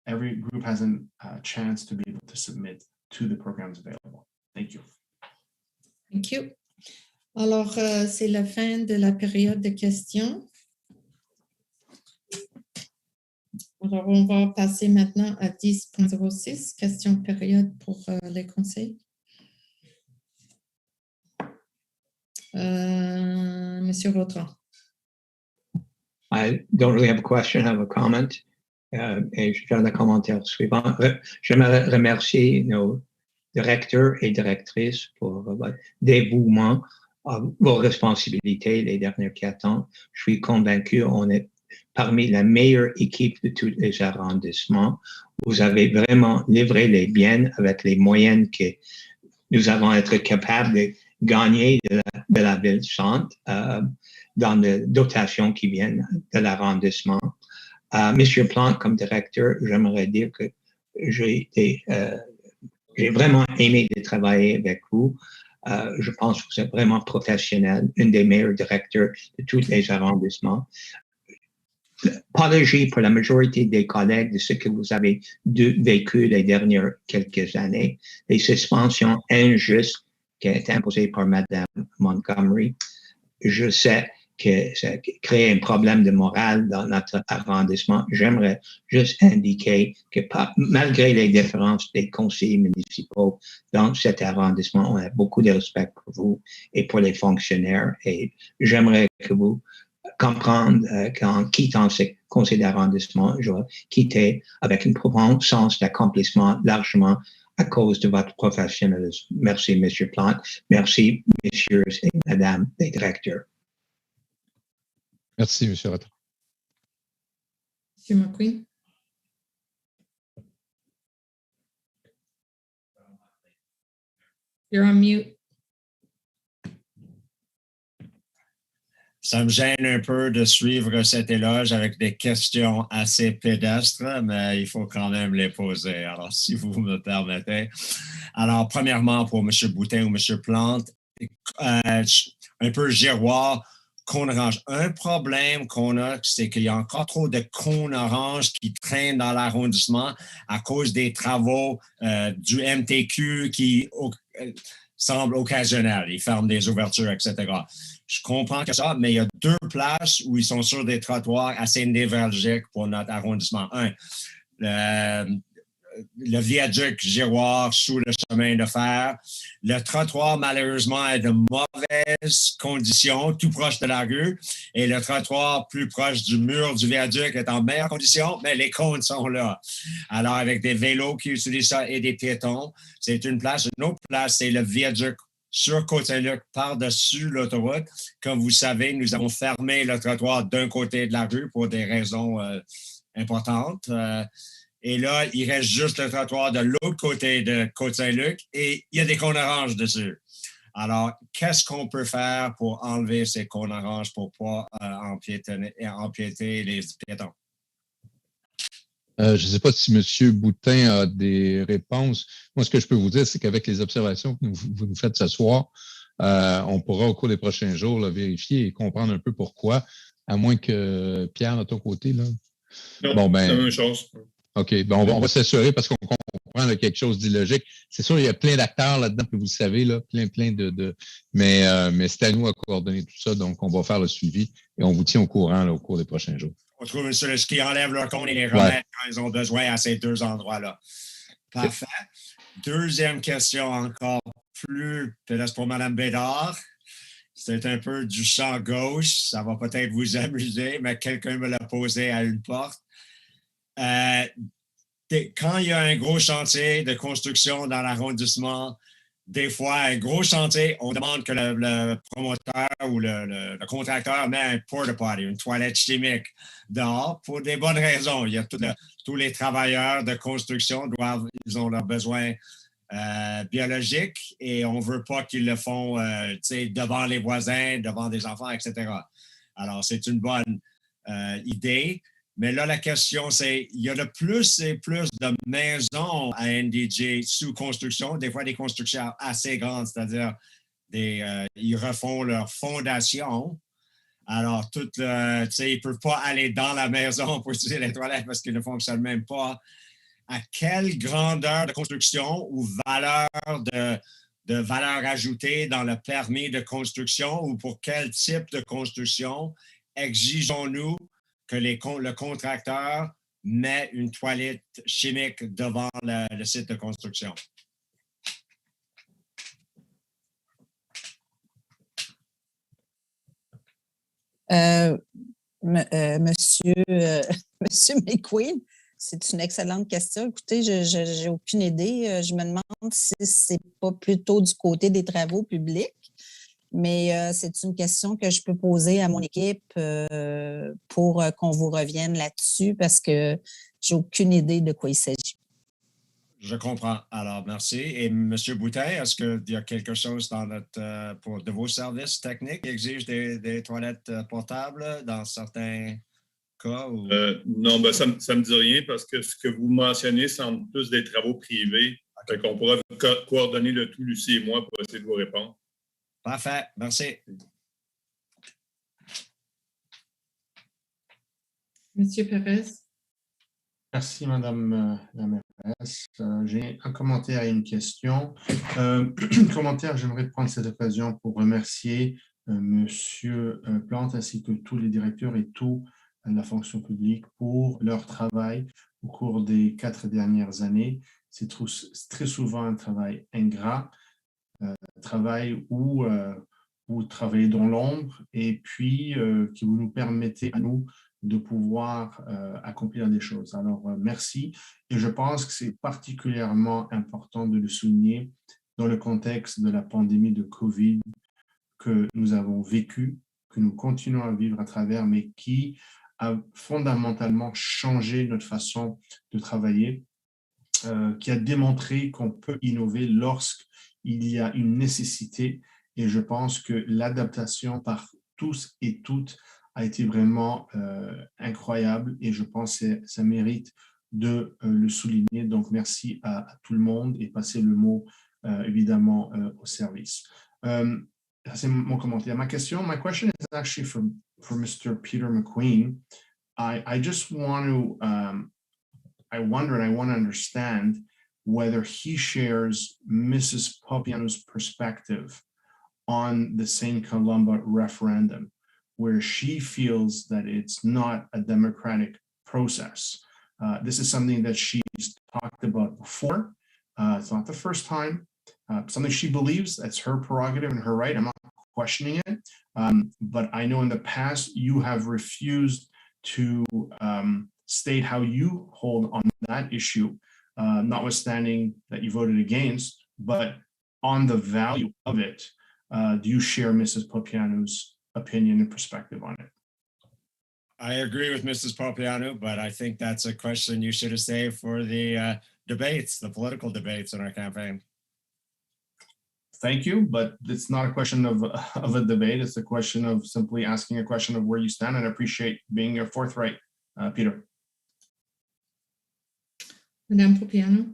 every group has a chance to be able to submit to the programs available. Thank you. Thank you. Alors, c'est la fin de la période de questions. Alors, on va passer maintenant à 10.06, question période pour les conseils. Monsieur Vautrin. I don't really have a question, I have a comment. Et je fais le commentaire suivant. J'aimerais remercier nos directeurs et directrices pour votre dévouement à vos responsabilités les derniers 4 ans. Je suis convaincu qu'on est parmi la meilleure équipe de tous les arrondissements. Vous avez vraiment livré les biens avec les moyens que nous avons été capables de gagner de la ville-centre dans les dotations qui viennent de l'arrondissement. Monsieur Plante, comme directeur, j'aimerais dire que j'ai vraiment aimé de travailler avec vous. Je pense que vous êtes vraiment professionnel, un des meilleurs directeurs de tous les arrondissements. Apologie pour la majorité des collègues de ce que vous avez vécu les dernières quelques années, les suspensions injustes qui ont été imposées par Mme Montgomery. Je sais que ça crée un problème de morale dans notre arrondissement. J'aimerais juste indiquer que malgré les différences des conseillers municipaux dans cet arrondissement, on a beaucoup de respect pour vous et pour les fonctionnaires. Et j'aimerais que vous compreniez qu'en quittant ce conseil d'arrondissement, je vais quitter avec un profond sens d'accomplissement largement à cause de votre professionnalisme. Merci, M. Plante. Merci, messieurs et madame les directeurs. Merci, M. Raton. M. McQueen. You're on mute. Ça me gêne un peu de suivre cet éloge avec des questions assez pédestres, mais il faut quand même les poser. Alors, si vous me permettez. Alors, premièrement, pour M. Boutin ou M. Plante, un peu giroir, cône orange. Un problème qu'on a, c'est qu'il y a encore trop de cônes orange qui traînent dans l'arrondissement à cause des travaux du MTQ qui semblent occasionnels. Ils ferment des ouvertures, etc. Je comprends que ça, mais il y a 2 places où ils sont sur des trottoirs assez névralgiques pour notre arrondissement. Un, le viaduc Giroir sous le chemin de fer. Le trottoir, malheureusement, est de mauvaises conditions, tout proche de la rue. Et le trottoir plus proche du mur du viaduc est en meilleures conditions, mais les cônes sont là. Alors, avec des vélos qui utilisent ça et des piétons, c'est une place. Une autre place, c'est le viaduc sur Côte-Saint-Luc par-dessus l'autoroute. Comme vous savez, nous avons fermé le trottoir d'un côté de la rue pour des raisons importantes. Et là, il reste juste le trottoir de l'autre côté de Côte-Saint-Luc et il y a des cônes oranges dessus. Alors, qu'est-ce qu'on peut faire pour enlever ces cônes oranges pour ne pas empiéter les piétons? Je ne sais pas si M. Boutin a des réponses. Moi, ce que je peux vous dire, c'est qu'avec les observations que vous nous faites ce soir, on pourra au cours des prochains jours vérifier et comprendre un peu pourquoi, à moins que Pierre, de ton côté, là. Non, c'est la même chose. OK, bon, on va s'assurer parce qu'on comprend là, quelque chose d'illogique. C'est sûr, il y a plein d'acteurs là-dedans, que vous le savez, là, plein de... Mais c'est à nous à coordonner tout ça, donc on va faire le suivi et on vous tient au courant là, au cours des prochains jours. On trouve ce qui enlève leur compte et les remettre quand ils ont besoin à ces 2 endroits-là. Parfait. Deuxième question encore plus, peut-être pour Mme Bédard. C'est un peu du champ gauche. Ça va peut-être vous amuser, mais quelqu'un me l'a posé à une porte. quand il y a un gros chantier de construction dans l'arrondissement, des fois, un gros chantier, on demande que le promoteur ou le contracteur met un porta potty, une toilette chimique dehors pour des bonnes raisons. Il y a tous les travailleurs de construction ils ont leurs besoins biologiques et on ne veut pas qu'ils le font devant les voisins, devant des enfants, etc. Alors, c'est une bonne idée. Mais là, la question, c'est, il y a de plus et plus de maisons à NDG sous construction, des fois des constructions assez grandes, c'est-à-dire ils refont leur fondation. Alors, ils ne peuvent pas aller dans la maison pour utiliser les toilettes parce qu'ils ne fonctionnent même pas. À quelle grandeur de construction ou valeur de valeur ajoutée dans le permis de construction ou pour quel type de construction exigeons-nous que le contracteur met une toilette chimique devant le site de construction? Monsieur McQueen, c'est une excellente question. Écoutez, je n'ai aucune idée. Je me demande si ce n'est pas plutôt du côté des travaux publics. Mais c'est une question que je peux poser à mon équipe pour qu'on vous revienne là-dessus parce que j'ai aucune idée de quoi il s'agit. Je comprends. Alors, merci. Et M. Boutin, est-ce qu'il y a quelque chose de vos services techniques qui exigent des toilettes portables dans certains cas? Ou... non, ben, ça me dit rien parce que ce que vous mentionnez semble plus des travaux privés. Okay. On pourra coordonner le tout, Lucie et moi, pour essayer de vous répondre. Parfait. Merci. Monsieur Perez. Merci, Madame la mairesse. J'ai un commentaire et une question. Commentaire, j'aimerais prendre cette occasion pour remercier Monsieur Plante ainsi que tous les directeurs et toute la fonction publique pour leur travail au cours des 4 dernières années. C'est très souvent un travail ingrat. Travail où vous travaillez dans l'ombre et puis qui vous nous permettez à nous de pouvoir accomplir des choses. Alors, merci. Et je pense que c'est particulièrement important de le souligner dans le contexte de la pandémie de COVID que nous avons vécu, que nous continuons à vivre à travers, mais qui a fondamentalement changé notre façon de travailler, qui a démontré qu'on peut innover lorsqu'il y a une nécessité. Et je pense que l'adaptation par tous et toutes a été vraiment incroyable et je pense que ça mérite de le souligner. Donc, merci à tout le monde et passez le mot évidemment au service. C'est mon commentaire. My question is actually for Mr. Peter McQueen. I just want to, I wonder and I want to understand whether he shares Mrs. Popiano's perspective on the St. Columba referendum, where she feels that it's not a democratic process. This is something that she's talked about before. It's not the first time. Something she believes, that's her prerogative and her right. I'm not questioning it. But I know in the past you have refused to state how you hold on that issue, notwithstanding that you voted against, but on the value of it, do you share Mrs. Popiano's opinion and perspective on it? I agree with Mrs. Popiano, but I think that's a question you should have saved for the debates, the political debates in our campaign. Thank you, but it's not a question of a debate. It's a question of simply asking a question of where you stand, and I appreciate being forthright, Peter. Madame Popiano.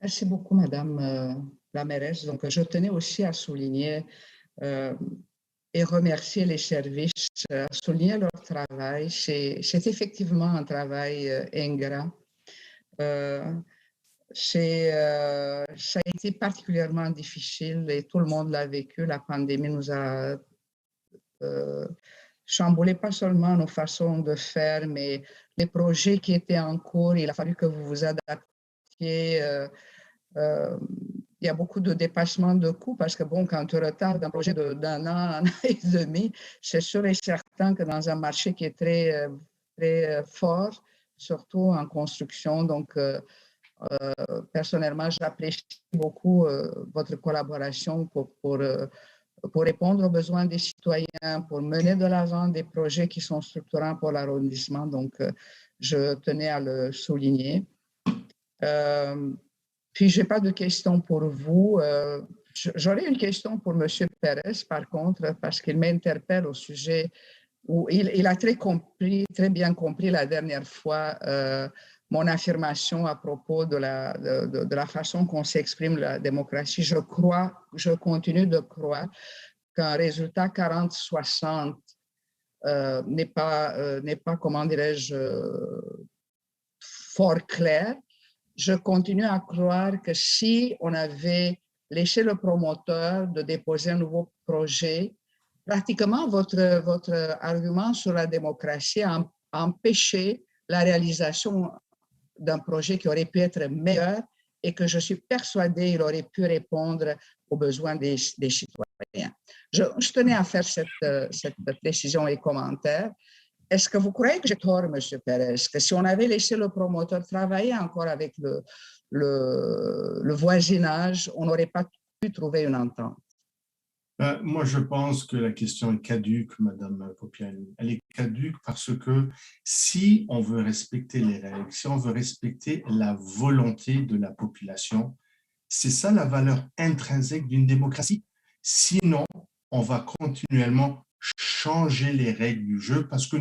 Merci beaucoup, Madame la mairesse. Donc, je tenais aussi à souligner et remercier les services, souligner leur travail. C'est effectivement un travail ingrat. Ça a été particulièrement difficile et tout le monde l'a vécu. La pandémie nous a chamboulé pas seulement nos façons de faire, mais les projets qui étaient en cours. Il a fallu que vous vous adaptiez. Il y a beaucoup de dépassements de coûts parce que, bon, quand tu retardes un projet d'un an, un an et demi, c'est sûr et certain que dans un marché qui est très fort, surtout en construction. Donc, personnellement, j'apprécie beaucoup votre collaboration pour répondre aux besoins des citoyens, pour mener de l'avant des projets qui sont structurants pour l'arrondissement. Donc, je tenais à le souligner. Puis, je n'ai pas de questions pour vous. J'aurais une question pour M. Pérez, par contre, parce qu'il m'interpelle au sujet où il a très bien compris la dernière fois mon affirmation à propos de la façon qu'on s'exprime la démocratie. Je continue de croire qu'un résultat 40-60 n'est pas, comment dirais-je, fort clair. Je continue à croire que si on avait laissé le promoteur de déposer un nouveau projet, pratiquement votre argument sur la démocratie a empêché la réalisation d'un projet qui aurait pu être meilleur et que je suis persuadée il aurait pu répondre aux besoins des citoyens. Je tenais à faire cette précision et commentaire. Est-ce que vous croyez que j'ai tort, M. Pérez, que si on avait laissé le promoteur travailler encore avec le voisinage, on n'aurait pas pu trouver une entente? Moi, je pense que la question est caduque, Madame Popiani. Elle est caduque parce que si on veut respecter les règles, si on veut respecter la volonté de la population, c'est ça la valeur intrinsèque d'une démocratie. Sinon, on va continuellement changer les règles du jeu parce que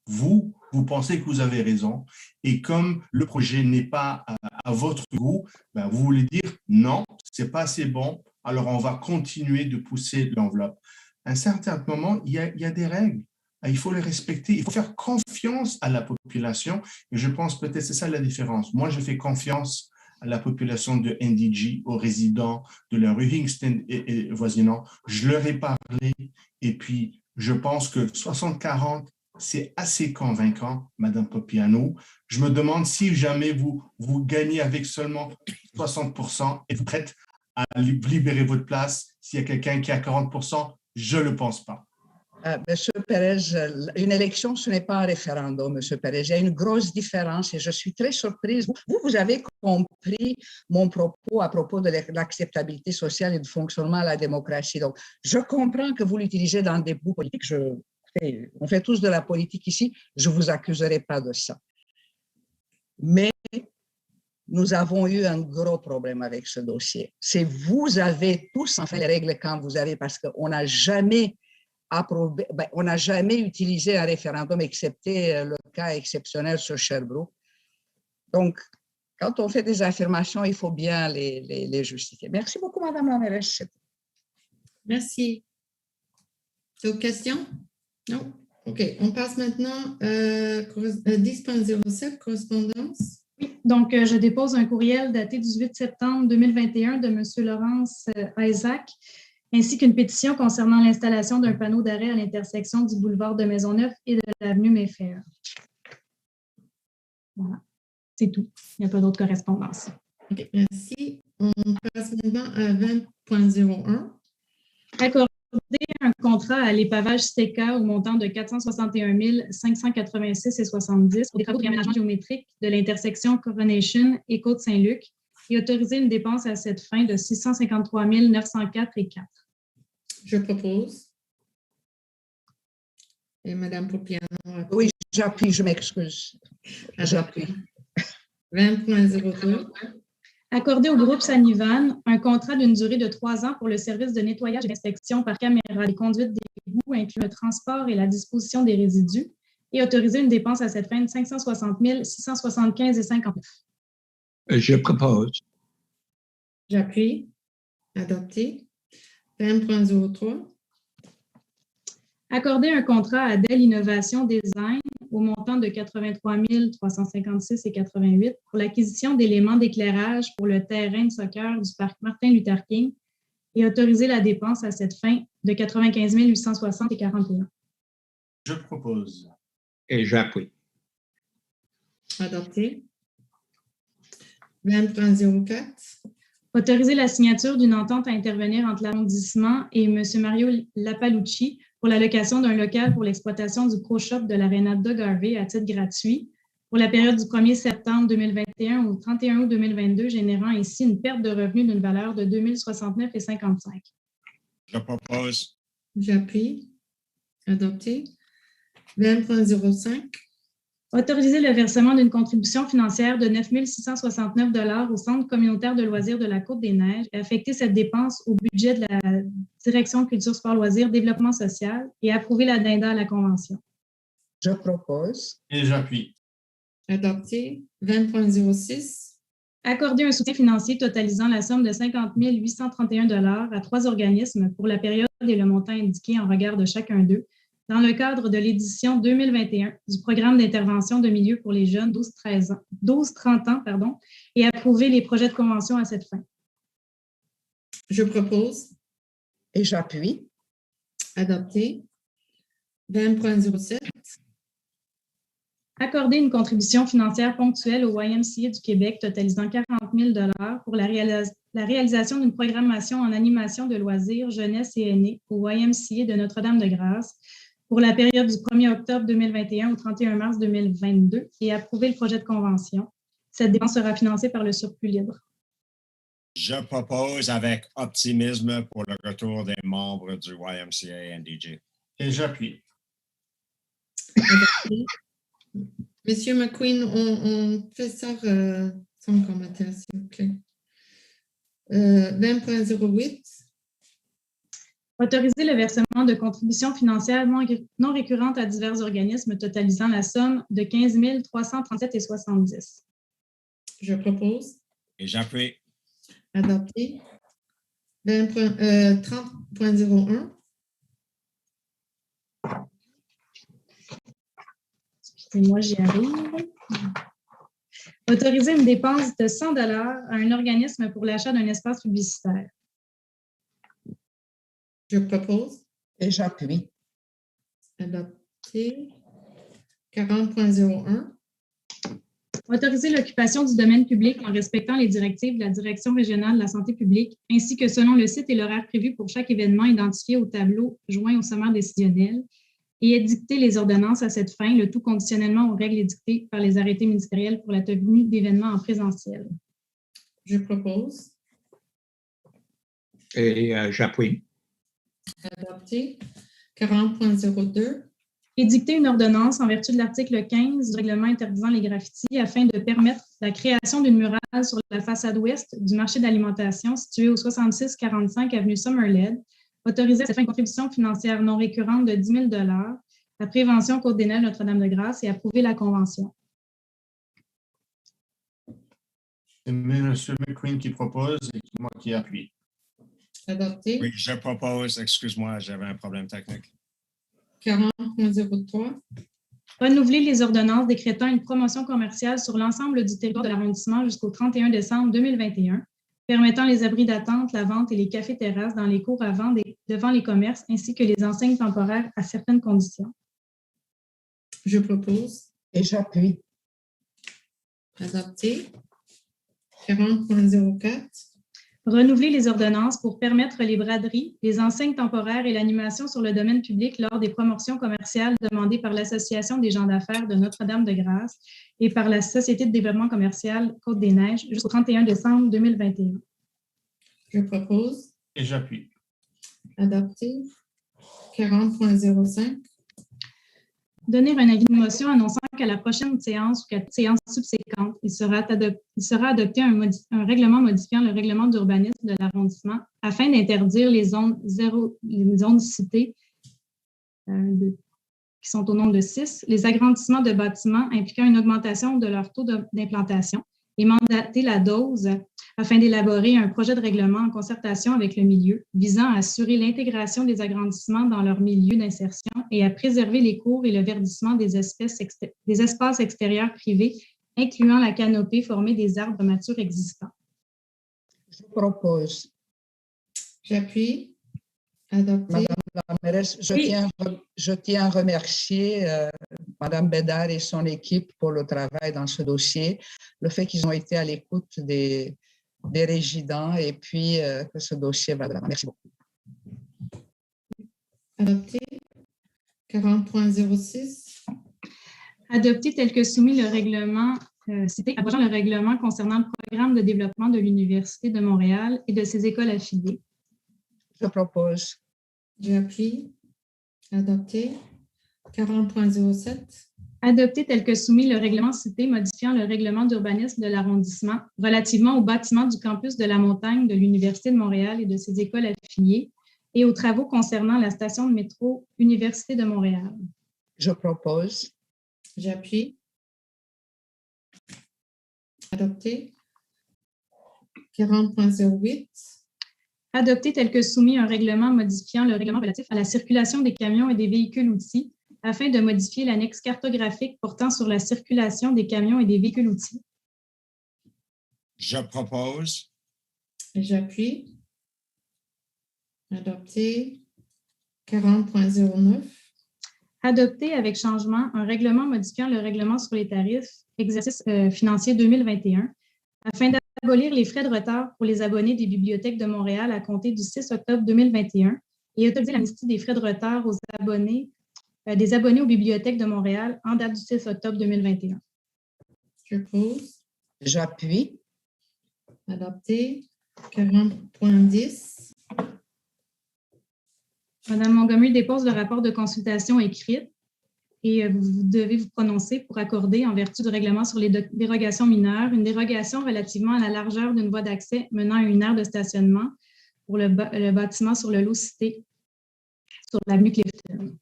vous pensez que vous avez raison et comme le projet n'est pas à votre goût, ben vous voulez dire non, c'est pas assez bon, alors on va continuer de pousser l'enveloppe. À un certain moment, il y a des règles, il faut les respecter, il faut faire confiance à la population et je pense peut-être c'est ça la différence. Moi, je fais confiance à la population de NDG, aux résidents de la rue Hingston et voisinant. Je leur ai parlé et puis je pense que 60-40, c'est assez convaincant, Madame Popiano. Je me demande si jamais vous gagnez avec seulement 60%, êtes-vous prête à libérer votre place s'il y a quelqu'un qui a 40%? Je ne le pense pas. Monsieur Pérez, une élection, ce n'est pas un référendum, Monsieur Pérez. Il y a une grosse différence et je suis très surprise. Vous avez compris mon propos à propos de l'acceptabilité sociale et du fonctionnement de la démocratie. Donc, je comprends que vous l'utilisez dans des bouts politiques. On fait tous de la politique ici. Je ne vous accuserai pas de ça. Mais nous avons eu un gros problème avec ce dossier. C'est vous avez tous en fait les règles quand vous avez, parce qu'on n'a jamais on n'a jamais utilisé un référendum excepté le cas exceptionnel sur Sherbrooke. Donc, quand on fait des affirmations, il faut bien les justifier. Merci beaucoup, Madame la mairesse. Merci. D'autres questions? Non? OK. On passe maintenant à 10.07, correspondance. Oui, donc je dépose un courriel daté du 8 septembre 2021 de M. Laurence Isaac, ainsi qu'une pétition concernant l'installation d'un panneau d'arrêt à l'intersection du boulevard de Maisonneuve et de l'avenue Mayfair. Voilà, c'est tout. Il n'y a pas d'autres correspondances. OK, merci. On passe maintenant à 20.01. Accorder un contrat à l'épavage STECA au montant de 461 586,70 pour des travaux de réaménagement géométrique de l'intersection Coronation et Côte-Saint-Luc et autoriser une dépense à cette fin de 653 904,04. Je propose. Et Mme Popiano. Oui, j'appuie, je m'excuse. J'appuie. 20.02. Accorder au groupe Sanivan un contrat d'une durée de 3 ans pour le service de nettoyage et d'inspection par caméra des conduites d'égout, incluant le transport et la disposition des résidus, et autoriser une dépense à cette fin de 560 675,59. Je propose. J'appuie. Adopté. 20.03. Accorder un contrat à Dell Innovation Design au montant de 83 356,88 pour l'acquisition d'éléments d'éclairage pour le terrain de soccer du parc Martin Luther King et autoriser la dépense à cette fin de 95 860,41. Je propose. Et j'appuie. Adopté. 20.04. Autoriser la signature d'une entente à intervenir entre l'arrondissement et M. Mario Lapalucci pour la location d'un local pour l'exploitation du Pro Shop de l'Arena Doug Harvey à titre gratuit, pour la période du 1er septembre 2021 au 31 août 2022, générant ainsi une perte de revenus d'une valeur de 2069,55. Je propose. J'appuie. Adopté. 20.05. Autoriser le versement d'une contribution financière de 9 669 $ au Centre communautaire de loisirs de la Côte-des-Neiges et affecter cette dépense au budget de la Direction Culture, Sport, Loisirs, Développement social et approuver l'addenda à la Convention. Je propose. Et j'appuie. Adopté. 20.06. Accorder un soutien financier totalisant la somme de 50 831 $ à 3 organismes pour la période et le montant indiqué en regard de chacun d'eux dans le cadre de l'édition 2021 du programme d'intervention de milieu pour les jeunes 12-30 ans, et approuver les projets de convention à cette fin. Je propose. Et j'appuie. Adopté. 20.07. Accorder une contribution financière ponctuelle au YMCA du Québec totalisant 40 000 $ pour la réalisation d'une programmation en animation de loisirs, jeunesse et aînés au YMCA de Notre-Dame-de-Grâce pour la période du 1er octobre 2021 au 31 mars 2022 et approuver le projet de convention. Cette dépense sera financée par le surplus libre. Je propose avec optimisme pour le retour des membres du YMCA-NDG. Et j'appuie. Monsieur McQueen, on fait ça sans commentaire, s'il vous plaît. 20.08. Autoriser le versement de contributions financières non récurrentes à divers organismes totalisant la somme de 15 337,70. Je propose. Et j'appuie. Adopté. 30.01. Excusez-moi, j'y arrive. Autoriser une dépense de 100 $ à un organisme pour l'achat d'un espace publicitaire. Je propose. Et j'appuie. Adopté. 40.01. Autoriser l'occupation du domaine public en respectant les directives de la Direction régionale de la santé publique, ainsi que selon le site et l'horaire prévu pour chaque événement identifié au tableau joint au sommaire décisionnel, et édicter les ordonnances à cette fin, le tout conditionnellement aux règles édictées par les arrêtés ministériels pour la tenue d'événements en présentiel. Je propose. Et j'appuie. Adopté. 40.02. Édicter une ordonnance en vertu de l'article 15 du règlement interdisant les graffitis afin de permettre la création d'une murale sur la façade ouest du marché d'alimentation situé au 6645 avenue Summerled. Autoriser à cette fin une contribution financière non récurrente de 10 000 $, la prévention Côte-des-Neiges Notre-Dame-de-Grâce et approuver la convention. C'est M. McQueen qui propose et moi qui appuie. Adopté. Oui, je propose. Excuse-moi, j'avais un problème technique. 40.03. Renouveler les ordonnances décrétant une promotion commerciale sur l'ensemble du territoire de l'arrondissement jusqu'au 31 décembre 2021, permettant les abris d'attente, la vente et les cafés-terrasses dans les cours devant les commerces, ainsi que les enseignes temporaires à certaines conditions. Je propose. Et j'appuie. Adopté. 40.04. Renouveler les ordonnances pour permettre les braderies, les enseignes temporaires et l'animation sur le domaine public lors des promotions commerciales demandées par l'Association des gens d'affaires de Notre-Dame-de-Grâce et par la Société de développement commercial Côte-des-Neiges jusqu'au 31 décembre 2021. Je propose. Et j'appuie. Adopté. 40.05. Donner un avis de motion annonçant qu'à la prochaine séance ou qu'à toute séance subséquente, il sera adopté un règlement modifiant le règlement d'urbanisme de l'arrondissement afin d'interdire les zones citées, qui sont au nombre de 6, les agrandissements de bâtiments impliquant une augmentation de leur taux d'implantation et mandater la dose afin d'élaborer un projet de règlement en concertation avec le milieu visant à assurer l'intégration des agrandissements dans leur milieu d'insertion et à préserver les cours et le verdissement des espaces extérieurs privés, incluant la canopée formée des arbres matures existants. Je propose. J'appuie. Adopté. Madame la mairesse, je tiens à remercier Madame Bédard et son équipe pour le travail dans ce dossier, le fait qu'ils ont été à l'écoute des résidents et puis que ce dossier va de l'avant. Merci beaucoup. Adopté. 40.06. Adopter tel que soumis le règlement, abrogeant le règlement concernant le programme de développement de l'Université de Montréal et de ses écoles affiliées. Je propose. J'appuie. Adopté. 40.07. Adopter tel que soumis le règlement cité modifiant le règlement d'urbanisme de l'arrondissement relativement au bâtiment du campus de la Montagne de l'Université de Montréal et de ses écoles affiliées et aux travaux concernant la station de métro Université de Montréal. Je propose. J'appuie. Adopté. 40.08. Adopter tel que soumis un règlement modifiant le règlement relatif à la circulation des camions et des véhicules-outils afin de modifier l'annexe cartographique portant sur la circulation des camions et des véhicules-outils. Je propose. J'appuie. Adopté. 40.09. Adopter avec changement un règlement modifiant le règlement sur les tarifs exercice financier 2021 afin d'abolir les frais de retard pour les abonnés des bibliothèques de Montréal à compter du 6 octobre 2021 et autoriser l'amnistie des frais de retard aux abonnés des abonnés aux bibliothèques de Montréal en date du 6 octobre 2021. Je pose. J'appuie. Adopté. 40.10. Madame Montgomery dépose le rapport de consultation écrite et vous devez vous prononcer pour accorder, en vertu du règlement sur les dérogations mineures, une dérogation relativement à la largeur d'une voie d'accès menant à une aire de stationnement pour le bâtiment sur le lot cité sur l'avenue Clifton.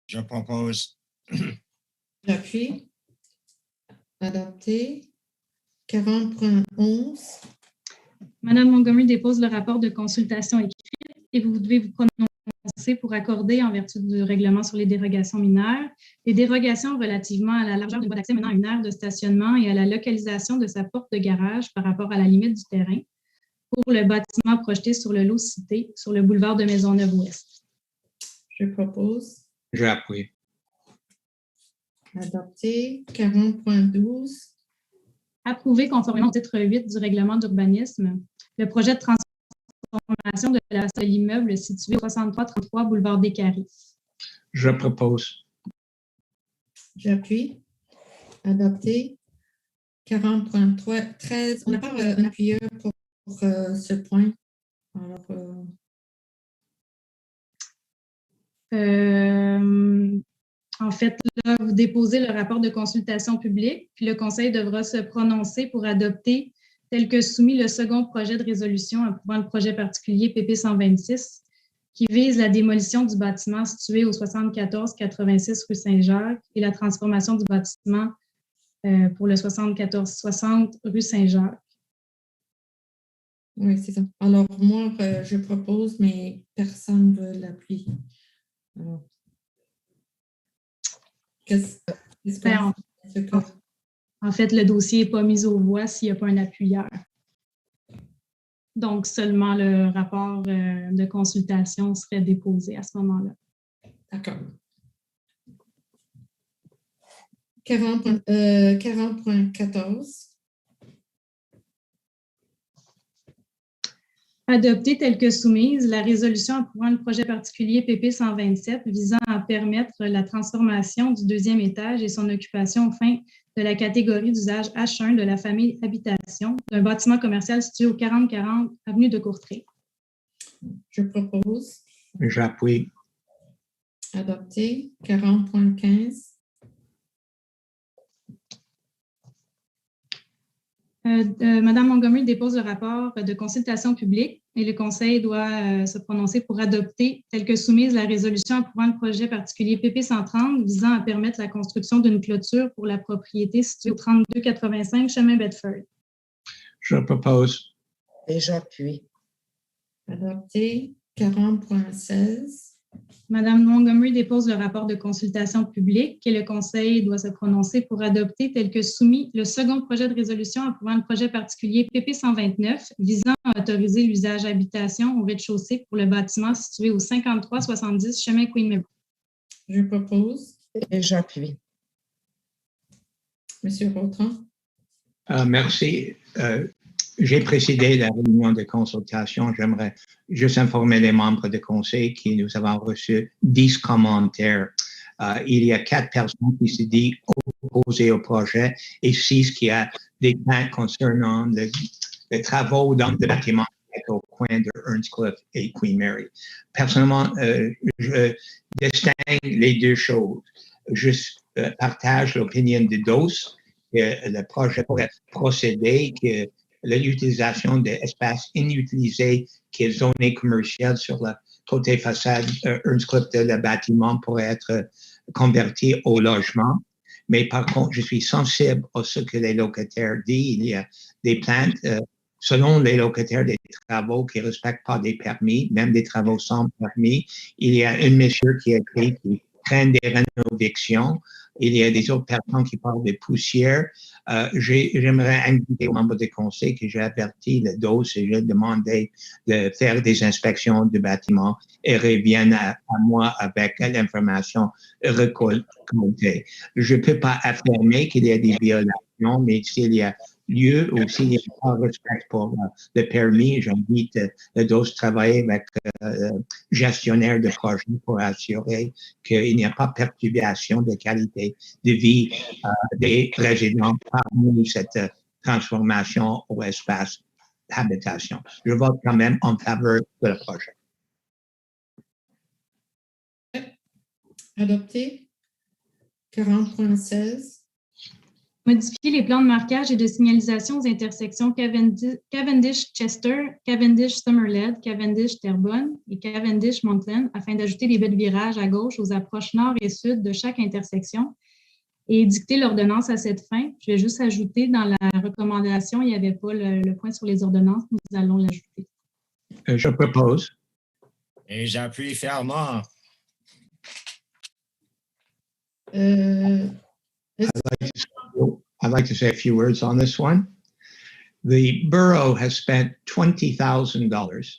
Je propose. J'appuie. Adopté. 40.11. Madame Montgomery dépose le rapport de consultation écrite et vous devez vous prononcer pour accorder, en vertu du règlement sur les dérogations mineures, les dérogations relativement à la largeur d'une voie d'accès menant à une aire de stationnement et à la localisation de sa porte de garage par rapport à la limite du terrain pour le bâtiment projeté sur le lot cité sur le boulevard de Maisonneuve-Ouest. Je propose. J'appuie. Adopté. 40.12. Approuver conformément au titre 8 du règlement d'urbanisme le projet de transformation de l'immeuble situé au 6333 boulevard des Carrés. Je propose. J'appuie. Adopté. 40.13. On n'a pas un appuyeur pour ce point. Alors, en fait, là, vous déposez le rapport de consultation publique, puis le Conseil devra se prononcer pour adopter tel que soumis le second projet de résolution approuvant le projet particulier PP 126 qui vise la démolition du bâtiment situé au 74-86 rue Saint-Jacques et la transformation du bâtiment pour le 74-60 rue Saint-Jacques. Oui, c'est ça. Alors, moi, je propose, mais personne ne veut l'appui. Alors, en fait, le dossier n'est pas mis aux voix s'il n'y a pas un appuyeur. Donc, seulement le rapport de consultation serait déposé à ce moment-là. D'accord. 40.14. Adopter tel que soumise la résolution approuvant le projet particulier PP 127 visant à permettre la transformation du deuxième étage et son occupation au fin de la catégorie d'usage H1 de la famille habitation d'un bâtiment commercial situé au 4040 avenue de Courtrai. Je propose. J'appuie. Adopté. 40.15. Madame Montgomery dépose le rapport de consultation publique et le Conseil doit se prononcer pour adopter, tel que soumise, la résolution approuvant le projet particulier PP 130 visant à permettre la construction d'une clôture pour la propriété située au 3285 chemin Bedford. Je propose. Et j'appuie. Adopté. 40.16. Madame Montgomery dépose le rapport de consultation publique et le Conseil doit se prononcer pour adopter tel que soumis le second projet de résolution approuvant le projet particulier PP 129 visant à autoriser l'usage habitation au rez-de-chaussée pour le bâtiment situé au 5370 chemin Queen Mary. Je propose. Et j'appuie. Monsieur Vautran. Merci. J'ai précédé la réunion de consultation. J'aimerais juste informer les membres du Conseil que nous avons reçu 10 commentaires il y a 4 personnes qui se disent opposées au projet et 6 qui a des plaintes concernant les travaux dans le bâtiment au coin de Earnscliffe et Queen Mary. Personnellement, je distingue les deux choses. Je partage l'opinion de DOS que le projet pourrait procéder, que l'utilisation d'espaces inutilisés qui est zoné commercial sur le côté façade Earnscliffe de le bâtiment pourrait être converti au logement. Mais par contre, je suis sensible à ce que les locataires disent. Il y a des plaintes, selon les locataires, des travaux qui ne respectent pas des permis, même des travaux sans permis. Il y a un monsieur qui a écrit qui craint des rénovations. Il y a des autres personnes qui parlent de poussière. J'aimerais inviter aux membres du conseil que j'ai averti le DOS et j'ai demandé de faire des inspections du bâtiment et reviennent à moi avec l'information récoltée. Je ne peux pas affirmer qu'il y a des violations, mais s'il y a lieu ou s'il n'y a pas respect pour le permis, j'invite le DOS à travailler avec le gestionnaire de projet pour assurer qu'il n'y a pas perturbation de qualité de vie des résidents parmi cette transformation au espace d'habitation. Je vote quand même en faveur de le projet. Adopté. 40.16. Modifier les plans de marquage et de signalisation aux intersections Cavendish-Chester, Cavendish-Summerled, Cavendish-Terrebonne et Cavendish-Montland afin d'ajouter des baies de virage à gauche aux approches nord et sud de chaque intersection et dicter l'ordonnance à cette fin. Je vais juste ajouter dans la recommandation, il n'y avait pas le point sur les ordonnances, nous allons l'ajouter. Je propose. Et j'appuie fermement. I'd like to say a few words on this one. The borough has spent $20,000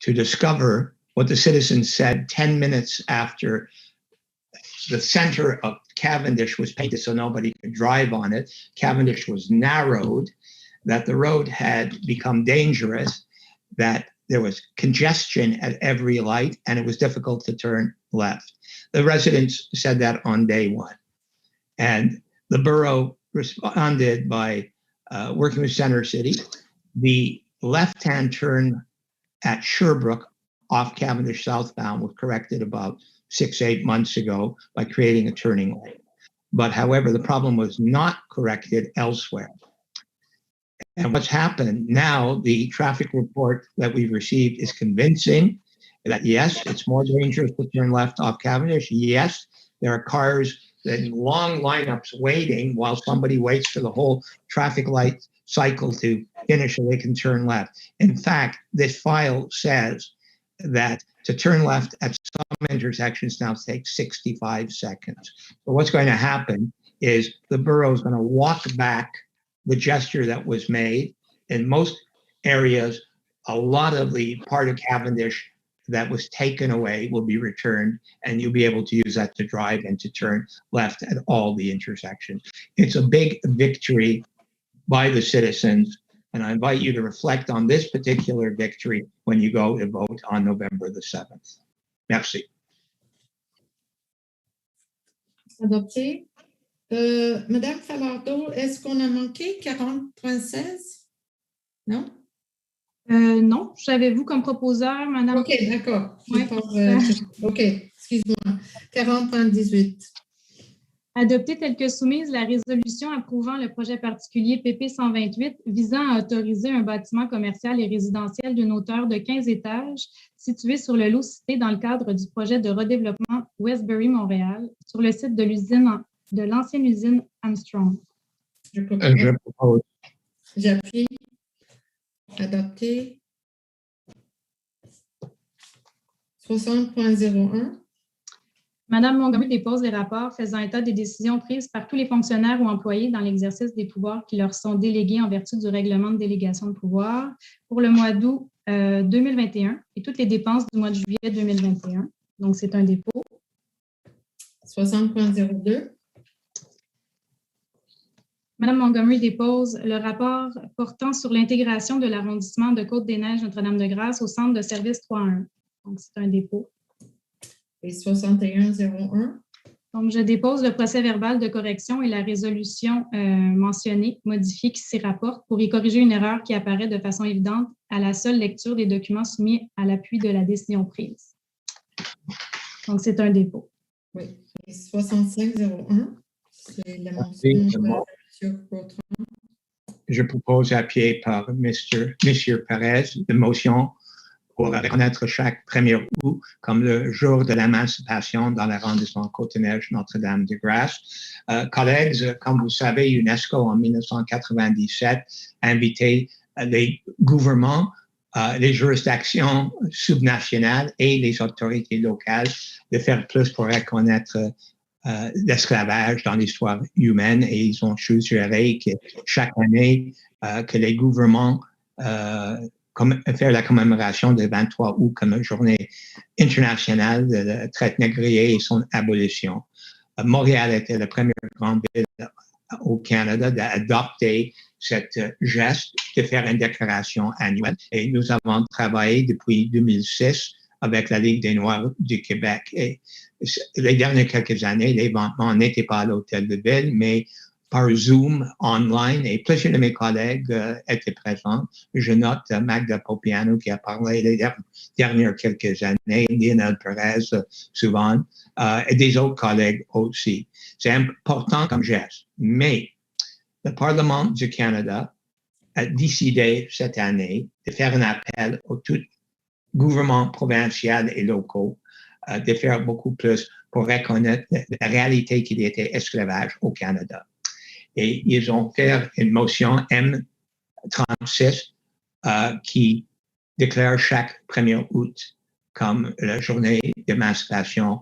to discover what the citizens said 10 minutes after the center of Cavendish was painted so nobody could drive on it. Cavendish was narrowed, that the road had become dangerous, that there was congestion at every light, and it was difficult to turn left. The residents said that on day one. And the borough responded by working with Center City. The left-hand turn at Sherbrooke off Cavendish southbound was corrected about 6-8 months ago by creating a turning lane. But however, the problem was not corrected elsewhere. And what's happened now, the traffic report that we've received is convincing that yes, it's more dangerous to turn left off Cavendish. Yes, there are cars in long lineups waiting while somebody waits for the whole traffic light cycle to finish so they can turn left. In fact, this file says that to turn left at some intersections now takes 65 seconds. So what's going to happen is the borough is going to walk back the gesture that was made. In most areas, a lot of the part of Cavendish that was taken away will be returned, and you'll be able to use that to drive and to turn left at all the intersections. It's a big victory by the citizens, and I invite you to reflect on this particular victory when you go to vote on November the 7th. Merci. Adopté. Madame Falardeau, est-ce qu'on a manqué 40.16? Non? Non, j'avais-vous comme proposeur, Madame. OK, d'accord. Ouais. OK, excuse-moi. 40.18. Adopter telle que soumise la résolution approuvant le projet particulier PP 128 visant à autoriser un bâtiment commercial et résidentiel d'une hauteur de 15 étages situé sur le lot cité dans le cadre du projet de redéveloppement Westbury Montréal sur le site de l'ancienne usine Armstrong. Je propose. J'appuie. Adopté. 60.01. Madame Montgomery dépose les rapports faisant état des décisions prises par tous les fonctionnaires ou employés dans l'exercice des pouvoirs qui leur sont délégués en vertu du règlement de délégation de pouvoir pour le mois d'août 2021 et toutes les dépenses du mois de juillet 2021. Donc, c'est un dépôt. 60.02. Madame Montgomery dépose le rapport portant sur l'intégration de l'arrondissement de Côte-des-Neiges Notre-Dame-de-Grâce au centre de service 3.1. Donc, c'est un dépôt. Et 61.01. Donc, je dépose le procès verbal de correction et la résolution mentionnée, modifiée, qui s'y rapporte pour y corriger une erreur qui apparaît de façon évidente à la seule lecture des documents soumis à l'appui de la décision prise. Donc, c'est un dépôt. Oui. 6501, c'est la motion Oui, de c'est bon. M. Gautran. Je propose, appuyé par Monsieur Perez, de motion pour reconnaître chaque 1er août comme le jour de l'émancipation dans l'arrondissement Côte-Neige Notre-Dame-de-Grâce. Collègues, comme vous savez, UNESCO en 1997 a invité les gouvernements, les juridictions subnationales et les autorités locales de faire plus pour reconnaître l'esclavage dans l'histoire humaine, et ils ont suggéré que chaque année que les gouvernements faire la commémoration du 23 août comme journée internationale de la traite négrière et son abolition. Montréal était la première grande ville au Canada d'adopter cette geste de faire une déclaration annuelle, et nous avons travaillé depuis 2006 avec la Ligue des Noirs du Québec. Et les dernières quelques années, l'événement n'était pas à l'Hôtel de Ville, mais par Zoom, online, et plusieurs de mes collègues étaient présents. Je note Magda Popiano qui a parlé les dernières quelques années, Lionel Perez souvent, et des autres collègues aussi. C'est important comme geste. Mais le Parlement du Canada a décidé cette année de faire un appel aux tous gouvernements provinciaux et locaux de faire beaucoup plus pour reconnaître la réalité qu'il y était esclavage au Canada. Et ils ont fait une motion M36 qui déclare chaque 1er août comme la journée d'émancipation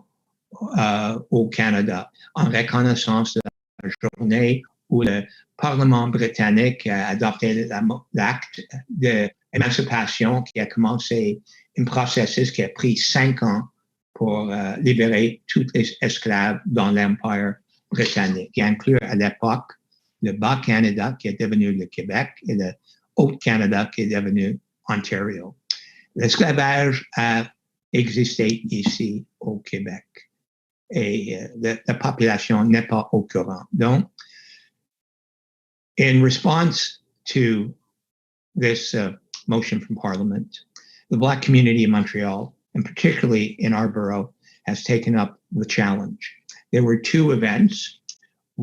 au Canada, en reconnaissance de la journée où le Parlement britannique a adopté l'acte d'émancipation qui a commencé un processus qui a pris 5 ans pour libérer tous les esclaves dans l'Empire britannique, qui inclut à l'époque le Bas-Canada, qui est devenu le Québec, et le Haut-Canada, qui est devenu Ontario. L'esclavage a existé ici au Québec, et la population n'est pas au courant. Donc, in response to this motion from Parliament, the Black community in Montreal, and particularly in our borough, has taken up the challenge. There were 2 events,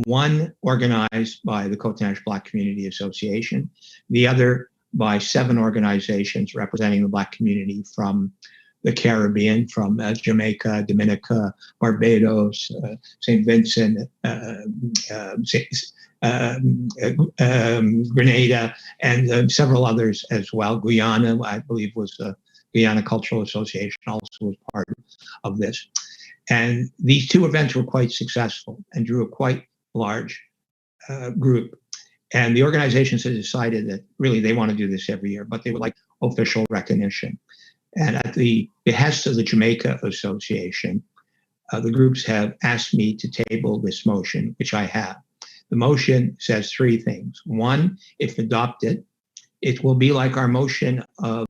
one organized by the Côte-Neige Black Community Association, the other by 7 organizations representing the Black community from the Caribbean, from Jamaica, Dominica, Barbados, St. Vincent, Grenada, and several others as well. Guyana, I believe, was the Guyana Cultural Association also was part of this. And these 2 events were quite successful and drew a quite large group. And the organizations have decided that really they want to do this every year, but they would like official recognition. And at the behest of the Jamaica Association, the groups have asked me to table this motion, which I have. The motion says 3 things. 1, if adopted, it will be like our motion of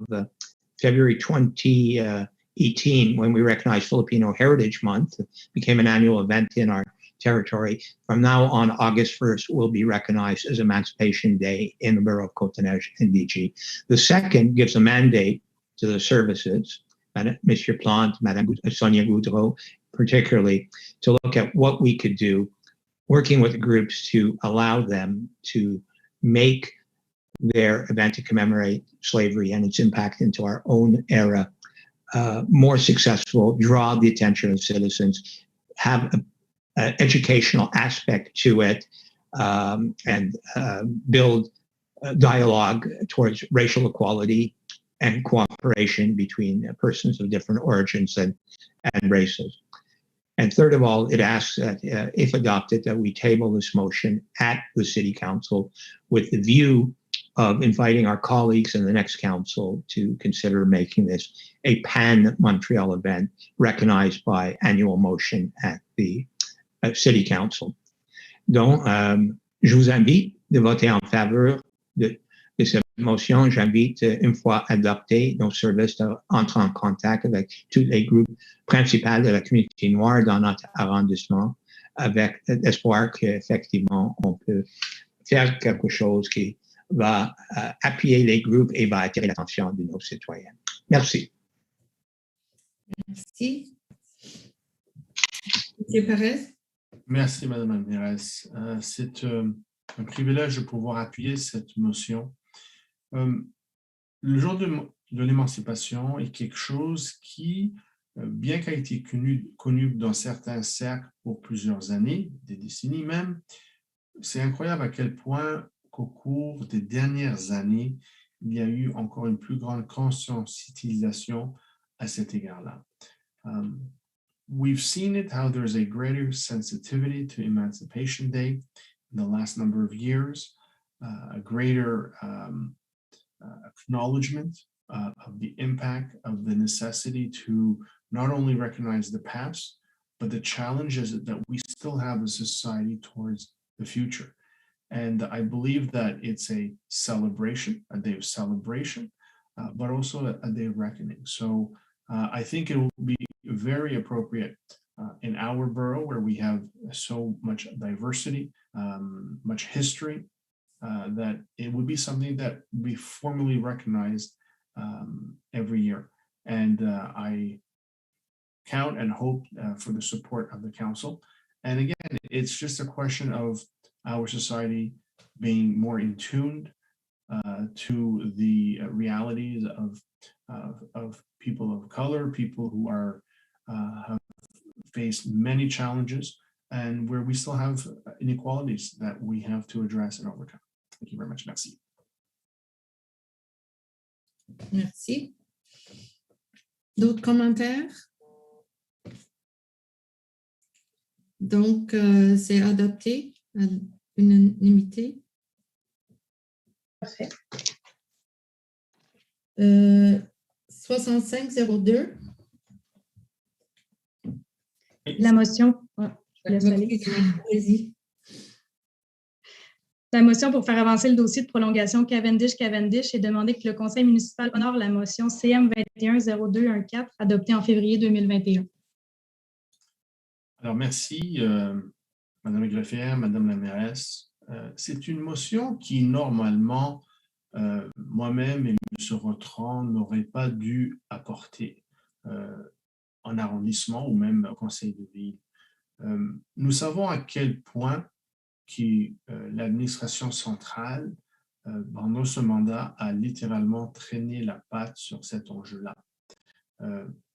February 2018, when we recognized Filipino Heritage Month. It became an annual event in our territory. From now on, August 1st will be recognized as Emancipation Day in the borough of Côte-Neige-NDG. The second gives a mandate to the services, Mr. Plante, Madame Sonia Goudreau, particularly, to look at what we could do, working with the groups to allow them to make their event to commemorate slavery and its impact into our own era more successful, draw the attention of citizens, have an educational aspect to it, and build dialogue towards racial equality and cooperation between persons of different origins and races. And third of all, it asks that, if adopted, that we table this motion at the City Council with the view of inviting our colleagues in the next council to consider making this a pan-Montreal event recognized by annual motion at the City Council. Donc, je vous invite de voter en faveur de cette motion. J'invite, une fois adoptée, nos services à entrer en contact avec tous les groupes principaux de la communauté noire dans notre arrondissement avec l'espoir qu'effectivement, on peut faire quelque chose qui va appuyer les groupes et va attirer l'attention de nos citoyens. Merci. Merci. Monsieur Perez? Merci, Madame la mairesse. C'est un privilège de pouvoir appuyer cette motion. Le jour de l'émancipation est quelque chose qui, bien qu'il ait été connu dans certains cercles pour plusieurs années, des décennies même, c'est incroyable à quel point qu'au cours des dernières années, il y a eu encore une plus grande conscientisation à cet égard-là. We've seen it, how there's a greater sensitivity to Emancipation Day in the last number of years, a greater acknowledgement of the impact of the necessity to not only recognize the past, but the challenges that we still have as a society towards the future. And I believe that it's a celebration, a day of celebration, but also a day of reckoning. So I think it will be very appropriate in our borough where we have so much diversity, much history, that it would be something that we formally recognized every year. And I count and hope for the support of the council. And again, it's just a question of our society being more in tune to the realities of people of color, people who are have faced many challenges, and where we still have inequalities that we have to address and overcome. Thank you very much. Merci. Merci. D'autres commentaires? Donc, c'est adopté à l'unanimité. Parfait. 6502. La motion. Je laisse aller. Vas-y. La motion pour faire avancer le dossier de prolongation Cavendish et demander que le conseil municipal honore la motion CM 210214 adoptée en février 2021. Alors, merci, Madame la greffière, Madame la mairesse. C'est une motion qui, normalement, moi-même et M. Rotran n'auraient pas dû apporter en arrondissement ou même au conseil de ville. Nous savons à quel point l'administration centrale, pendant ce mandat, a littéralement traîné la patte sur cet enjeu-là.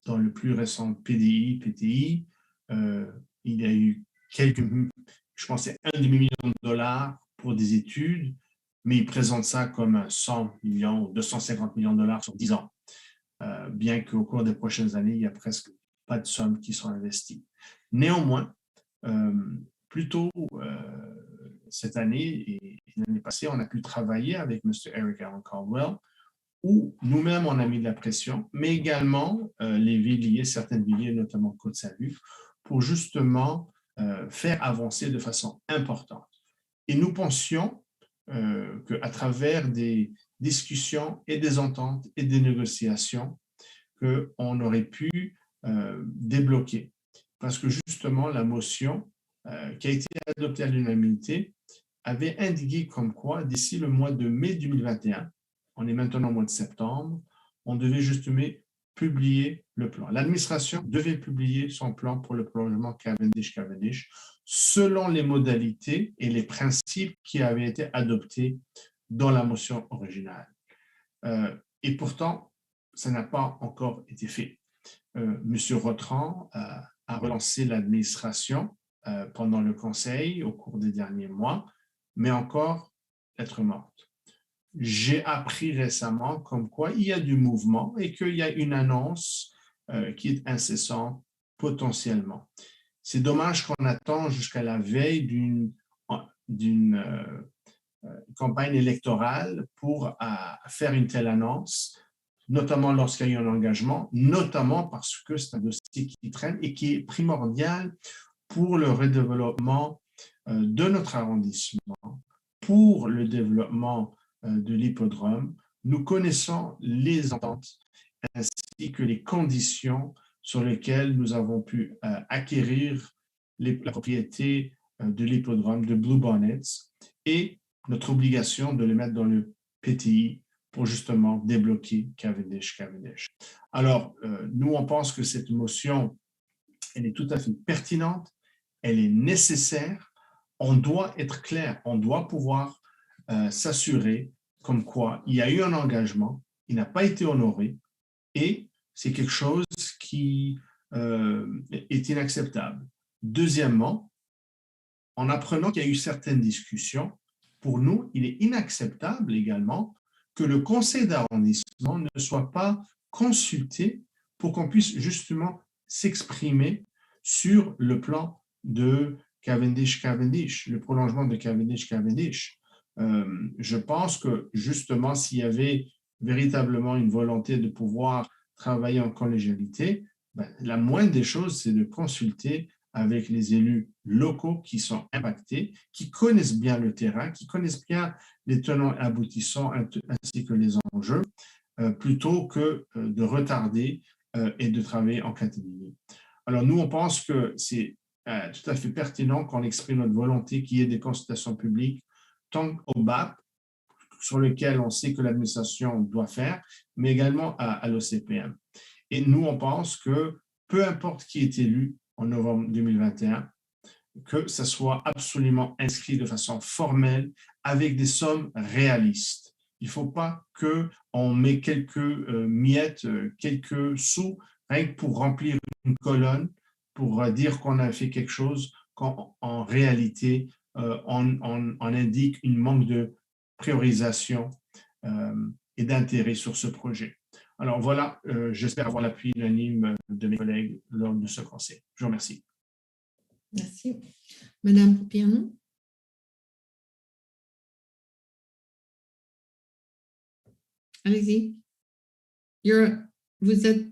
Dans le plus récent PTI, il y a eu je pense, $1 demi-million pour des études, mais ils présentent ça comme 100 millions ou 250 millions de dollars sur 10 ans, bien qu'au cours des prochaines années, il n'y a presque pas de sommes qui sont investies. Néanmoins, plus tôt cette année et l'année passée, on a pu travailler avec M. Eric Allen Caldwell, où nous-mêmes, on a mis de la pression, mais également les villiers, certaines villiers, notamment Côte-Salut, pour justement faire avancer de façon importante. Et nous pensions qu'à travers des discussions et des ententes et des négociations, qu'on aurait pu débloquer. Parce que justement, la motion qui a été adoptée à l'unanimité avait indiqué comme quoi, d'ici le mois de mai 2021, on est maintenant au mois de septembre, on devait justement publier le plan. L'administration devait publier son plan pour le prolongement Cavendish selon les modalités et les principes qui avaient été adoptés dans la motion originale. Et pourtant, ça n'a pas encore été fait. Monsieur Rotran a relancé l'administration pendant le Conseil au cours des derniers mois, mais encore lettre morte. J'ai appris récemment comme quoi il y a du mouvement et qu'il y a une annonce qui est incessante potentiellement. C'est dommage qu'on attend jusqu'à la veille d'une campagne électorale pour faire une telle annonce, notamment lorsqu'il y a eu un engagement, notamment parce que c'est un dossier qui traîne et qui est primordial pour le redéveloppement de notre arrondissement, pour le développement de l'hippodrome. Nous connaissons les ententes ainsi que les conditions sur lesquelles nous avons pu acquérir la propriété de l'hippodrome de Blue Bonnets et notre obligation de les mettre dans le PTI pour justement débloquer Cavendish. Alors, nous, on pense que cette motion, elle est tout à fait pertinente, elle est nécessaire. On doit être clair, on doit pouvoir s'assurer comme quoi il y a eu un engagement, il n'a pas été honoré et c'est quelque chose qui est inacceptable. Deuxièmement, en apprenant qu'il y a eu certaines discussions, pour nous, il est inacceptable également que le conseil d'arrondissement ne soit pas consulté pour qu'on puisse justement s'exprimer sur le plan de Cavendish, le prolongement de Cavendish. Je pense que justement, s'il y avait véritablement une volonté de pouvoir travailler en collégialité, la moindre des choses, c'est de consulter avec les élus locaux qui sont impactés, qui connaissent bien le terrain, qui connaissent bien les tenants et aboutissants ainsi que les enjeux, plutôt que de retarder et de travailler en catimini. Alors nous, on pense que c'est tout à fait pertinent qu'on exprime notre volonté qu'il y ait des consultations publiques, tant au BAP, sur lequel on sait que l'administration doit faire, mais également à l'OCPM. Et nous, on pense que peu importe qui est élu en novembre 2021, que ça soit absolument inscrit de façon formelle avec des sommes réalistes. Il ne faut pas qu'on met quelques miettes, quelques sous, rien que pour remplir une colonne, pour dire qu'on a fait quelque chose, quand en réalité, on indique une manque de priorisation et d'intérêt sur ce projet. Alors voilà, j'espère avoir l'appui unanime de mes collègues lors de ce conseil. Je vous remercie. Merci. Madame Poupiano. Allez-y.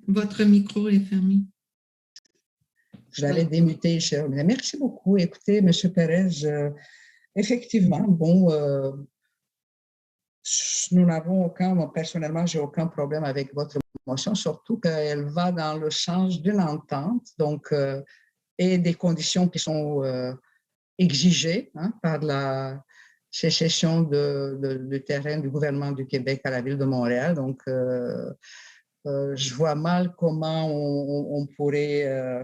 Votre micro est fermé. Je l'avais démuté, cher. Merci beaucoup. Écoutez, M. Perez, effectivement, bon, nous n'avons aucun, moi, personnellement, j'ai aucun problème avec votre motion, surtout qu'elle va dans le sens d'une entente, donc, et des conditions qui sont exigées par la sécession du terrain du gouvernement du Québec à la ville de Montréal. Donc, je vois mal comment on pourrait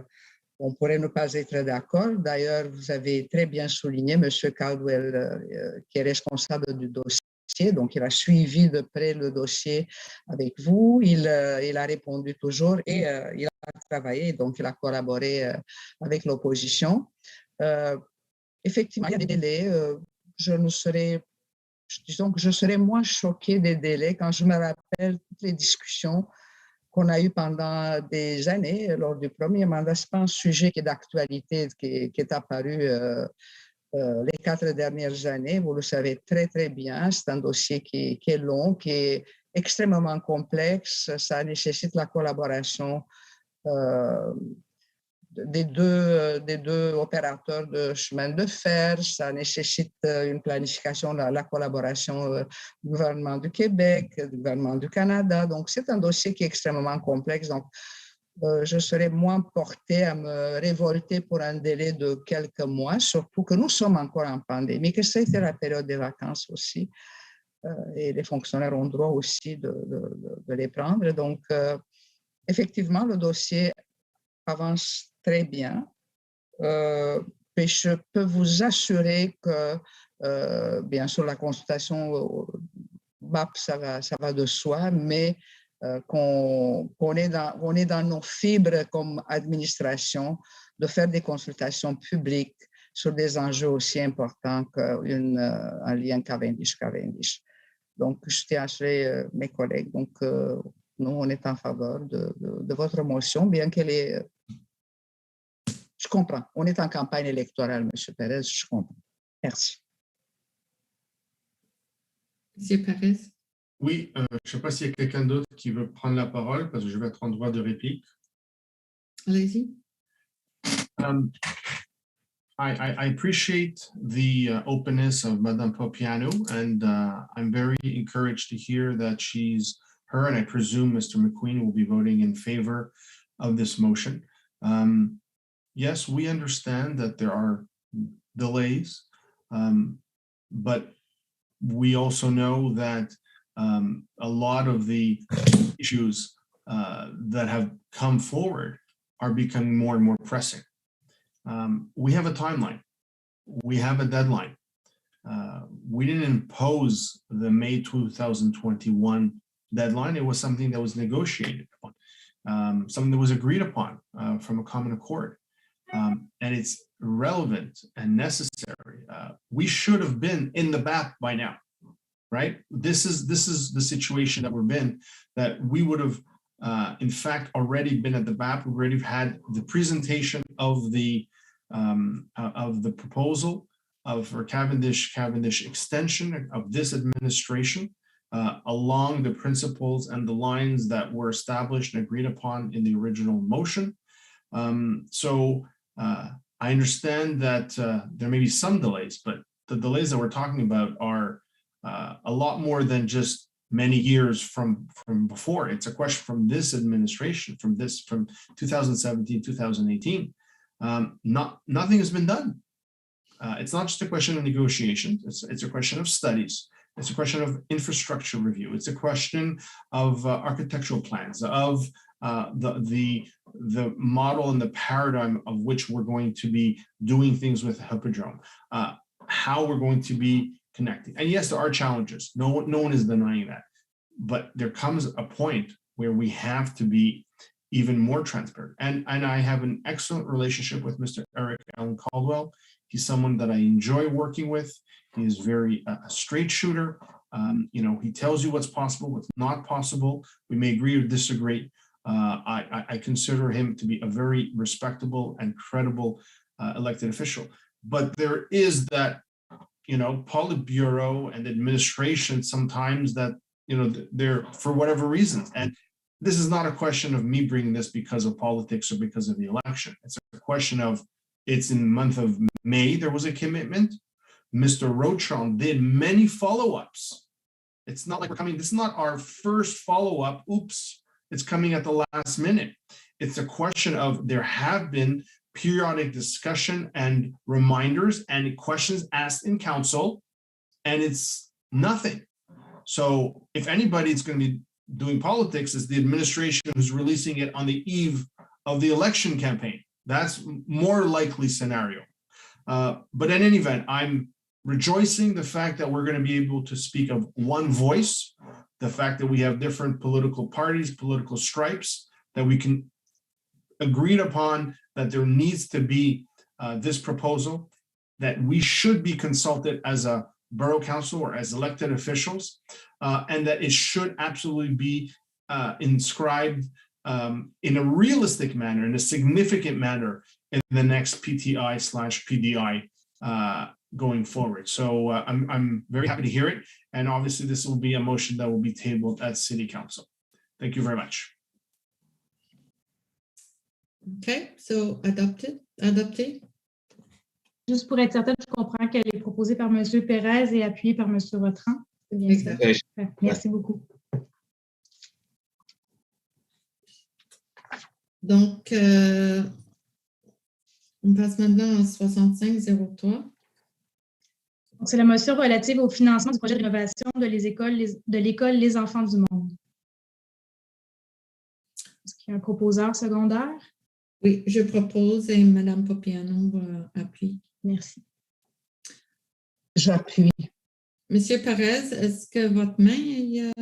ne pas être d'accord. D'ailleurs, vous avez très bien souligné, M. Caldwell, qui est responsable du dossier, donc il a suivi de près le dossier avec vous, il a répondu toujours et il a travaillé, donc il a collaboré avec l'opposition. Effectivement, il y a des délais. Disons que je serais moins choquée des délais quand je me rappelle toutes les discussions qu'on a eues pendant des années lors du premier mandat. Ce n'est pas un sujet qui est d'actualité, qui est apparu les 4 dernières années. Vous le savez très, très bien. C'est un dossier qui est long, qui est extrêmement complexe. Ça nécessite la collaboration des deux opérateurs de chemin de fer. Ça nécessite une planification, la collaboration du gouvernement du Québec, du gouvernement du Canada. Donc, c'est un dossier qui est extrêmement complexe. Donc, je serais moins portée à me révolter pour un délai de quelques mois, surtout que nous sommes encore en pandémie, que c'était la période des vacances aussi, et les fonctionnaires ont droit aussi de les prendre. Donc, effectivement, le dossier avance très bien. Et je peux vous assurer que, bien sûr, la consultation BAP, ça va de soi, mais qu'on est dans nos fibres comme administration de faire des consultations publiques sur des enjeux aussi importants qu'un lien Cavendish. Donc, je tiens à assurer mes collègues. Donc, nous, on est en faveur de votre motion, bien qu'elle est... Je comprends. On est en campagne électorale, M. Perez, je comprends. Merci. M. Perez. Oui, je ne sais pas s'il y a quelqu'un d'autre qui veut prendre la parole, parce que je vais être en droit de réplique. Allez-y. I appreciate the openness of Madame Popiano, and I'm very encouraged to hear that her and I presume Mr. McQueen will be voting in favor of this motion. yes, we understand that there are delays, but we also know that a lot of the issues that have come forward are becoming more and more pressing. We have a timeline. We have a deadline. We didn't impose the May 2021 deadline. It was something that was negotiated upon, something that was agreed upon from a common accord. And it's relevant and necessary. We should have been in the BAP by now, right? This is the situation that we're in, that we would have, in fact, already been at the BAP. We already had the presentation of the proposal for Cavendish extension of this administration along the principles and the lines that were established and agreed upon in the original motion. So I understand that there may be some delays, but the delays that we're talking about are a lot more than just many years from before. It's a question from this administration, from 2017, 2018. Nothing has been done. It's not just a question of negotiations. It's a question of studies. It's a question of infrastructure review. It's a question of architectural plans, of the model and the paradigm of which we're going to be doing things with Hippodrome, how we're going to be connecting. And yes, there are challenges. No one is denying that. But there comes a point where we have to be even more transparent. And I have an excellent relationship with Mr. Eric Allen Caldwell. He's someone that I enjoy working with. He is very a straight shooter. He tells you what's possible, what's not possible. We may agree or disagree. I consider him to be a very respectable and credible elected official. But there is that, Politburo and administration sometimes that, they're for whatever reasons. And this is not a question of me bringing this because of politics or because of the election. It's a question of, it's in the month of May, there was a commitment. Mr. Rochon did many follow-ups. It's not like we're coming, this is not our first follow-up. Oops, it's coming at the last minute. It's a question of, there have been periodic discussion and reminders and questions asked in council, and it's nothing. So if anybody's going to be doing politics, it's the administration who's releasing it on the eve of the election campaign. That's more likely scenario. But in any event, I'm rejoicing the fact that we're going to be able to speak of one voice, the fact that we have different political parties, political stripes, that we can agreed upon that there needs to be this proposal, that we should be consulted as a borough council or as elected officials, and that it should absolutely be inscribed in a realistic manner, in a significant manner in the next PTI/PDI going forward. So I'm very happy to hear it. And obviously this will be a motion that will be tabled at City Council. Thank you very much. Okay, so adopté. Juste pour être certaine, je comprends qu'elle est proposée par M. Pérez et appuyée par M. Vautrin. C'est bien ça. Merci beaucoup. Donc, on passe maintenant à 6503. C'est la motion relative au financement du projet de rénovation de l'école Les Enfants du Monde. Est-ce qu'il y a un proposeur secondaire? Oui, je propose et Mme Popiano appuie. Merci. J'appuie. Monsieur Perez, est-ce que votre main est...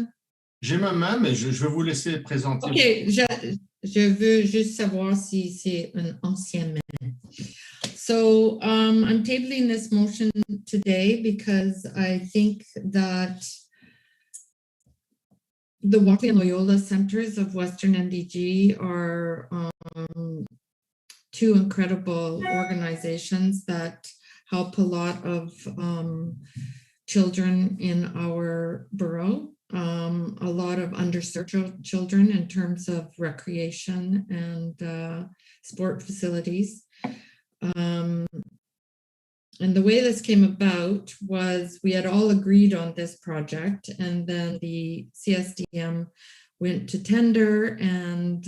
J'ai ma main, mais je vais vous laisser présenter. OK, je veux juste savoir si c'est une ancienne main. So I'm tabling this motion today because I think that the Walkley and Loyola Centers of Western NDG are two incredible organizations that help a lot of children in our borough, a lot of underserved children in terms of recreation and sport facilities. And the way this came about was we had all agreed on this project, and then the CSDM went to tender and,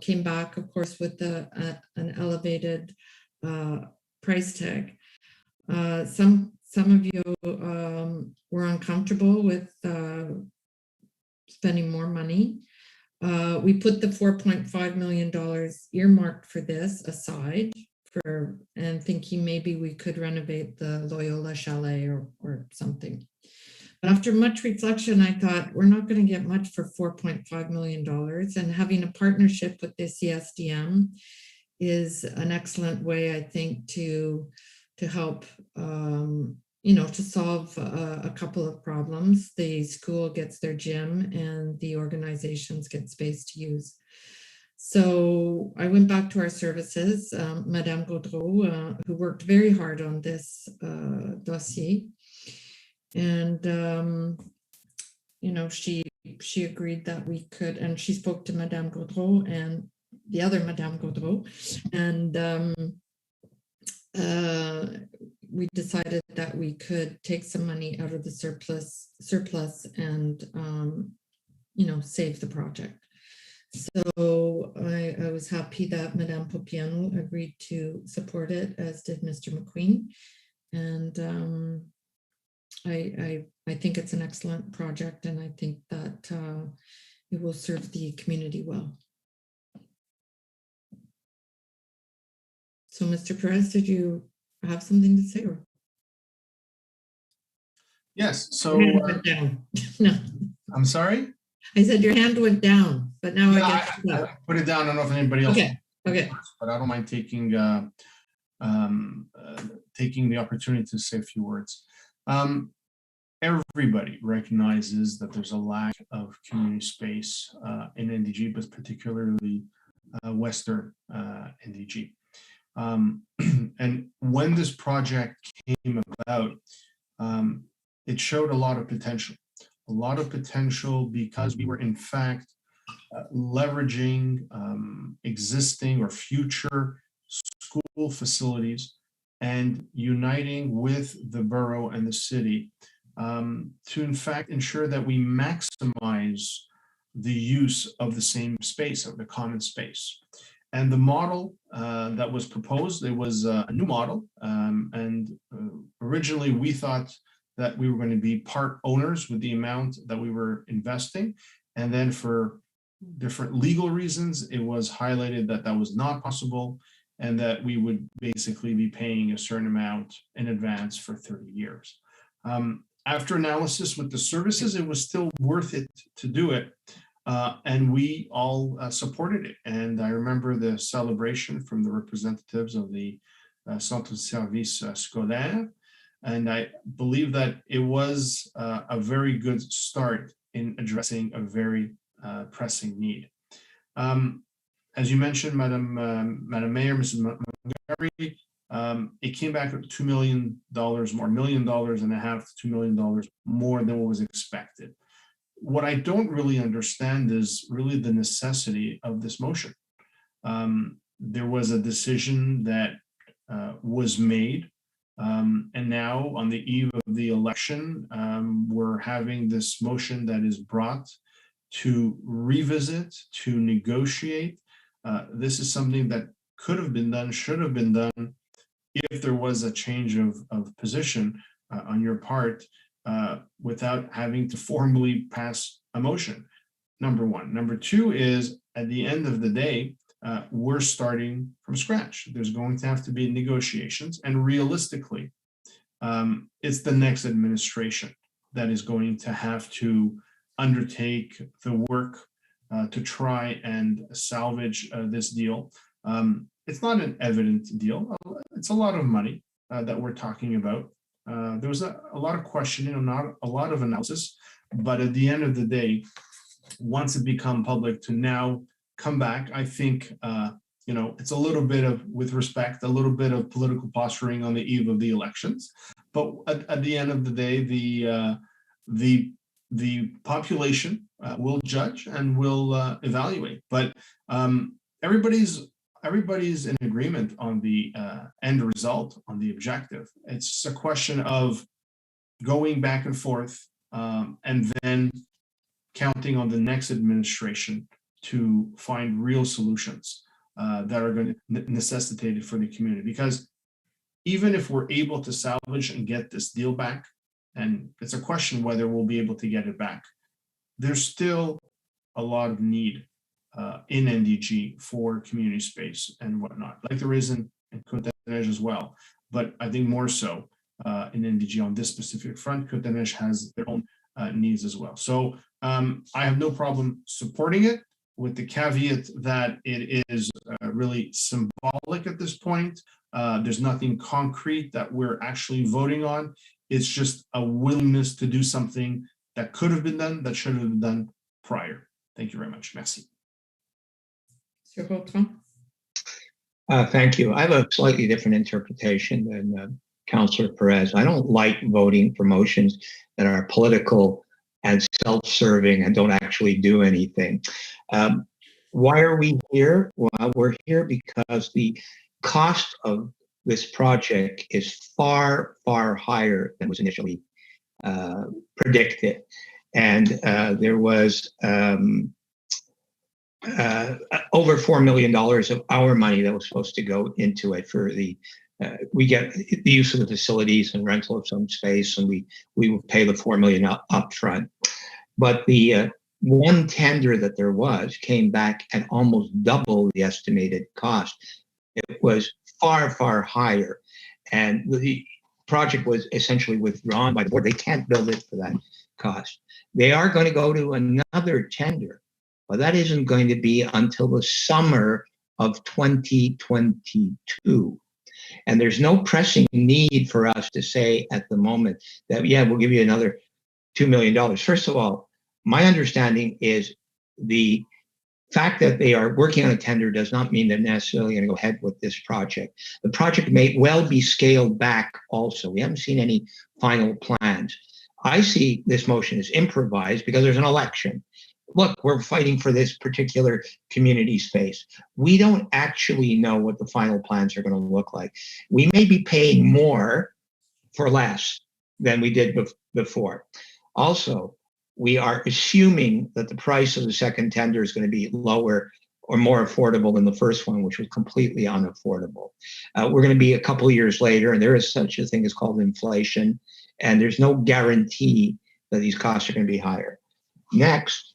came back, of course, with an elevated price tag. Some of you were uncomfortable with spending more money. We put the $4.5 million earmarked for this aside and thinking maybe we could renovate the Loyola Chalet or something. But after much reflection, I thought we're not going to get much for $4.5 million, and having a partnership with the CSDM is an excellent way, I think, to help, to solve a couple of problems. The school gets their gym and the organizations get space to use. So I went back to our services, Madame Gaudreau, who worked very hard on this dossier. And, she agreed that we could, and she spoke to Madame Gaudreau and the other Madame Gaudreau, and we decided that we could take some money out of the surplus and, save the project. So I was happy that Madame Popiano agreed to support it, as did Mr. McQueen. And I think it's an excellent project, and I think that it will serve the community well. So, Mr. Perez, did you have something to say? Or? Yes. So went down. No, I'm sorry. I said your hand went down, but now I guess I put it down. I don't know if anybody else. Okay. But I don't mind taking taking the opportunity to say a few words. Everybody recognizes that there's a lack of community space in NDG, but particularly Western NDG. And when this project came about, it showed a lot of potential. Because we were in fact leveraging existing or future school facilities and uniting with the borough and the city to in fact ensure that we maximize the use of the same space, of the common space. And the model that was proposed, it was a new model. And originally we thought that we were going to be part owners with the amount that we were investing. And then for different legal reasons, it was highlighted that that was not possible and that we would basically be paying a certain amount in advance for 30 years. After analysis with the services, it was still worth it to do it. And we all supported it. And I remember the celebration from the representatives of the Centre de Service Scolaire. And I believe that it was a very good start in addressing a very pressing need. As you mentioned, Madam Mayor, Mrs. Montgomery, it came back at $2 million more, $1.5 million to $2 million more than what was expected. What I don't really understand is really the necessity of this motion. There was a decision that was made. And now on the eve of the election, we're having this motion that is brought to revisit, to negotiate. This is something that could have been done, should have been done, if there was a change of position on your part without having to formally pass a motion, number one. Number two is, at the end of the day, we're starting from scratch. There's going to have to be negotiations, and realistically, it's the next administration that is going to have to undertake the work to try and salvage this deal. It's not an evident deal. It's a lot of money that we're talking about. There was a lot of questioning, not a lot of analysis, but at the end of the day, once it become public, to now come back, I think, it's a little bit of, with respect, a little bit of political posturing on the eve of the elections. But at the end of the day, the population will judge and will evaluate. But everybody's in agreement on the end result, on the objective. It's a question of going back and forth and then counting on the next administration to find real solutions that are going to necessitate it for the community. Because even if we're able to salvage and get this deal back, and it's a question whether we'll be able to get it back, there's still a lot of need in NDG for community space and whatnot, like there is in Côte-des-Neiges as well. But I think more so in NDG on this specific front, Côte-des-Neiges has their own needs as well. So I have no problem supporting it, with the caveat that it is really symbolic at this point. There's nothing concrete that we're actually voting on. It's just a willingness to do something that could have been done, that should have been done prior. Thank you very much. Merci. Thank you. I have a slightly different interpretation than Councillor Perez. I don't like voting for motions that are political and self-serving and don't actually do anything. Why are we here? Well, we're here because the cost of this project is far, far higher than was initially predicted. And there was over $4 million of our money that was supposed to go into it for the, we get the use of the facilities and rental of some space, and we would pay the $4 million up front. But the one tender that there was came back at almost double the estimated cost. It was far, far higher. And the project was essentially withdrawn by the board. They can't build it for that cost. They are going to go to another tender, but that isn't going to be until the summer of 2022. And there's no pressing need for us to say at the moment that, yeah, we'll give you another $2 million. First of all, my understanding is the fact that they are working on a tender does not mean they're necessarily going to go ahead with this project. The project may well be scaled back also. We haven't seen any final plans. I see this motion as improvised because there's an election. Look, we're fighting for this particular community space. We don't actually know what the final plans are going to look like. We may be paying more for less than we did before. Also, we are assuming that the price of the second tender is going to be lower or more affordable than the first one, which was completely unaffordable. We're going to be a couple of years later, and there is such a thing as called inflation, and there's no guarantee that these costs are going to be higher. Next,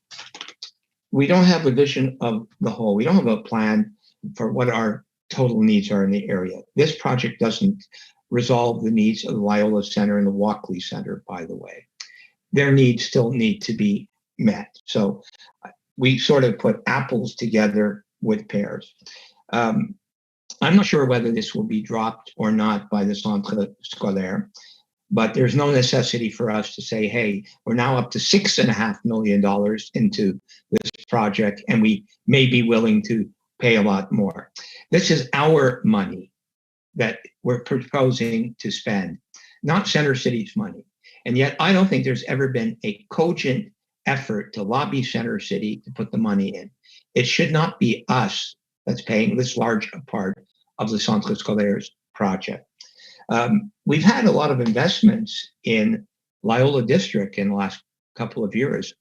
we don't have a vision of the whole. We don't have a plan for what our total needs are in the area. This project doesn't resolve the needs of the Loyola Center and the Walkley Center, by the way. Their needs still need to be met. So we sort of put apples together with pears. I'm not sure whether this will be dropped or not by the Centre Scolaire, but there's no necessity for us to say, hey, we're now up to $6.5 million into this project, and we may be willing to pay a lot more. This is our money that we're proposing to spend, not Center City's money. And yet I don't think there's ever been a cogent effort to lobby Center City to put the money in. It should not be us that's paying this large part of the Centre Scolaires project. We've had a lot of investments in Loyola District in the last couple of years.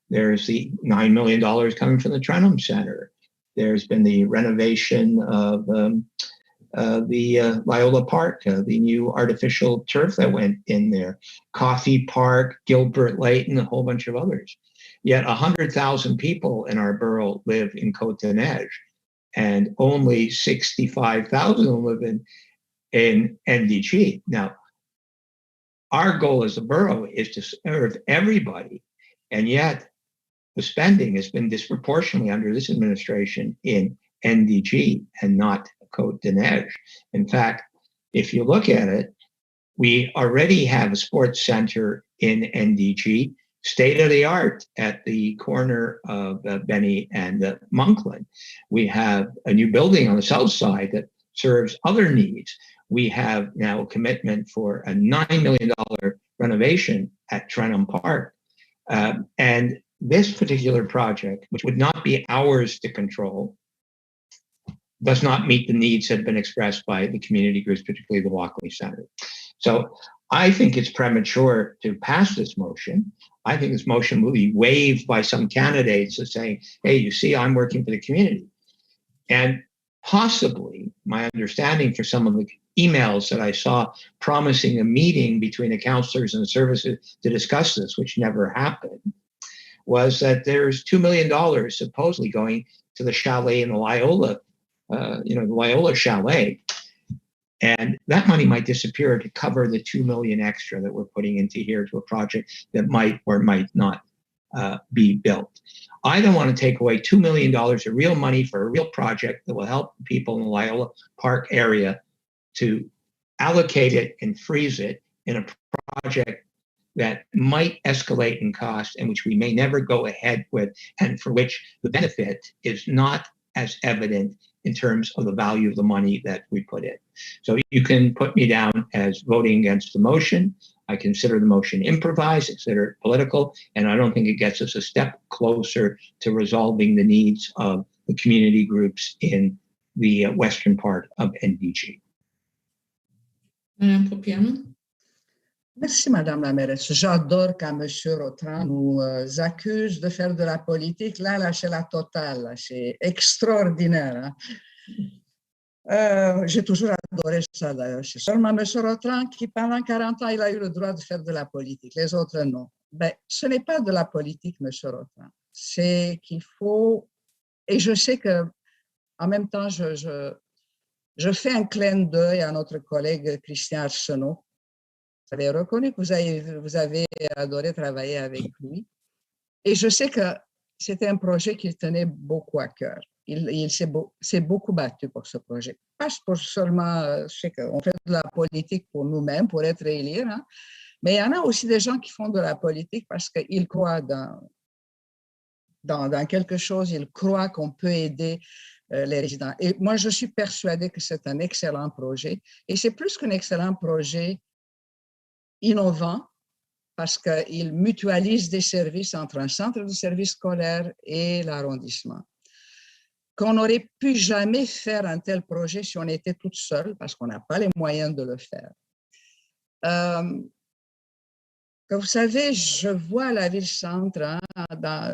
There's the $9 million coming from the Trenum Center. There's been the renovation of the Loyola Park, the new artificial turf that went in there, Coffee Park, Gilbert Layton, a whole bunch of others. Yet 100,000 people in our borough live in Côte-des-Neiges, and only 65,000 live in NDG. Now, our goal as a borough is to serve everybody, and yet the spending has been disproportionately under this administration in NDG and not Côte-des-Neiges. In fact, if you look at it, we already have a sports center in NDG, state of the art at the corner of Benny and Monkland. We have a new building on the south side that serves other needs. We have now a commitment for a $9 million renovation at Trenum Park. And this particular project, which would not be ours to control, does not meet the needs that have been expressed by the community groups, particularly the Walkley Center. So I think it's premature to pass this motion. I think this motion will be waived by some candidates as saying, hey, you see, I'm working for the community. And possibly my understanding for some of the emails that I saw promising a meeting between the councillors and the services to discuss this, which never happened, was that there's $2 million supposedly going to the chalet in the Loyola, the Loyola chalet. And that money might disappear to cover the $2 million extra that we're putting into here to a project that might or might not be built. I don't want to take away $2 million of real money for a real project that will help people in the Loyola Park area to allocate it and freeze it in a project that might escalate in cost and which we may never go ahead with, and for which the benefit is not as evident in terms of the value of the money that we put in. So you can put me down as voting against the motion. I consider the motion improvised, consider it political, and I don't think it gets us a step closer to resolving the needs of the community groups in the western part of NDG. Madame Paupiano. Merci, Madame la mairesse. J'adore quand M. Rotran nous accuse de faire de la politique. Là, c'est la totale. C'est extraordinaire. Hein? J'ai toujours adoré ça, d'ailleurs. C'est seulement M. Rotran qui, pendant 40 ans, il a eu le droit de faire de la politique. Les autres, non. Ben, ce n'est pas de la politique, M. Rotran. C'est qu'il faut... Et je sais que, en même temps, je fais un clin d'œil à notre collègue Christian Arsenault. Vous avez reconnu que vous avez adoré travailler avec lui. Et je sais que c'était un projet qu'il tenait beaucoup à cœur. Il s'est beaucoup battu pour ce projet. Pas pour seulement, je sais qu'on fait de la politique pour nous-mêmes, pour être élus, hein, mais il y en a aussi des gens qui font de la politique parce qu'ils croient dans quelque chose, ils croient qu'on peut aider les résidents. Et moi, je suis persuadée que c'est un excellent projet. Et c'est plus qu'un excellent projet innovant parce qu'il mutualise des services entre un centre de services scolaires et l'arrondissement. Qu'on n'aurait pu jamais faire un tel projet si on était toute seule parce qu'on n'a pas les moyens de le faire. Vous savez, je vois la ville-centre, hein,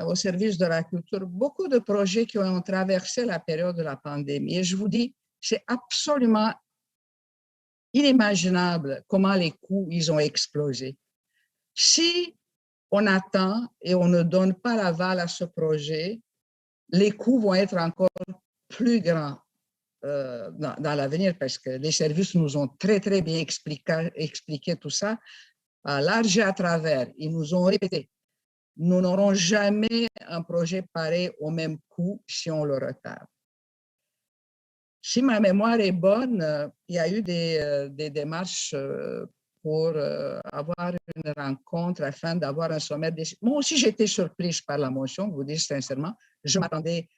au service de la culture, beaucoup de projets qui ont traversé la période de la pandémie. Et je vous dis, c'est absolument inimaginable comment les coûts ils ont explosé. Si on attend et on ne donne pas l'aval à ce projet, les coûts vont être encore plus grands dans l'avenir parce que les services nous ont très, très bien expliqué tout ça à large et à travers. Ils nous ont répété, nous n'aurons jamais un projet pareil au même coût si on le retarde. Si ma mémoire est bonne, il y a eu des démarches pour avoir une rencontre afin d'avoir un sommaire décisionnel. Moi aussi, j'étais surprise par la motion, vous dire sincèrement. Je m'attendais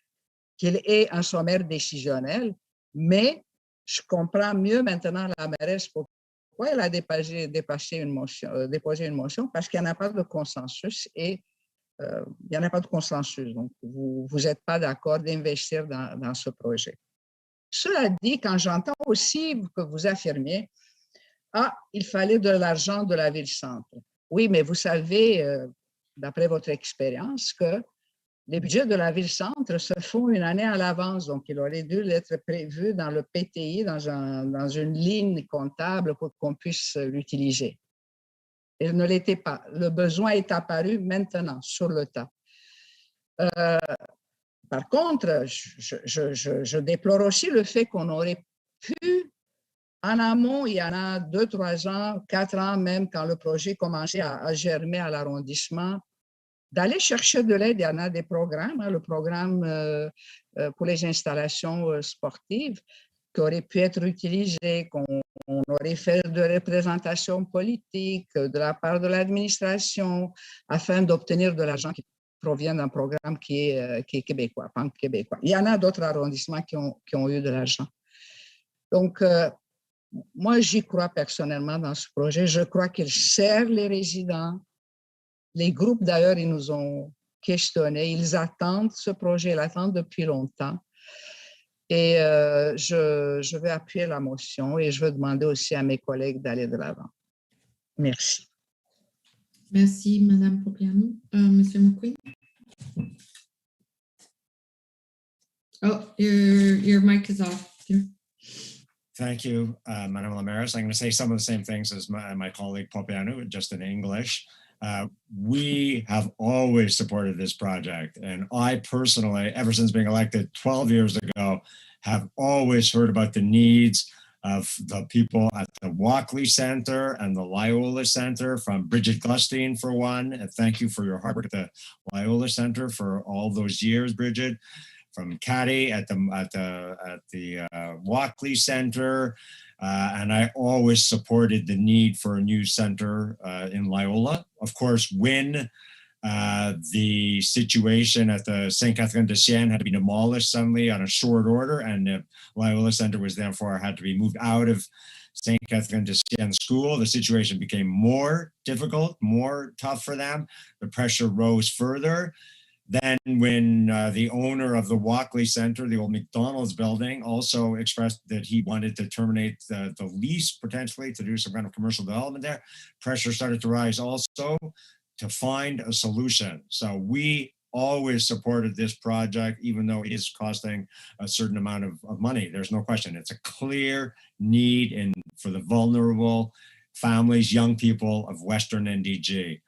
qu'il ait un sommaire décisionnel, mais je comprends mieux maintenant la mairesse pourquoi elle a déposé une motion, parce qu'il n'y en a pas de consensus et il n'y en a pas de consensus. Donc, vous n'êtes pas d'accord d'investir dans ce projet. Cela dit, quand j'entends aussi que vous affirmiez « il fallait de l'argent de la ville-centre ». Oui, mais vous savez, d'après votre expérience, que les budgets de la ville-centre se font une année à l'avance. Donc, il aurait dû être prévu dans le PTI, dans une ligne comptable pour qu'on puisse l'utiliser. Il ne l'était pas. Le besoin est apparu maintenant, sur le tas. Par contre, je déplore aussi le fait qu'on aurait pu, en amont, il y en a 2, 3 ans, 4 ans même, quand le projet commençait à germer à l'arrondissement, d'aller chercher de l'aide. Il y en a des programmes, hein, le programme pour les installations sportives qui auraient pu être utilisés, qu'on aurait fait de représentation politique de la part de l'administration afin d'obtenir de l'argent qui provient d'un programme qui est québécois, pan-québécois. Il y en a d'autres arrondissements qui ont eu de l'argent. Donc, moi, j'y crois personnellement dans ce projet. Je crois qu'il sert les résidents. Les groupes, d'ailleurs, ils nous ont questionnés. Ils attendent ce projet, ils l'attendent depuis longtemps. Et je vais appuyer la motion et je vais demander aussi à mes collègues d'aller de l'avant. Merci. Merci, Madame Popiano. Monsieur McQueen? Oh, your mic is off. Thank you, Madame Lamaris. I'm going to say some of the same things as my colleague Popiano, just in English. We have always supported this project. And I personally, ever since being elected 12 years ago, have always heard about the needs of the people at the Walkley Center and the Loyola Center, from Bridget Glusteen for one. And thank you for your hard work at the Loyola Center for all those years, Bridget. From Caddy at the Walkley Center. And I always supported the need for a new center in Loyola. Of course, when the situation at the St. Catherine de Sienne had to be demolished suddenly on a short order, and the Loyola Center was therefore had to be moved out of St. Catherine de Sienne School, the situation became more difficult, more tough for them. The pressure rose further. Then when the owner of the Walkley Center, the old McDonald's building, also expressed that he wanted to terminate the lease potentially to do some kind of commercial development there, pressure started to rise also to find a solution. So we always supported this project, even though it is costing a certain amount of money. There's no question. It's a clear need for the vulnerable families, young people of Western NDG.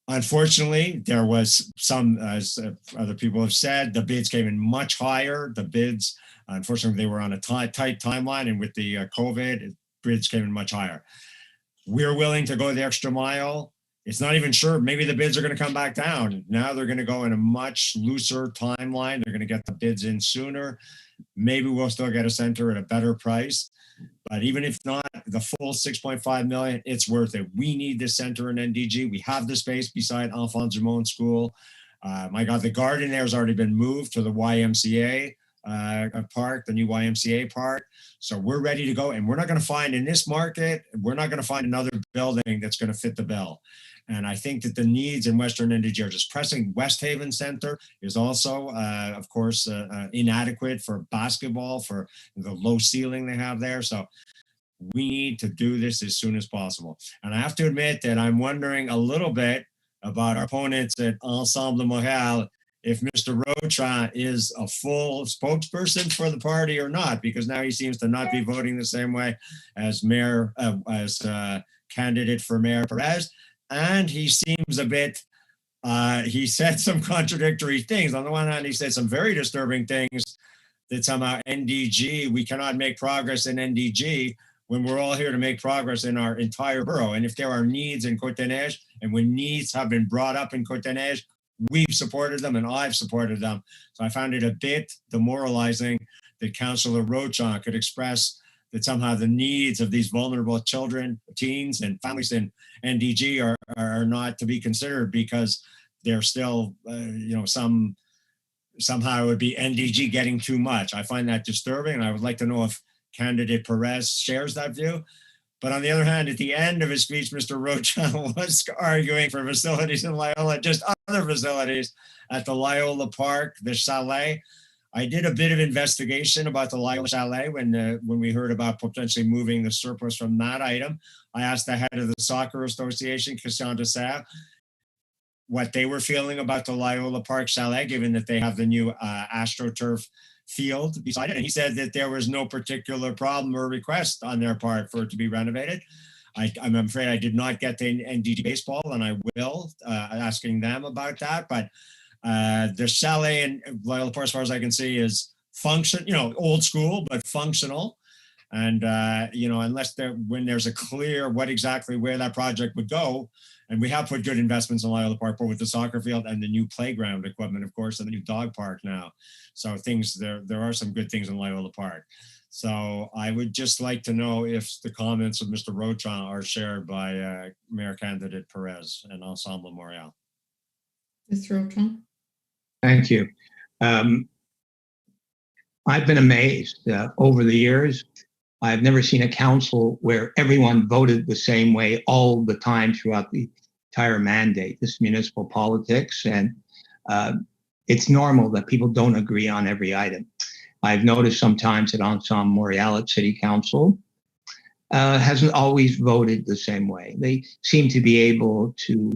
Unfortunately, there was some, as other people have said, the bids came in much higher. The bids, unfortunately, they were on a tight timeline, and with the COVID, bids came in much higher. We're willing to go the extra mile. It's not even sure, maybe the bids are going to come back down. Now they're going to go in a much looser timeline. They're going to get the bids in sooner. Maybe we'll still get a center at a better price. But even if not the full 6.5 million, it's worth it. We need this center in NDG. We have the space beside Enfants du Monde School. My God, the garden there has already been moved to the YMCA park, the new YMCA park. So we're ready to go. And we're not going to find in this market, we're not going to find another building that's going to fit the bill. And I think that the needs in Western NDG are just pressing. West Haven Center is also, of course, inadequate for basketball, for the low ceiling they have there. So we need to do this as soon as possible. And I have to admit that I'm wondering a little bit about our opponents at Ensemble Montréal, if Mr. Rochon is a full spokesperson for the party or not, because now he seems to not be voting the same way as candidate for Mayor Perez. And he seems a bit, he said some contradictory things. On the one hand, he said some very disturbing things that somehow NDG, we cannot make progress in NDG when we're all here to make progress in our entire borough. And if there are needs in Côte-des-Neiges, and when needs have been brought up in Côte-des-Neiges, we've supported them and I've supported them. So I found it a bit demoralizing that Councillor Rochon could express that somehow the needs of these vulnerable children, teens, and families in NDG are not to be considered because they're still, somehow it would be NDG getting too much. I find that disturbing, and I would like to know if candidate Perez shares that view. But on the other hand, at the end of his speech, Mr. Rochon was arguing for facilities in Loyola, just other facilities at the Loyola Park, the Chalet. I did a bit of investigation about the Loyola Chalet when we heard about potentially moving the surplus from that item. I asked the head of the Soccer Association, Christian Dessert, what they were feeling about the Loyola Park Chalet, given that they have the new AstroTurf field beside it. And he said that there was no particular problem or request on their part for it to be renovated. I'm afraid I did not get to NDG baseball, and I will, asking them about that. But the chalet in Loyola Park, as far as I can see, is old school, but functional. And, unless when there's a clear where that project would go, and we have put good investments in Loyola Park, both with the soccer field and the new playground equipment, of course, and the new dog park now. So there are some good things in Loyola Park. So I would just like to know if the comments of Mr. Rochon are shared by Mayor Candidate Perez and Ensemble Montréal. Mr. Rochon. Thank you. I've been amazed over the years. I've never seen a council where everyone voted the same way all the time throughout the entire mandate. This is municipal politics, and it's normal that people don't agree on every item. I've noticed sometimes at Ensemble Montréal at City Council, hasn't always voted the same way. They seem to be able to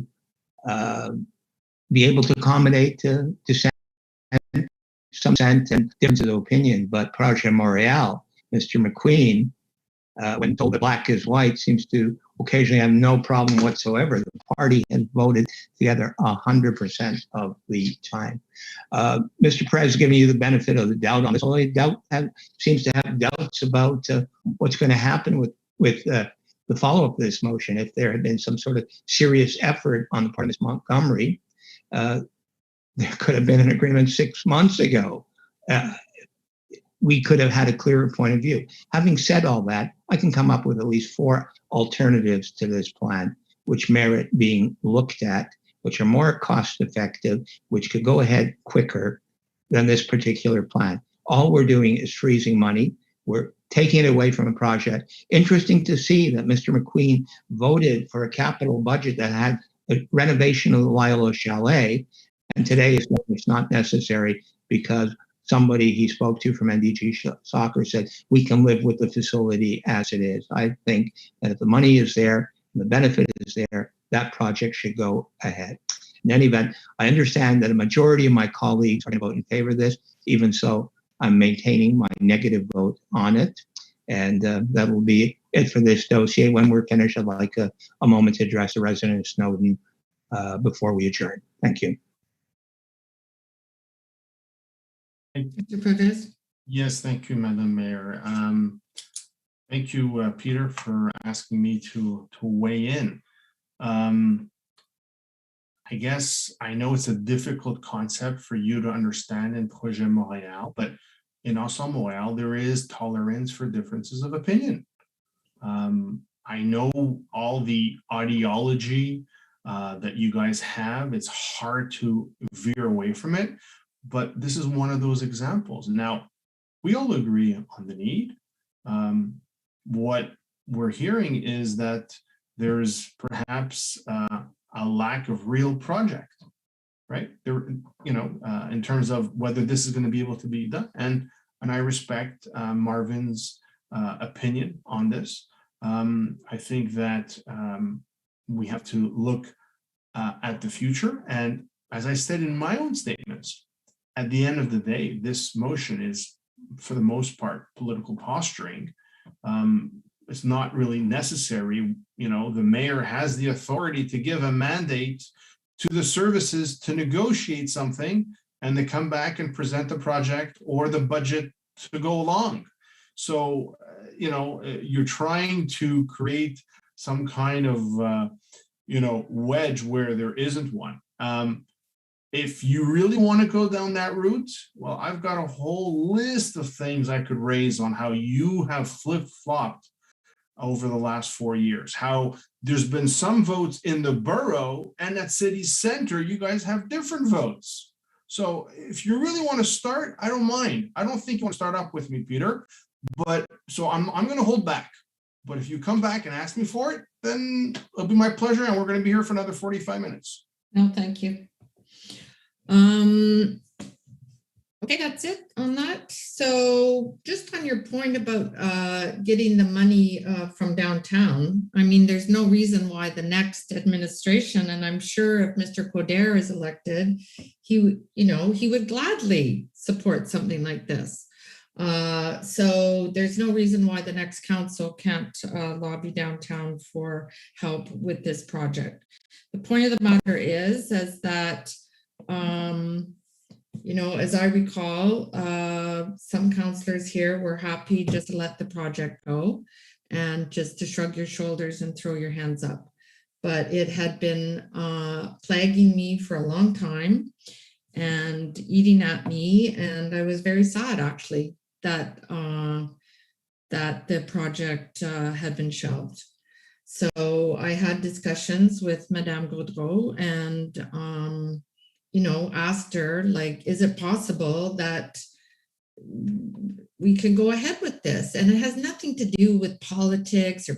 accommodate dissent, some dissent and differences of opinion. But Projet Montréal, Mr. McQueen, when told that black is white, seems to occasionally have no problem whatsoever. The party has voted together 100% of the time. Mr. Perez, giving you the benefit of the doubt on this, only seems to have doubts about what's going to happen with the follow-up of this motion. If there had been some sort of serious effort on the part of Ms. Montgomery, there could have been an agreement 6 months ago. We could have had a clearer point of view. Having said all that, I can come up with at least 4 alternatives to this plan, which merit being looked at, which are more cost effective, which could go ahead quicker than this particular plan. All we're doing is freezing money. We're taking it away from a project. Interesting to see that Mr. McQueen voted for a capital budget that had a renovation of the Lila Chalet, and today it's not necessary because somebody he spoke to from NDG Soccer said, we can live with the facility as it is. I think that if the money is there and the benefit is there, that project should go ahead. In any event, I understand that a majority of my colleagues are going to vote in favor of this. Even so, I'm maintaining my negative vote on it. And that will be it for this dossier. When we're finished, I'd like a moment to address the resident of Snowden before we adjourn. Thank you. Mr. Perez? Yes, thank you, Madam Mayor. Thank you, Peter, for asking me to weigh in. I guess I know it's a difficult concept for you to understand in Projet Montréal, but in Ensemble Montréal, there is tolerance for differences of opinion. I know all the ideology that you guys have. It's hard to veer away from it. But this is one of those examples. Now, we all agree on the need. What we're hearing is that there's perhaps a lack of real project, right? There, in terms of whether this is going to be able to be done. And I respect Marvin's opinion on this. I think that we have to look at the future. And as I said in my own statements, at the end of the day, this motion is, for the most part, political posturing. It's not really necessary. The mayor has the authority to give a mandate to the services to negotiate something, and they come back and present the project or the budget to go along. So, you're trying to create some kind of, wedge where there isn't one. If you really want to go down that route, well, I've got a whole list of things I could raise on how you have flip-flopped over the last 4 years, how there's been some votes in the borough and at city center, you guys have different votes. So if you really want to start, I don't mind. I don't think you want to start up with me, Peter, but so I'm going to hold back. But if you come back and ask me for it, then it'll be my pleasure, and we're going to be here for another 45 minutes. No, thank you. Okay, that's it on that. So just on your point about getting the money from downtown, I mean, there's no reason why the next administration, and I'm sure if Mr. Coder is elected, he would gladly support something like this. So there's no reason why the next council can't lobby downtown for help with this project. The point of the matter is that as I recall, some councillors here were happy just to let the project go and just to shrug your shoulders and throw your hands up. But it had been plaguing me for a long time and eating at me, and I was very sad actually that the project had been shelved. So I had discussions with Madame Gaudreau and asked her, like, is it possible that we can go ahead with this? And it has nothing to do with politics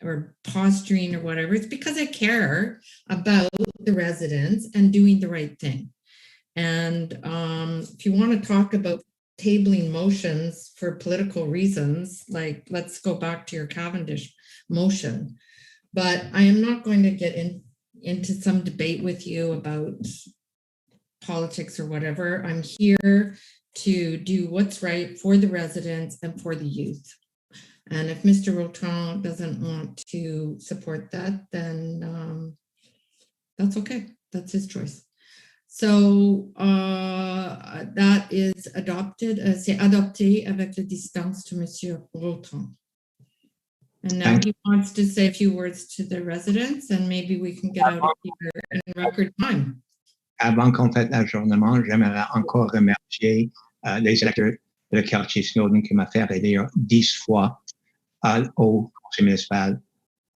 or posturing or whatever. It's because I care about the residents and doing the right thing. And if you want to talk about tabling motions for political reasons, like, let's go back to your Cavendish motion. But I am not going to get into some debate with you about politics or whatever. I'm here to do what's right for the residents and for the youth. And if Mr. Roton doesn't want to support that, then that's okay. That's his choice. So that is adopted, c'est adopté avec la distance to Monsieur Roton. And now he wants to say a few words to the residents, and maybe we can get out of here in record time. Avant qu'on fasse l'adjournement, j'aimerais encore remercier les électeurs de le quartier Snowden qui m'a fait élire 10 fois au conseil municipal.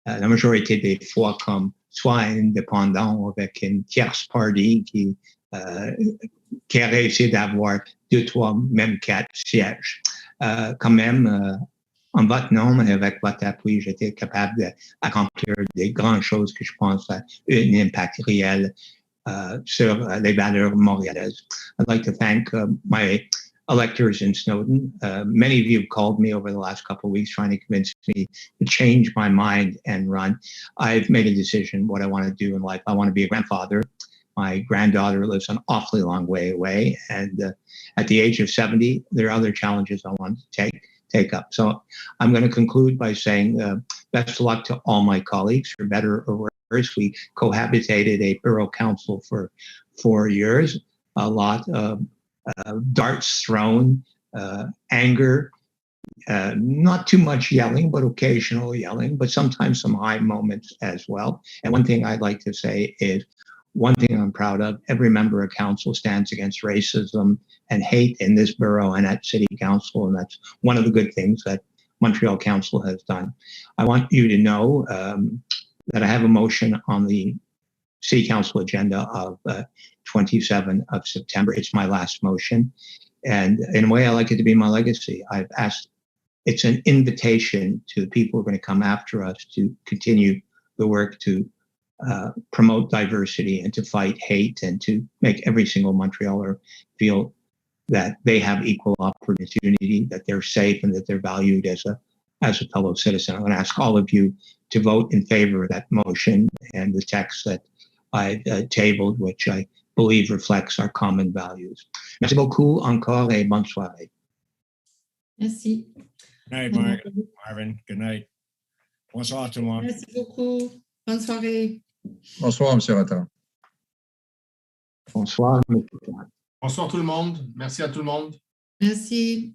La majorité des fois comme soit indépendant avec une tierce partie qui a réussi d'avoir 2, 3, même 4 sièges. Quand même, en votre nom et avec votre appui, j'étais capable d'accomplir des grandes choses que je pense ont un impact réel sur les valeurs montréalaises. I'd like to thank my electors in Snowden. Many of you have called me over the last couple of weeks trying to convince me to change my mind and run. I've made a decision what I want to do in life. I want to be a grandfather. My granddaughter lives an awfully long way away. And at the age of 70, there are other challenges I want to take up. So I'm going to conclude by saying best of luck to all my colleagues, for better or worse. We cohabitated a borough council for 4 years. A lot of darts thrown, anger, not too much yelling, but occasional yelling, but sometimes some high moments as well. And one thing I'd like to say is, one thing I'm proud of, every member of council stands against racism and hate in this borough and at city council, and that's one of the good things that Montreal Council has done. I want you to know that I have a motion on the city council agenda of 27 of September. It's my last motion, and in a way I like it to be my legacy. I've asked, it's an invitation to the people who are going to come after us to continue the work to promote diversity and to fight hate and to make every single Montrealer feel that they have equal opportunity, that they're safe, and that they're valued as a fellow citizen. I'm going to ask all of you to vote in favor of that motion and the text that I've tabled, which I believe reflects our common values. Merci beaucoup encore et bonne soirée. Merci. Good night, Marvin. Good night. Bonsoir tout le monde. Merci beaucoup. Bonne soirée. Bonsoir, M. Rotin. Bonsoir. Bonsoir tout le monde. Merci à tout le monde. Merci.